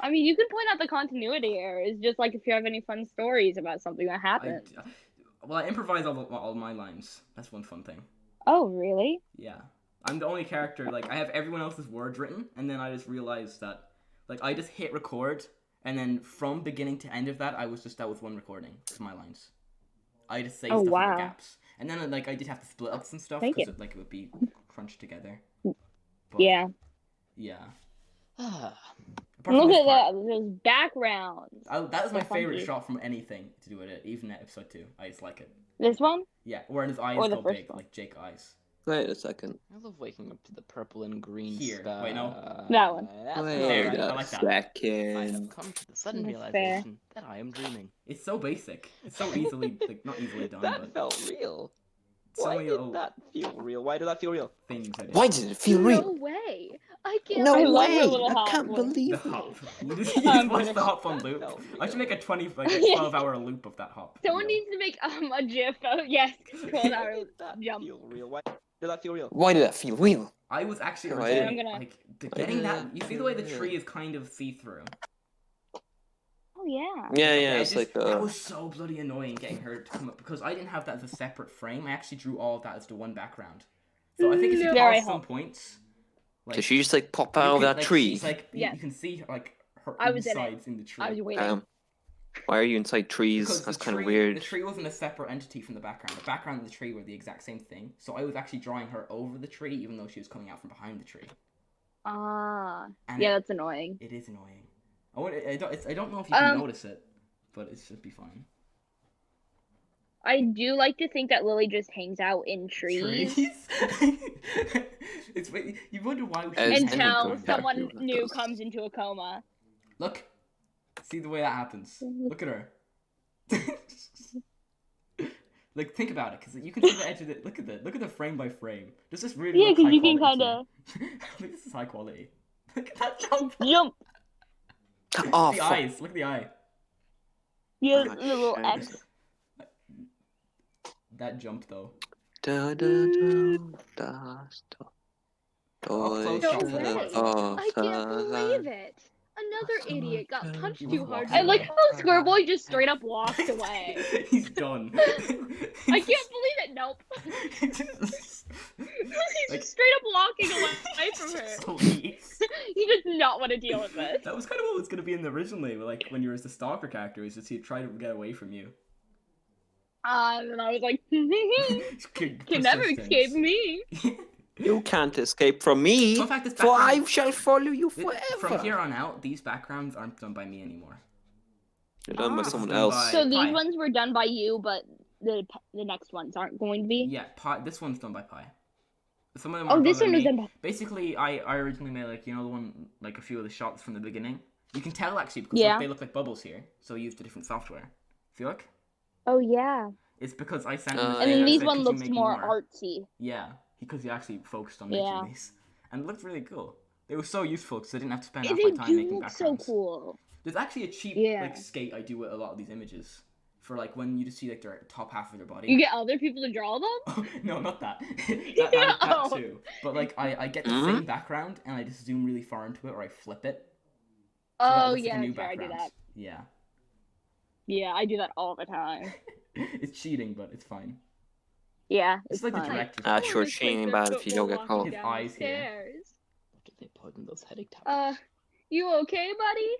I mean, you can point out the continuity errors, just like if you have any fun stories about something that happened. I improvise all my lines. That's one fun thing. Oh, really? Yeah, I'm the only character. Like I have everyone else's words written, and then I just realized that, like I just hit record, and then from beginning to end of that, I was just out with one recording for my lines. I just say Oh, stuff in wow. the gaps, and then like I did have to split up some stuff Thank because it would be crunched together. But, Yeah. Yeah. And look at that, those backgrounds. That is my So favorite funky. shot from anything to do with it, even at episode 2. I just like it. This one? Yeah, where his eyes Or the go first big, one. like Jake eyes. Wait a second. I love waking up to the purple and green Here. sky. Wait, no. That one. That's Wait There, alright. I a like that. I have second. come to the sudden That's realization that I am dreaming. It's so basic. It's so easily, like, not easily done, That but felt real. so Why many did little that feel real? Why did that feel real? things I did. Why did it feel No real? way. I can't. No I love way! her little I hop can't voice. believe The it. hop. You just I'm watch the finished. hop on loop. No, I should make a 12 hour loop of that hop. Someone video. needs to make a gif. Oh yes, 12 hour Why did that jump. feel real? Why did that feel real? Why did that feel real? I was actually Right. originally, I'm gonna- like getting that. You see the way the tree is kind of see through. Oh yeah. Yeah, it's just, like that was so bloody annoying getting her to come up because I didn't have that as a separate frame. I actually drew all of that as the one background. So I think if you Very pause some helpful. points, Did she just like pop you out of can, that tree? she's like Yes. you can see like her I was in it. insides in the tree. I was waiting. Why are you inside trees? Because That's the kind of tree, weird. the tree wasn't a separate entity from the background. The background and the tree were the exact same thing. So I was actually drawing her over the tree, even though she was coming out from behind the tree. Ah, And yeah, that's annoying. It is annoying. I don't know if you can notice it, but it should be fine. I do like to think that Lily just hangs out in trees. It's you wonder why we As shouldn't any have until done that. someone character new does. comes into a coma. Look, see the way that happens. Look at her. Like think about it, because you can see the edge of it. Look at the frame by frame. Does this really Yeah, look 'cause high you can quality? kinda- to you? Look, this is high quality. Look at that jump. Jump. Oh, The fuck. eyes. Look at the eye. Yeah, Ah, the little shit. X. That jump though. Da, da, da, da, da. Up close, No shots way. like I can't believe it. Another idiot got punched He too was hard. walking I like away. how Squireboy just straight up walked away. He's done. I can't believe it. Nope. He's Like- just straight up walking away from her. So leaves. He does not want to deal with this. That was kind of what was going to be in the originally, like when you were the stalker character, is just he'd try to get away from you. And I was like, can never escape me. You can't escape from me, So in fact, this for I background- shall follow you forever. From here on out, these backgrounds aren't done by me anymore. They're done by Ah. someone Done else. by- So these Pie. ones were done by you, but the next ones aren't going to be. Yeah, Pi. This one's done by Pi. Some of them Oh, are this done one by was me. done by. Basically, I originally made like the one like a few of the shots from the beginning. You can tell actually because Yeah. look, they look like bubbles here. So I used a different software. See, look. Oh yeah. It's because I sent him And the And thing then that these said, one "Could you looks make more artsy. Yeah, because he actually focused on Yeah. making these, and it looked really cool. They were so useful because I didn't have to spend And half my they time do making look so backgrounds. cool. There's actually a cheap Yeah. like skate I do with a lot of these images for like when you just see like their top half of their body. You get other people to draw them. No, not that. that Oh. too. But like I get the Mhm. same background and I just zoom really far into it or I flip it. So that Oh looks like yeah, a new sure, I do background. that. Yeah. Yeah, I do that all the time. It's cheating, but it's fine. Yeah, It's like the fine. director's Ah, cut. sure, she ain't bad if you don't get caught. His eyes here. What did they put in those headache tablets? You okay, buddy?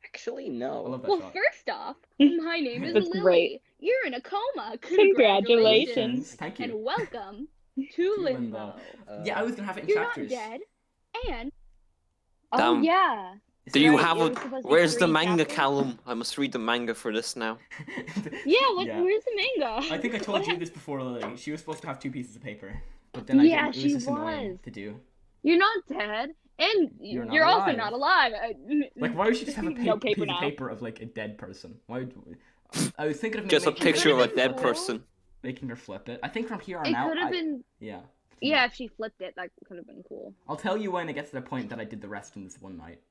Actually, I no. love that Well, shot. first off, my name is That's Lily. great. You're in a coma. Congratulations. Thank you. And welcome to To Limbo. Limbo. Yeah, I was gonna have it in You're chapters. not dead. And Damn. oh yeah. Do you Right, have it a? was supposed to be Where's the 3 manga, chapters. Callum? I must read the manga for this now. Yeah, Yeah. where's the manga? I think I told you this before, Lily. She was supposed to have 2 pieces of paper, but then I Yeah, didn't. It she was just annoying was. to do. You're not dead. And You're you're, not also alive. not alive. Like, why would she just have a No paper piece now. of paper of like a dead person? Why? I was thinking of Just a making her picture of a flip been dead it. cool. person. Making her flip it. I think from here on It out. could have been. Yeah. Yeah, if she flipped it, that could have been cool. I'll tell you when it gets to the point that I did the rest in this one night.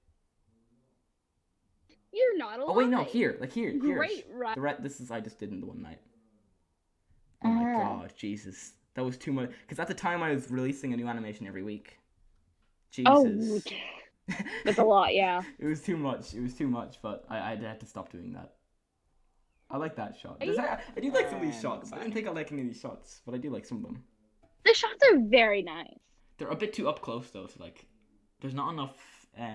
You're not alive. Oh wait, no, here, like here, here. Great, right? This is I just did in the one night. Oh my Ah. god, Jesus, that was too much. Because at the time I was releasing a new animation every week. Oh, Jesus. that's a lot. Yeah. It was too much. It was too much, but I had to stop doing that. I like that shot. Are you- I do like some of these And shots. I didn't back. think I like any of these shots, but I do like some of them. The shots are very nice. They're a bit too up close though, so like, there's not enough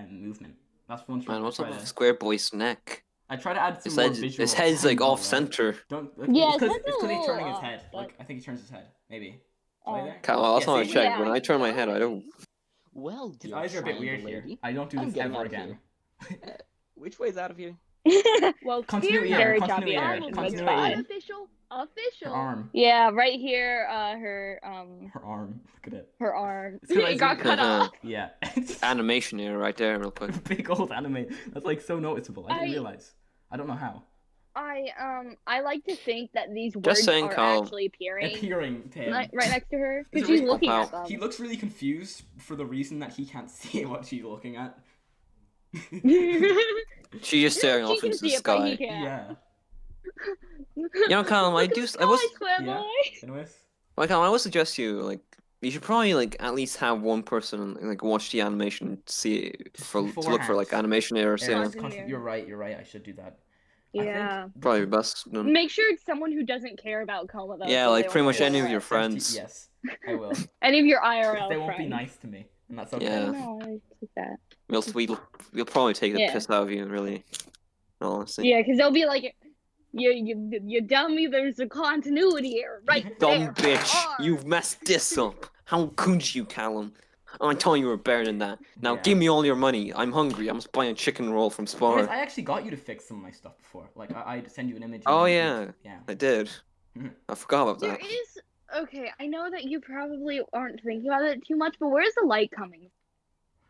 movement. That's one thing. Man, what's up with Square Boy's neck? I try to add some His, more head, visual. his head's like angle, off right? center. Don't. Like, Yeah, it's his because head's a he's little turning his off, head. but- Like I think he turns his head. Maybe. Oh. Right there. Well, that's Yeah, not a see? check. Yeah, When I turn my head, I don't. Well, His dear eyes are a bit weird triangle here. lady, I don't do I'm this getting ever out of again. which way's out of here? Well, Continuity here, error, very continuity choppy. error, Almost continuity fine. error. Official. Her arm. Yeah, right here. Her Her arm. Look at it. her arm. It's 'cause I It got zoomed cut in. off. Yeah. Animation here, right there, real quick. Big old anime. That's like so noticeable. I didn't I- realize. I don't know how. I like to think that these words saying, are Carl. actually appearing Appearing to him. right next to her Is because it she's really- looking Wow. at them. He looks really confused for the reason that he can't see what she's looking at. She's just staring She off can into the see it, but he sky. can't. Yeah. You know, Callum, I do. I was. Square Yeah. boy. Anyways. Like, I would suggest you like. You should probably like at least have one person like watch the animation, see to look for like Beforehand. animation errors. Yeah, Yeah. it's Continuity error. you're right. I should do that. Yeah. Probably best. Make sure it's someone who doesn't care about coma though. Yeah, so like they pretty won't much be any of like your that. friends. Yes, I will. Any of your If IRL they won't friends. be nice to me, and that's okay. Yeah. No, I like that. We'll probably take the Yeah. piss out of you, really. Honestly. Yeah, because they'll be like, you dummy, there's a continuity error right Dumb there. bitch, Arr. you've messed this up. How could you, Callum? I told you were better than that. Now Yeah. give me all your money. I'm hungry. I'm just buying a chicken roll from Guys, Spar. I actually got you to fix some of my stuff before. Like, I'd send you an image. Oh and yeah, yeah. I did. I forgot about There that. is okay. I know that you probably aren't thinking about it too much, but where's the light coming?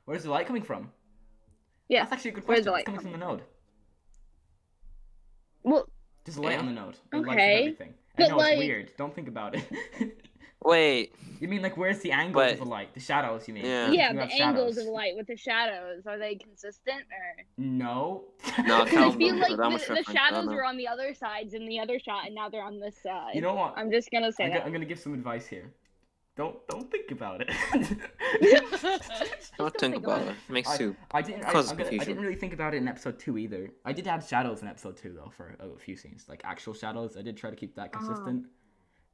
Where's the light coming from? Yeah, That's actually a good where's question. the It's light coming from the node. well, There's a light on the node. It lights up Okay, everything. I but, know like- it's weird. Don't think about it. Wait, You mean like where's the angles Wait. of the light? The shadows, you mean? Yeah. yeah, You the have angles shadows. of light with the shadows are they consistent or? No. No, Because I Callum feel doesn't like put that much the reference, I shadows don't were on the other sides in the other shot, and now they're on this side. You know what? I'm just gonna say that. I'm gonna give some advice here. Don't think about it. Don't think about it. It makes soup. I didn't. Causes I confusion. didn't really think about it in episode 2 either. I did add shadows in episode 2 though for a few scenes, like actual shadows. I did try to keep that consistent.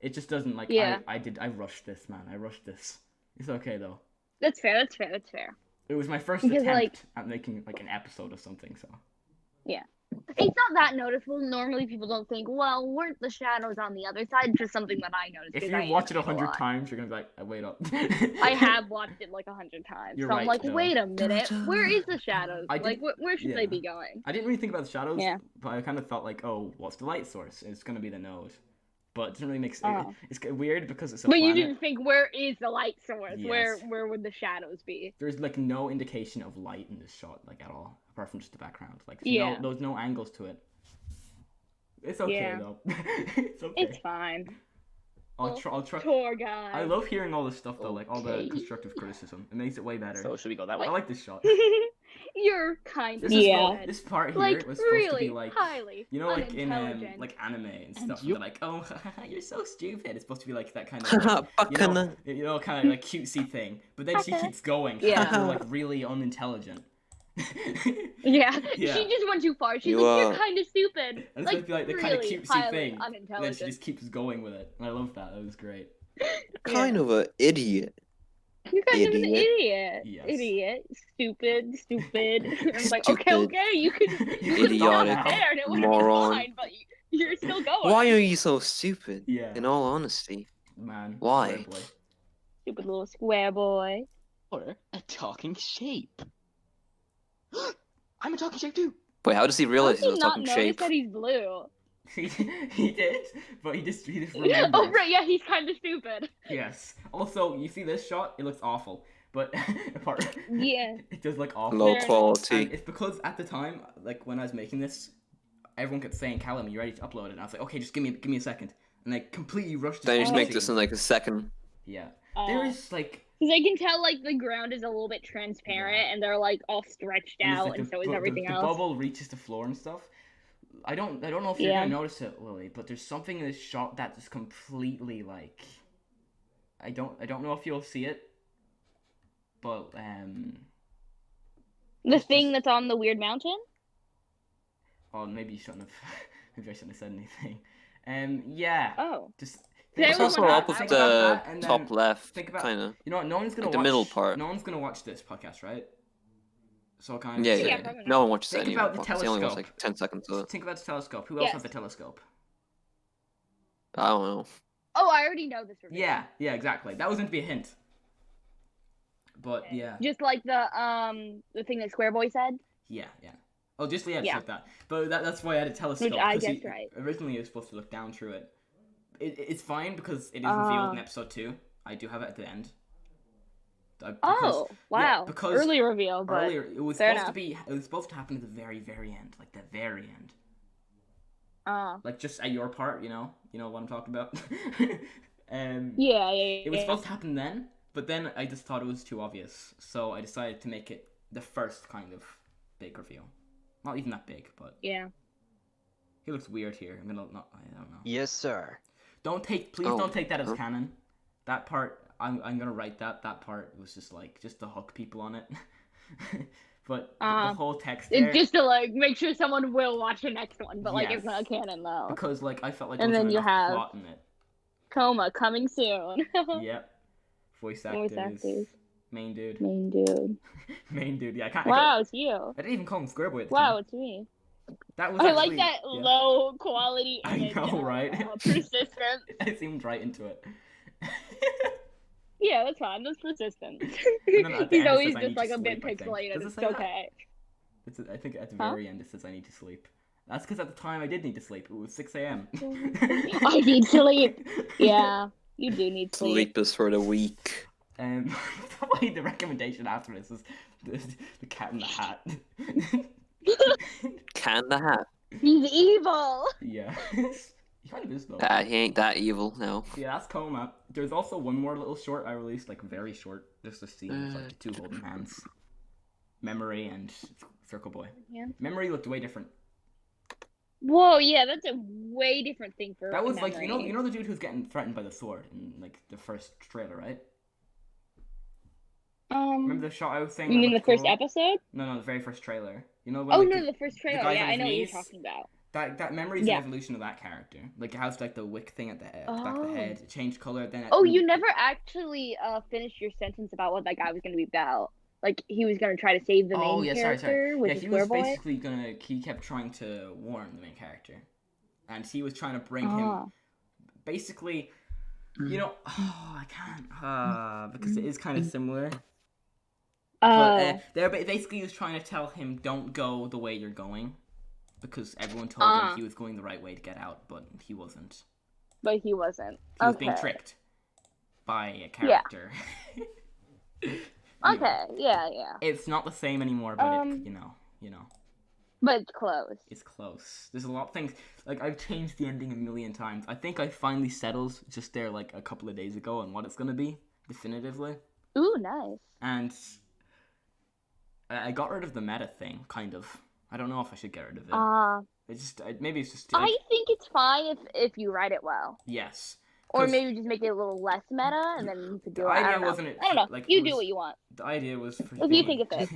It just doesn't like. Yeah. I rushed this, man. I rushed this. It's okay though. That's fair. That's fair. That's fair. It was my first Because, attempt like- at making like an episode of something. So. It's not that noticeable. Normally, people don't think, well, weren't the shadows on the other side? Just something that I noticed. If 'cause you I watch it animate a 100 lot. times, you're gonna be like, wait up. I have watched it like 100 times. You're so I'm right, like, though. wait a minute. Where is the shadows? I did- Like, where should yeah. they be going? I didn't really think about the shadows, Yeah. but I kind of thought like, oh, what's the light source? It's gonna be the node, but it doesn't really make sense. Oh. It's weird because it's a But you planet. didn't think, where is the light source? Yes. Where would the shadows be? There's like no indication of light in this shot, like at all, apart from just the background. Like Yeah. there's no angles to it. It's okay Yeah. though. It's okay. It's fine. I'll try. Poor guy. I love hearing all this stuff though, like all the Okay. constructive criticism. It makes it way better. So should we go that way? I like this shot. You're kind of This Yeah. this part here like was supposed really to be like, highly you know, like in unintelligent. like anime and And stuff. you- They're like, oh, you're so stupid. It's supposed to be like that kind of, like, Bacana. kind of like cutesy thing. But then she keeps going. Yeah. You're like really unintelligent. Yeah. Yeah. She just went too far. She's You, like, you're uh, kind of stupid. And it's Like, supposed to be like the kind of really cutesy highly thing. And then she unintelligent. just keeps going with it. And I love that. That was great. Kind of an idiot. You're kind of an Idiot. idiot. Yes. Idiot. Stupid. I was like, Stupid. okay, you could stop Idiotic there and it would be moron. fine, but you're still going. Why are you so stupid? Yeah. In all honesty. Man. Why? square boy. Stupid little square boy. Or a talking shape. I'm a talking shape too. Wait, how does he How realize did he he's a not talking notice shape? that he's blue? he did, but he just remembered. Oh, right, yeah, he's kind of stupid. Yes. Also, you see this shot? It looks awful. But apart, Yeah. it does look awful. Low Fair quality. And it's because at the time, like when I was making this, everyone kept saying, "Callum, you ready to upload it?" And I was like, "Okay, just give me a second." And I completely rushed. Then you just whole make this scene. in like a second. Yeah. There Uh, is like. Because I can tell, like, the ground is a little bit transparent, and they're, like, all stretched and there's, out, like, and the so is bu- everything the else. bubble reaches the floor and stuff. I don't know if you're Yeah. gonna notice it, Lily, but there's something in this shot that just completely like. I don't know if you'll see it, but The thing that's on the weird mountain? oh maybe you shouldn't have. Maybe I shouldn't have said anything. Yeah. Oh. Just. There It's was also one up that- with think about the that, and top then left, think about- kind of. You know what? No one's gonna Like the watch middle part. No one's gonna watch this podcast, right? So I'll kind of Yeah, say yeah. it. probably not. No one watches Think any about of the the podcasts. They only watch telescope. like 10 seconds of it. Think about the telescope. Who else Yes. has a telescope? I don't know. Oh, I already know this reveal. Yeah, exactly. That was meant to be a hint. But yeah, Just like the thing that Square Boy said. yeah. Oh, just just Yeah. like that. But that's why I had a telescope. Which I 'cause guessed right. Originally, you were supposed to look down through it. It's fine because it is revealed in Ah. episode 2. I do have it at the end. Oh, wow. because Early reveal, but Earlier, it was fair supposed to enough. be. It was supposed to happen at the very, very end, like the very end. Like just at your part, you know what I'm talking about. yeah. It was supposed to happen then, but then I just thought it was too obvious, so I decided to make it the first kind of big reveal. Not even that big, but Yeah. he looks weird here. I don't know. Yes, sir. Please Oh, don't take that as huh? canon. That part, I'm gonna write that. That part was just to hook people on it. But the Uh, whole text there, It's just to like make sure someone will watch the next one, but like it's Yes. not canon though. because like I felt like And there then wasn't you enough have- plot in it. Coma coming soon. Yep. Voice Voice actors. actors. Main dude. Main dude. Main dude. Yeah, I can't. Wow, it's you. I didn't even call him Square Boy at the Wow, time. it's me. That was I actually, like that yeah. low quality I image. know, of, right? Persistence. I zoomed right into it. Yeah, that's fine. That's persistence. And then at the He's end it always says, "I just need like to a bit sleep," I think. pixelated. Does it It's say that? okay. I think at the Huh? very end it says I need to sleep. That's because at the time I did need to sleep. It was 6 a.m. I need sleep. Yeah, you do need sleep. Sleep is for the weak. Probably the recommendation after this is the Cat in the Hat. Cat in the Hat. He's evil. Yeah. He kind of is though. He ain't that evil, no. Yeah, that's Coma. There's also one more little short I released, like very short, just a scene of like the two holding hands. Memory and Circle Boy. Yeah. Memory looked way different. Whoa, yeah, that's a way different thing for. That was like memory. you know the dude who's getting threatened by the sword in like the first trailer, right? Remember the shot I was saying? You that mean the looked first cool? episode? No, the very first trailer. You know when? Oh like, no, the first trailer. guys Yeah, on I his know what you're knees? talking about. That memory's Yeah. an evolution of that character. Like it has like the wick thing at the back of the Oh. head, it changed color. Then Oh, you never actually finished your sentence about what that guy was gonna be about. Like he was gonna try to save the main Oh yeah, character, sorry. which Yeah, is he Square was Boy. basically gonna. He kept trying to warn the main character, and he was trying to bring Ah. him. Basically, you know, I can't because it is kind of similar. Oh. But basically he was trying to tell him don't go the way you're going, because everyone told him he was going the right way to get out, but he wasn't. But he wasn't. He was Okay. being tricked by a character. Okay. Yeah. It's not the same anymore, but it, you know, But it's close. it's close. There's a lot of things like I've changed the ending a million times. I think I finally settled just there like a couple of days ago on what it's gonna be definitively, Ooh, nice. and I got rid of the meta thing, kind of. I don't know if I should get rid of it. Maybe it's just. I think it's fine if you write it well, Yes. or 'Cause maybe just make it a little less meta, and then you could do the it. I idea don't know. wasn't it. I don't know. Like, You it do was- what you want. The idea was for. If you think it fits.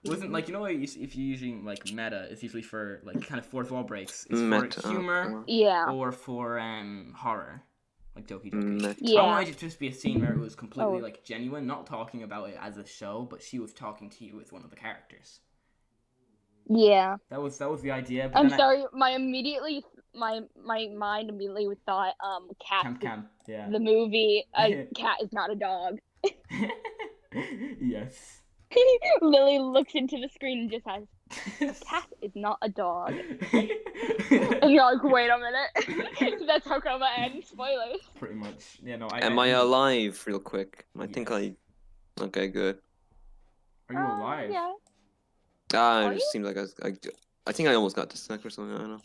Wasn't like if you're using like meta, it's usually for like kind of fourth wall breaks. It's Meta. for humor Yeah. or for horror, like Doki Doki. Meta. Yeah. I wanted it to just be a scene where it was completely Oh. like genuine, not talking about it as a show, but she was talking to you as one of the characters. Yeah. That was the idea. But I'm then sorry. My mind immediately thought Cat. Camp. Yeah. The movie. A cat is not a dog. Yes. Lily looks into the screen and just has cat is not a dog. And you're like, wait a minute. That's how Coma ends. Spoilers. Pretty much. Yeah. No. Am I alive, real quick? I think Yes. I. Okay, good. Are you alive? Yeah. It Are just you? seemed like I think I almost got disconnected or something. I don't know.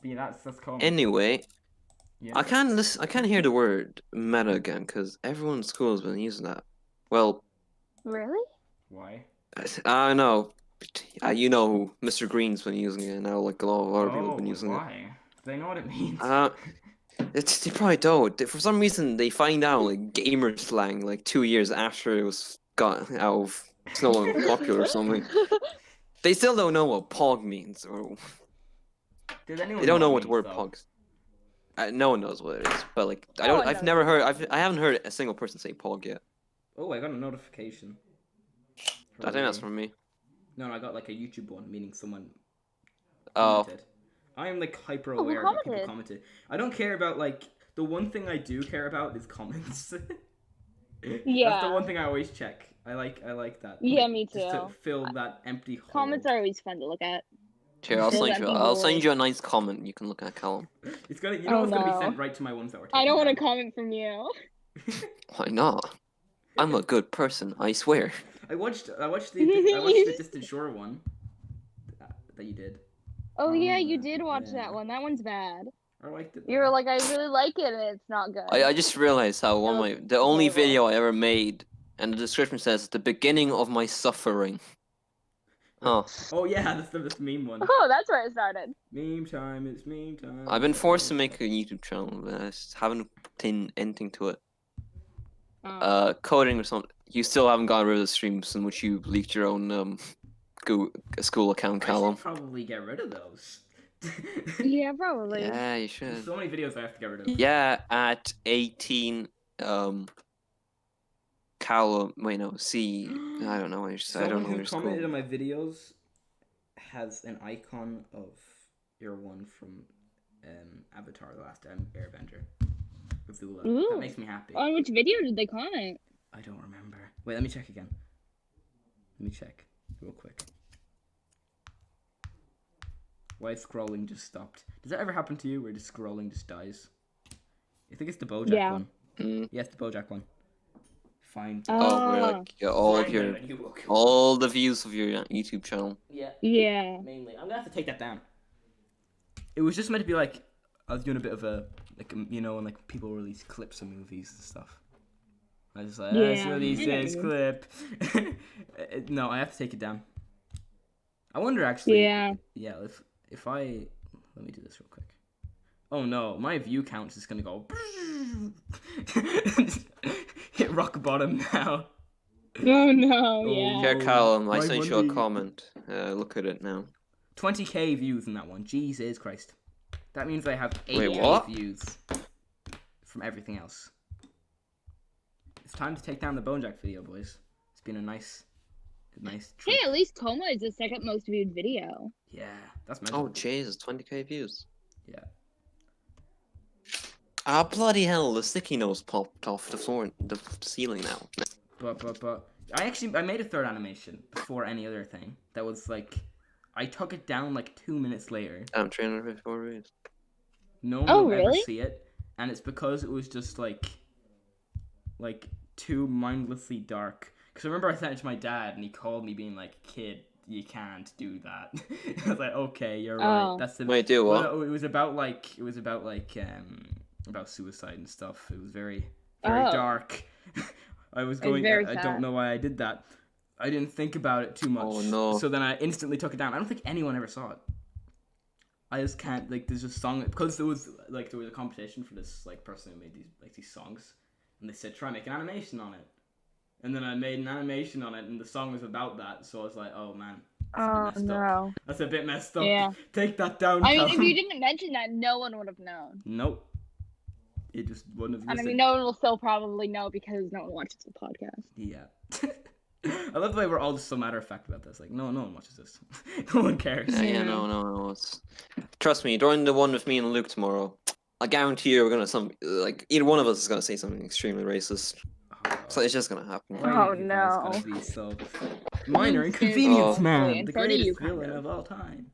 Yeah, that's cool. Anyway, Yeah. I can't hear the word meta again because everyone in school has been using that. Well, Really? Why? I know. You know who Mr. Green's been using it now. Like a lot of other people have been using it. Why? Do they know what it means? They probably don't. For some reason, they find out like gamer slang like 2 years after it was got out of. It's no longer popular or something. They still don't know what pog means, or Does anyone they don't know what it the word means, though? pog. No one knows what it is, but like No one I've knows never what heard. I haven't heard a single person say pog yet. Oh, I got a notification. I think that's from me. No, I got like a YouTube one, meaning someone Oh, commented. I am like hyper who aware that people commented? commented. I don't care about like the one thing I do care about is comments. That's the Yeah. one thing I always check. I like that. Yeah, Like, me Just to too. fill that empty hole. Comments are always fun to look at. here I'll Fill send that you. big I'll void. send you a nice comment. You can look at Callum. It's gonna, Oh, it's gonna be no. sent right to my ones that were. I don't want to taken comment from you. Why not? I'm a good person. I swear. down. I watched the Distant Shore one that you did. Oh yeah, you yeah, did watch yeah. that one. That one's bad. I liked it. You were like, I really like it, and it's not good. I just realized how the only horrible. video I ever made, and the description says the beginning of my suffering. Huh. Oh yeah, that's the meme one. Oh, that's where it started. Meme time, it's meme time. I've been forced to make a YouTube channel, but I just haven't put in anything to it. Coding or something. You still haven't got rid of the streams in which you leaked your own school account, I Callum. should probably get rid of those. Yeah, probably. Yeah, you There's should. so many videos I have to get rid of. Yeah, at 18, Callum. Wait, no, I don't know what you're saying. I don't Someone know who what you're commented on school. my videos has an icon of your one from Avatar: The Last Airbender. Azula. Ooh. That makes me happy. On which video did they comment? I don't remember. Wait, let me check again. Let me check real quick. Why scrolling just stopped? Does that ever happen to you where just scrolling just dies? I think it's the BoJack Yeah. one. Mm. Yeah, it's the BoJack one. Fine. Oh, where Ah. like all of Fine, your then, you will kill me. all the views of your YouTube channel. Yeah. Yeah. Mainly. I'm gonna have to take that down. It was just meant to be like I was doing a bit of a you know when like people release clips of movies and stuff. I was like, let's Yeah, release I know this what clip. No, I have to take it down. I wonder actually. Yeah. Yeah. If I let me do this real quick. Oh no, my view count is gonna go hit rock bottom now. Oh no, yeah. Here, Callum, I my sent you a money. comment. Look at it now. 20k views in that one. Jesus Christ. That means I have 8k Wait, what? views from everything else. It's time to take down the BoJack video, boys. It's been a nice Hey, trip. at least Coma is the second most viewed video. Yeah, that's mental. Oh, Jesus, 20k views. Yeah. Ah, bloody hell! The sticky notes popped off the ceiling now. But I made a third animation before any other thing. That was like, I took it down like 2 minutes later. I'm 354 views. No one Oh, will ever really? see it, and it's because it was just like too mindlessly dark. Because I remember I sent it to my dad, and he called me being like, "Kid, you can't do that." I was like, "Okay, you're right." Oh. That's the. Wait, do what? Well, it was about about suicide and stuff. It was very Oh. dark. I was going. very I sad. don't know why I did that. I didn't think about it too much. Oh, no. So then I instantly took it down. I don't think anyone ever saw it. I just can't there's a song because there was a competition for this person who made these songs, and they said try make an animation on it, and then I made an animation on it, and the song was about that, so I was like, oh man, that's a bit messed up. That's a bit messed up. Yeah. Take that down. I mean, if Callum. you didn't mention that, no one would have known. Nope. It just wouldn't have. And I listed. mean, no one will still probably know because no one watches the podcast. Yeah. I love the way we're all just so matter of fact about this. Like, no one watches this. No one cares. Yeah, no. Trust me, during the one with me and Luke tomorrow, I guarantee you we're gonna either one of us is gonna say something extremely racist. So it's just gonna happen. Why Oh, are you guys no. gonna be so minor It's inconvenience, Oh. man. in The front of you, greatest kind villain of. of all time.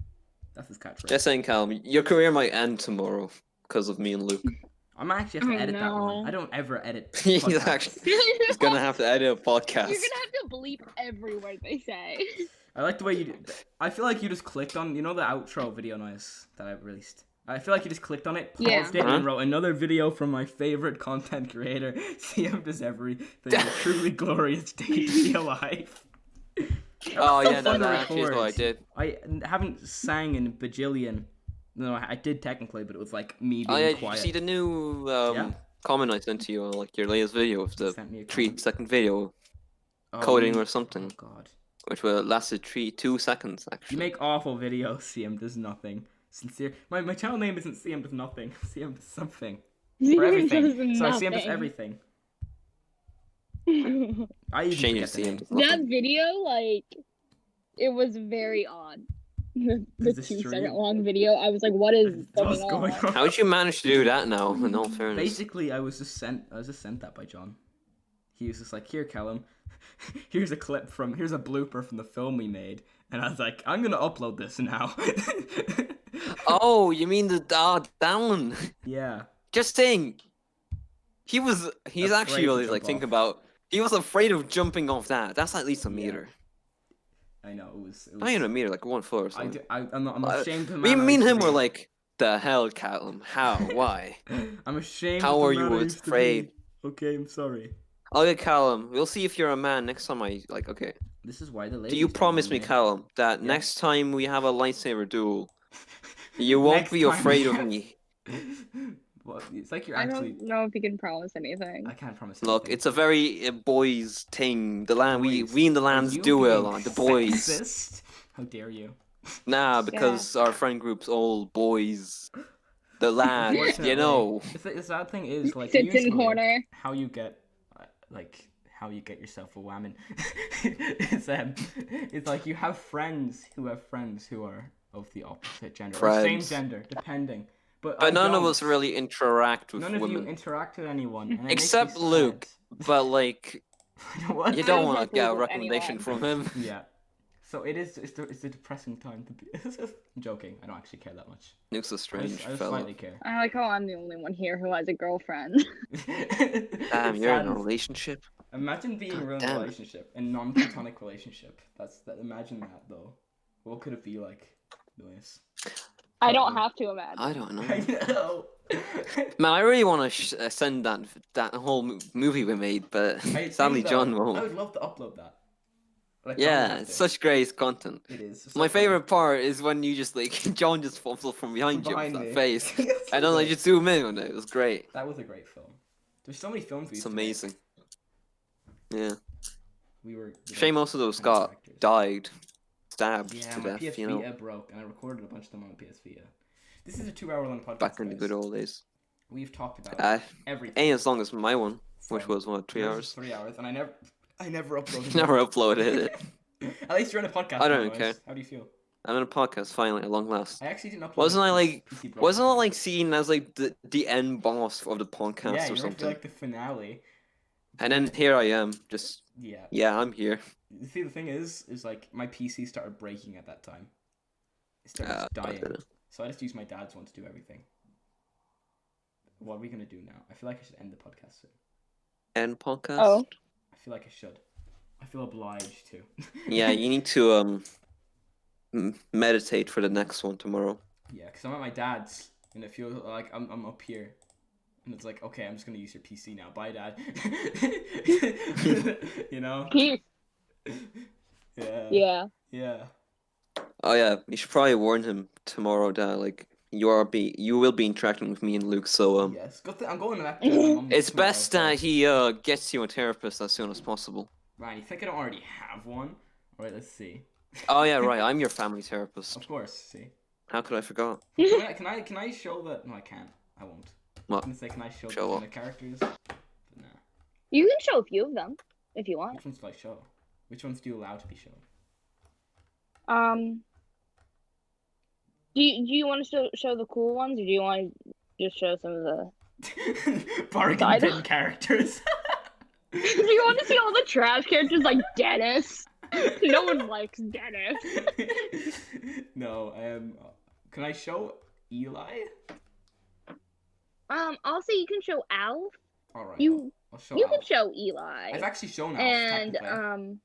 That's his catchphrase. Just saying, Callum, your career might end tomorrow because of me and Luke. I might actually have to Oh, edit that one. no. I don't ever edit. He's podcasts. actually he's gonna have to edit a podcast. You're gonna have to bleep every word they say. I like the way you do. I feel like you just clicked on, the outro video noise that I released. I feel like you just clicked on it, paused Yeah. it, Huh? and wrote another video from my favorite content creator. CM does everything. A truly glorious day to be alive. Oh so yeah, fun to that actually is what I record. did. I haven't sang in bajillion. No, I did technically, but it was like me being Oh yeah, did quiet. you see the new Yeah. comment I sent to you on your latest video of the Sent me a 3-second video Oh, coding you- or something, Oh god. which lasted 2 seconds You actually. make awful videos. CM does nothing. Sincere. My channel name isn't CM does nothing. CM does something. Or everything. Sorry, CM does everything. I even Change forget the CM name. does That nothing. video, it was very odd. The Is the 2 stream- second long video, I was like, what is What's going going on? on? How did you manage to do that now? In all fairness. Basically, I was just sent that by John. He was just like, "Here, Callum, here's a blooper from the film we made," and I was like, "I'm gonna upload this now." Oh, you mean that one? Yeah. Just saying. He's Afraid actually to really jump like think off. about. He was afraid of jumping off that. That's at least a Yeah. meter. I know it was. Not even a meter, like 1 foot or I something. do, I'm Uh, ashamed of the Me, man I me and used him to were be. like, the hell, Callum? How? Why? I'm ashamed. How of the are man you I used to be. afraid? Okay, I'm sorry. Okay, Callum, we'll see if you're a man next time okay. This is why the ladies. Do you don't promise want me, Callum, that Yeah. next time we have a lightsaber duel, you won't Next be time afraid we of have- me? Well, it's like you're I actually. don't know if you can promise anything. I can't promise. Look, anything. it's a very boys thing. The land Boys. we in the Are lands you do it a being lot. The boys. Sexist? How dare you? Nah, because our friend group's all boys. The lads, Unfortunately, you know. the sad thing is like Sits in usually corner. how you get yourself a woman. It's like you have friends who are of the opposite gender or same Friends. gender, depending. But None of don't. us really interact with None of women. you interact with anyone, and it Except makes me Luke. sad. But like, What? you I don't don't want have to get a Luke with recommendation anyone. from him. Yeah. So it's a depressing time to be. I'm joking. I don't actually care that much. Luke's a I strange just fellow. slightly care. I like how I'm the only one here who has a girlfriend. Damn, It you're in a saddens- relationship. Imagine being in a damn it. relationship, a non-platonic relationship. Imagine that though. What could it be like? Nice. I don't have to imagine. I don't know. I know. Man, I really want to send that whole movie we made, but I sadly think, John though, I won't. would love to upload that. Like, Yeah, John it's has to. such great content. It is. It's so My funny. favorite part is when you just like John just falls off from behind you with Behind that me. face, It's and then so I good. just zoom in on it. It was great. That was a great film. There's so many films we It's used to make. amazing. Yeah. We were. Shame most of those kind of got actors. died, stabbed Yeah, to my death. PS You know, Vita broke, and I recorded a bunch of them on my PS Vita. This is a 2-hour-long podcast. back in the guys. good old days. We've talked about everything. Ain't as long as my one, which From- was what 3 yours hours. is 3 hours, and I never uploaded. Never uploaded it. At least you're in a podcast. I don't now, care. Lois. How do you feel? I'm in a podcast finally, at long last. I actually didn't upload. Wasn't I like? PC broke. Wasn't I like seen as like the end boss of the podcast Yeah, or you're something? like the finale. And then here I am, just Yeah. I'm here. See, the thing is like my PC started breaking at that time. It started dying. So I just used my dad's one to do everything. What are we gonna do now? I feel like I should end the podcast soon. End podcast. Oh. I feel like I should. I feel obliged to. Yeah, you need to meditate for the next one tomorrow. Yeah, because I'm at my dad's, and it feels like I'm up here, and it's like, okay, I'm just gonna use your PC now. Bye, Dad. You know? Peace. Yeah. Yeah. Yeah. Oh yeah, you should probably warn him tomorrow that like you will be interacting with me and Luke. So Yes. I'm going back to my mum's it's tomorrow, best so- that he gets you a therapist as soon as possible. Right, you think I don't already have one? Alright, let's see. Oh yeah, right. I'm your family therapist. Of course, see. How could I forget? Can I show that? No, I can't. I won't. What? I was gonna say, can I show Show the what? kind of characters? But nah. You can show a few of them if you want. Which ones do I show? Which ones do you allow to be shown? Do you want to show the cool ones, or do you want to just show some of the? Bargain bin characters. Do you want to see all the trash characters like Dennis? No one likes Dennis. No, can I show Eli? Also, you can show Alf. Alright. You I'll show you Alf. can show Eli. I've actually shown Alf, And technically.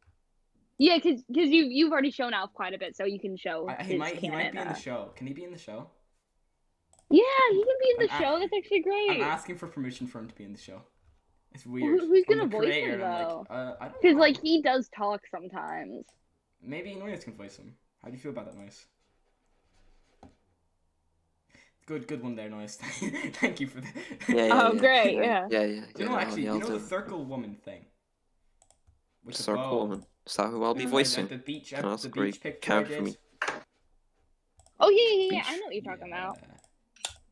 yeah, because you've already shown Alf quite a bit, so you can show. He his might be in canon, the show. Can he be in the show? Yeah, he can be in the I'm show. That's actually great. I'm asking for permission for him to be in the show. It's weird. Who's I'm gonna the voice creator, him, and I'm though? like, I don't Because know. like he does talk sometimes. Maybe Noyes can voice him. How do you feel about that, Noyes? Good one there, Noyes. Thank you for that. Oh, great, yeah. Yeah. Do you know actually? You know the circle woman thing. With the Circle bow. woman. Is that who I'll be And voicing? The beach, Oh, that's the a great beach picture character I for did. me. Oh yeah. Beach. I know what you're talking about.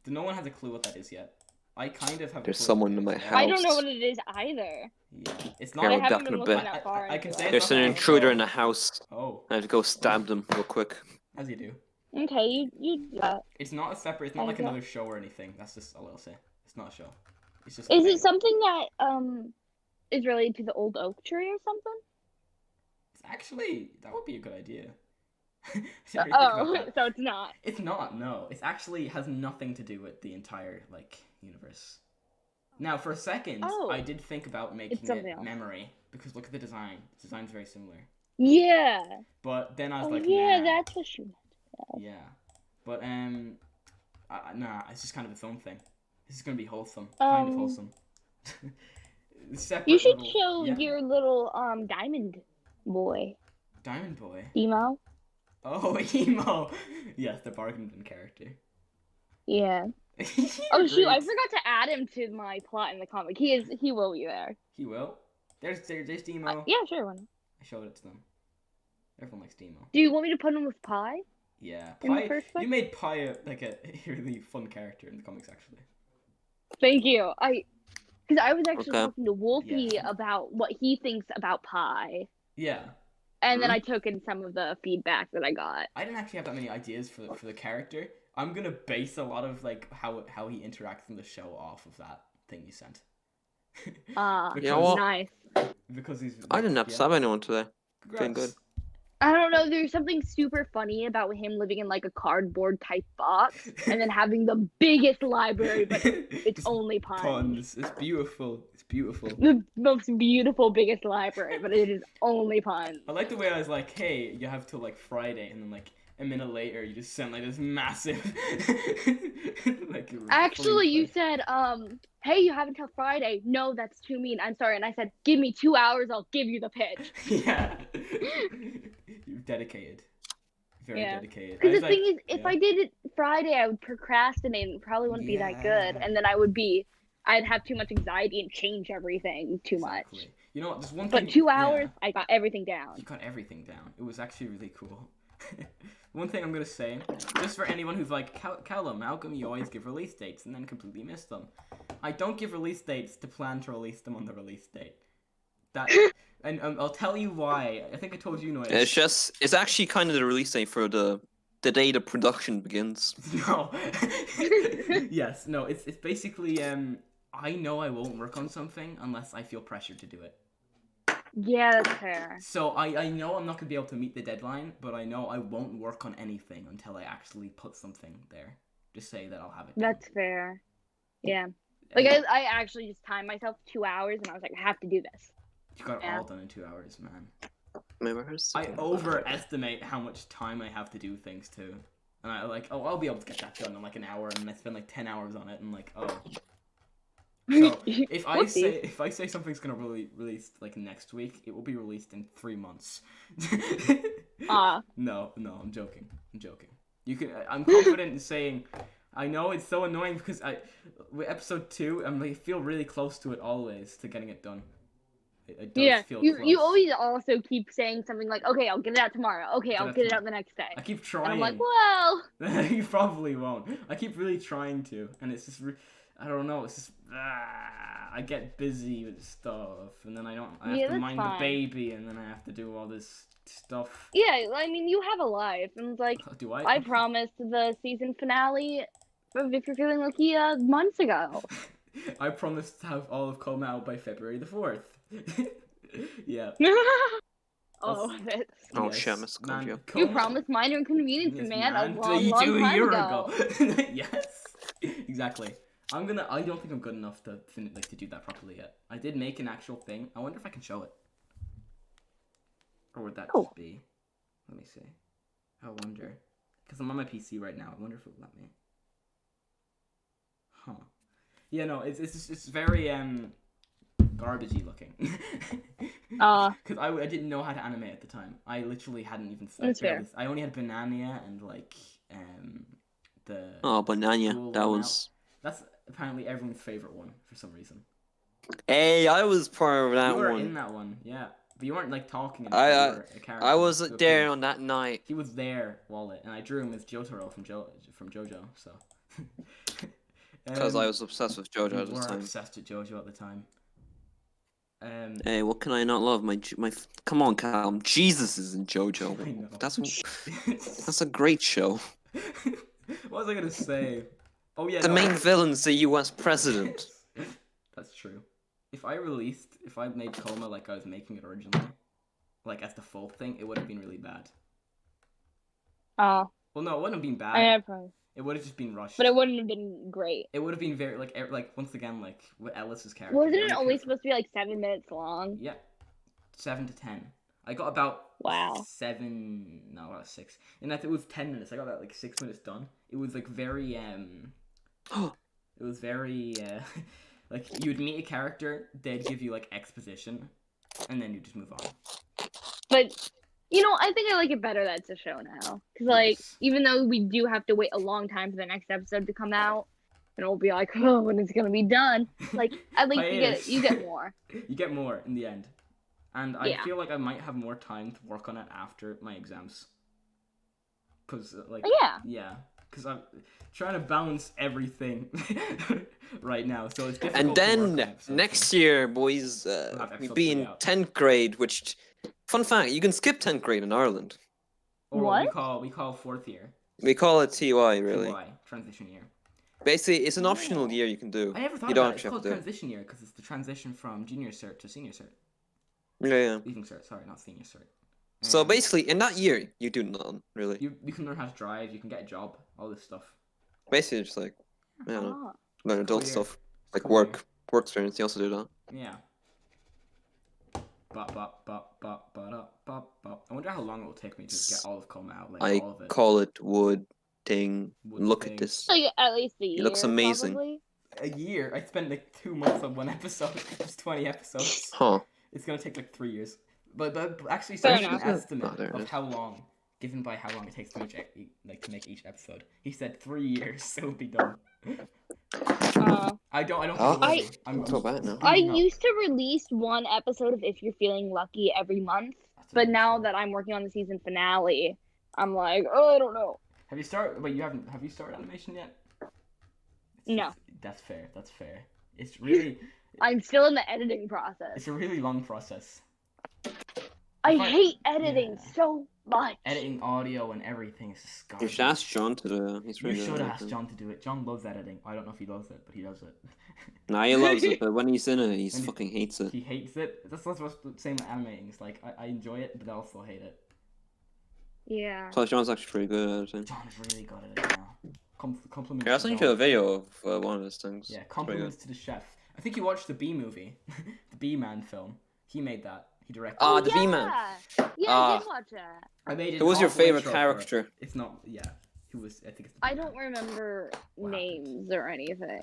No one has a clue what that is yet. I kind of have. There's a clue someone what in it my is, yeah. I don't know House. what it is either. Yeah, it's Here, not. I we're haven't back been in a looking bit. that far I can into say it. it's There's an not intruder in the house. Oh, I have to go stab them real quick. as you do. Okay, you do that. It's not a separate. It's not like Okay. another show or anything. That's just all I'll say. It's not a show. It's just. Is it something that is related to the old oak tree or something? It's actually, that would be a good idea. I didn't really think about Oh, that. so it's not. It's not. No, it actually has nothing to do with the entire universe. Now, for a second, Oh. I did think about making something it else. memory because look at the design. The design's very similar. Yeah. But then I was Oh like, yeah, nah. that's what she meant. Yeah, but nah, it's just kind of its own thing. This is gonna be wholesome, kind of wholesome. Separate You should little- show yeah. your little diamond boy, Diamond Boy. emo. Oh, emo. Yes, the bargain bin character. Yeah. Oh shoot! I Great. forgot to add him to my plot in the comic. He will be there. He will. There's Demo. Yeah, sure. Why not? I showed it to them. Everyone likes Demo. Do you want me to put him with Pi? Yeah, In the Pi. first book? You made Pi a really fun character in the comics, actually. Thank you. Because I was actually Okay. talking to Wolfie Yeah. about what he thinks about Pi, Yeah, and then I took in some of the feedback that I got. I didn't actually have that many ideas for the character. I'm gonna base a lot of like how he interacts in the show off of that thing you sent. You know what? Nice. Because he's. I didn't have to stab anyone today. Doing Congrats. good. I don't know. There's something super funny about him living in like a cardboard type box, and then having the biggest library, but it's Just only puns. puns. It's beautiful. It's beautiful. The most beautiful, biggest library, but it is only puns. I like the way I was like, hey, you have till like Friday, and then like a minute later, you just sent like this massive. like. Actually, you fully- said, hey, you have until Friday. No, that's too mean. I'm sorry. And I said, give me 2 hours. I'll give you the pitch. Yeah. You're dedicated. Very Yeah. dedicated. Because I was the thing like, is, if yeah. I did it Friday, I would procrastinate and it probably wouldn't be that good. Yeah. And then I'd have too much anxiety and change everything too much. Exactly. You know what? There's one thing. But 2 yeah. hours, I got everything down. You got everything down. It was actually really cool. One thing I'm gonna say, just for anyone who's like, Callum, how come you always give release dates and then completely miss them? I don't give release dates to plan to release them on the release date. That, and I'll tell you why. I think I told you, Noise. It's actually kind of the release date for the day the production begins. No. Yes, no. It's basically I know I won't work on something unless I feel pressured to do it. Yeah, that's fair. So I know I'm not gonna be able to meet the deadline, but I know I won't work on anything until I actually put something there. Just say that I'll have it done. That's fair. Yeah. Like, I actually just timed myself 2 hours and I was like, I have to do this. You got it Yeah. all done in 2 hours, man. Maybe here's I overestimate how much time I have to do things too. And I like, oh, I'll be able to get that done in like an hour, and then I spend like 10 hours on it, and like, oh. So if I say something's gonna release like next week, it will be released in 3 months. No, I'm joking. You can. I'm confident in saying. I know it's so annoying because with episode 2, I feel really close to it always to getting it done. It does feel close. You always also keep saying something like, okay, I'll get it out tomorrow. Okay, I'll get it out the next day. I keep trying. And I'm like, well. You probably won't. I keep really trying to, and it's just, I don't know. It's just, I get busy with stuff, and then I have to mind the baby, and then I have to do all this stuff. Yeah, I mean, you have a life, and it's like, Do I? I promised the season finale of If You're Feeling Lucky months ago. I promised to have all of Coma out by February the 4th. Yeah. Oh, that's... Oh, Yes, shit, I missed man, you. You Coma- promised minor inconvenience, Yes, man, a long 22 time year ago. Yes, exactly. I don't think I'm good enough to to do that properly yet. I did make an actual thing. I wonder if I can show it, or would that just be? Let me see. I wonder, because I'm on my PC right now. I wonder if it would let me. Huh. Yeah, no, it's very garbagey looking. Because I didn't know how to animate at the time. I literally hadn't even. That's fair. I only had Banania and like the. Oh, Banania, Cool that one was. That's apparently everyone's favorite one for some reason. Hey, I was part of that You were one. in that one, yeah, but you weren't like talking. You I were a character. I was who there appeared. on that night. He was there, Wallet, and I drew him as Jotaro from JoJo. So. Because I was obsessed with JoJo You at the were time. obsessed with JoJo at the time. Hey, what can I not love? Come on, Calum. Jesus is in JoJo. I know. That's a great show. What was I gonna say? Oh yeah. The no, main villain's the U.S. president. That's true. If I made Coma like I was making it originally, like as the full thing, it would have been really bad. Oh, Well, no, it wouldn't have been bad. I probably. It would have just been rushed. But it wouldn't have been great. It would have been very like once again like with Ellis's character. Wasn't the it only only character- supposed to be like 7 minutes long? Yeah, 7 to 10. I got about Wow. 7. No, about 6. And it was 10 minutes. I got about like 6 minutes done. It was like very It was very like you'd meet a character, they'd give you like exposition, and then you just move on. But, you know, I think I like it better that it's a show now. Because, like, Yes. even though we do have to wait a long time for the next episode to come out, and it'll be like, oh, when it's gonna be done. Like at least Hiatus. you get more. You get more in the end. And I Yeah. feel like I might have more time to work on it after my exams. Because, Yeah. because I'm trying to balance everything right now, so it's difficult And to work then on episodes, next year, boys, have we'll episode be 3 in out. 10th grade, which, fun fact, you can skip 10th grade in Ireland. Or what What? we call 4th year. We call it TY, really. TY, transition year. Basically, it's an Oh. optional year you can do. I never thought You about don't it. It's actually called have to do it. transition year because it's the transition from junior cert to senior cert. Yeah. Leaving cert, sorry, not senior cert. So Um, basically, in that year, you do nothing, really. you can learn how to drive, you can get a job, all this stuff. Basically, just like, I don't know, Ah. learn adult Career. stuff. Like Career. work experience, you also do that. Yeah. Bop, bop, bop, bop, bop, bop, bop. I wonder how long it will take me to get all of Coma out, like I all of it. call it wood thing. Wood Look thing. at this. Like at least a year. It looks amazing. Probably. A year. I spent like 2 months on one episode. There's 20 episodes. Huh. It's gonna take like 3 years. But actually, Fair such an enough. estimate Oh, there it of is. how long, given by how long it takes to make each episode. He said 3 years, so it'll be done. I don't Oh. think it will be. I'm So bad now. I giving up. used to release one episode of If You're Feeling Lucky every month, That's but a now show. that I'm working on the season finale, I'm like, oh, I don't know. Have you started? Wait, you haven't. Have you started animation yet? No. That's fair. That's fair. It's really. I'm still in the editing process. It's a really long process. I If I- hate editing yeah. so much. Editing audio and everything is just You garbage. should ask John to do it. He's You pretty good. should at ask it. John to do it. John loves editing. I don't know if he loves it, but he does it. Nah, he loves it, but when he's in it, he When he- fucking hates it. He hates it. That's what's the same with animating. It's like I enjoy it, but I also hate it. Yeah. So John's actually pretty good at it. John is really good at it now. Compliments. Here, I'll to send you a John. video of one of his things. Yeah, It's pretty compliments to the chef. I think you watched the Bee movie, the Bee Man film. He made that. He directed. Ah, it. the Bee-Man. Yeah, I did watch that. I made it. Who was your awful favorite intro for it. character? It's not. Yeah. Who was? I think it's. The I Bee-Man. don't remember What names or anything.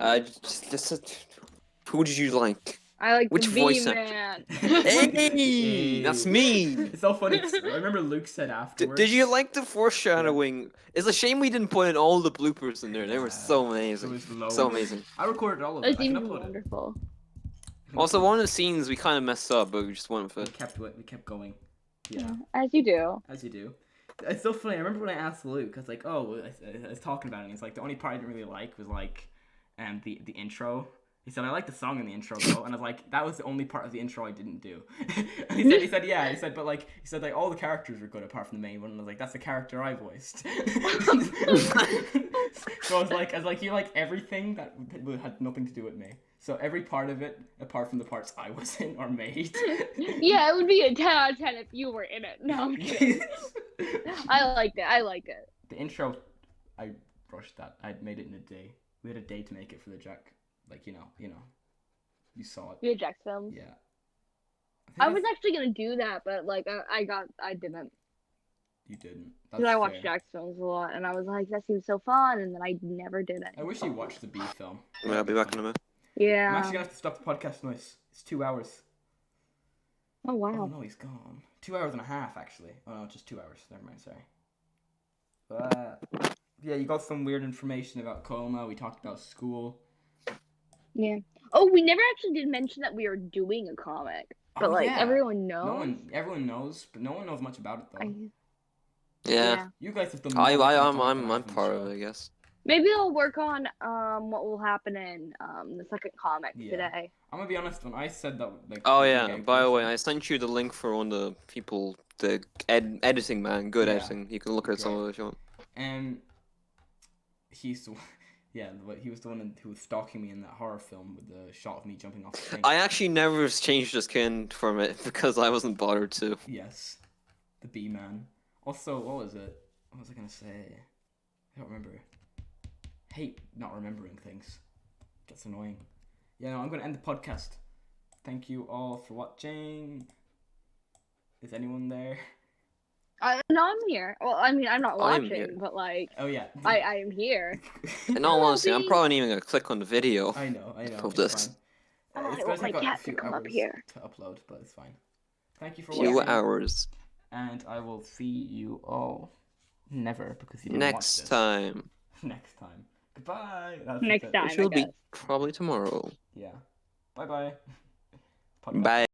Who did you like? I like which the voice B-Man. Hey, that's me. It's so funny. 'Cause I remember Luke said afterwards. Did you like the foreshadowing? It's a shame we didn't put in all the bloopers in there. They were so There amazing. was loads. So amazing. I recorded all of That it. I can seems upload it. wonderful. I can Also, upload one of the scenes we kind of messed up, but we just went it. with We it. kept going. Yeah, As you do. as you do. It's so funny. I remember when I asked Luke, I was like, "Oh," I was talking about it. And he's like, "The only part I didn't really like was like, the intro." He said, "I like the song in the intro though," and I was like, "That was the only part of the intro I didn't do." And he said, "Yeah." He said, "But like, all the characters were good apart from the main one." And I was like, "That's the character I voiced." So I was like, "You like everything that had nothing to do with me." So every part of it, apart from the parts I was in, are made. Yeah, it would be a 10 out of 10 if you were in it. No, I'm kidding. I liked it. The intro, I rushed that. I made it in a day. We had a day to make it for the Jack. Like, you know, you saw it. You had Jack's films. Yeah. I was actually gonna do that, but like I didn't. You didn't. Because I watched fair. Jack's films a lot, and I was like, that seems so fun, and then I never did it. I wish you watched the B film. I'll be back in a minute. Yeah. I'm actually gonna have to stop the podcast noise. It's 2 hours. Oh Oh wow. no, he's gone. 2 hours and a half actually. Oh no, just 2 hours. Never mind. Sorry. But yeah, you got some weird information about Coma. We talked about school. Yeah. Oh, we never actually did mention that we were doing a comic, but Oh, like yeah. everyone knows. Everyone knows, but no one knows much about it though. Yeah. You guys have done. I'm more than I'm the part show. of it, I guess. Maybe I'll work on what will happen in the second comic Yeah. today. I'm gonna be honest. When I said that, like. Oh we were yeah. getting By the way, closer- I sent you the link for one of the people, the editing man, good Yeah. editing. You can look at some of it if you want. He's the one, yeah, he was the one who was stalking me in that horror film with the shot of me jumping off the thing. I actually never changed the skin from it because I wasn't bothered to. Yes, the Bee Man. Also, what was it? What was I gonna say? I don't remember. Hate not remembering things. Gets annoying. Yeah, no, I'm gonna end the podcast. Thank you all for watching. Is anyone there? No, I'm here. Well, I mean, I'm not I'm watching, here. but like, Oh yeah. I am here. In all honesty, I'm Bobby. probably not even gonna click on the video. I know. Of It's this. fine. Oh, It's I gonna want my take a cat to few come up hours here. to upload, but it's fine. Thank you for Few watching. hours. And I will see you all never because you didn't Next watch this. time. Next time. Goodbye. That's Next it. time, Which I will be guess. probably tomorrow. Yeah. Bye bye. Bye.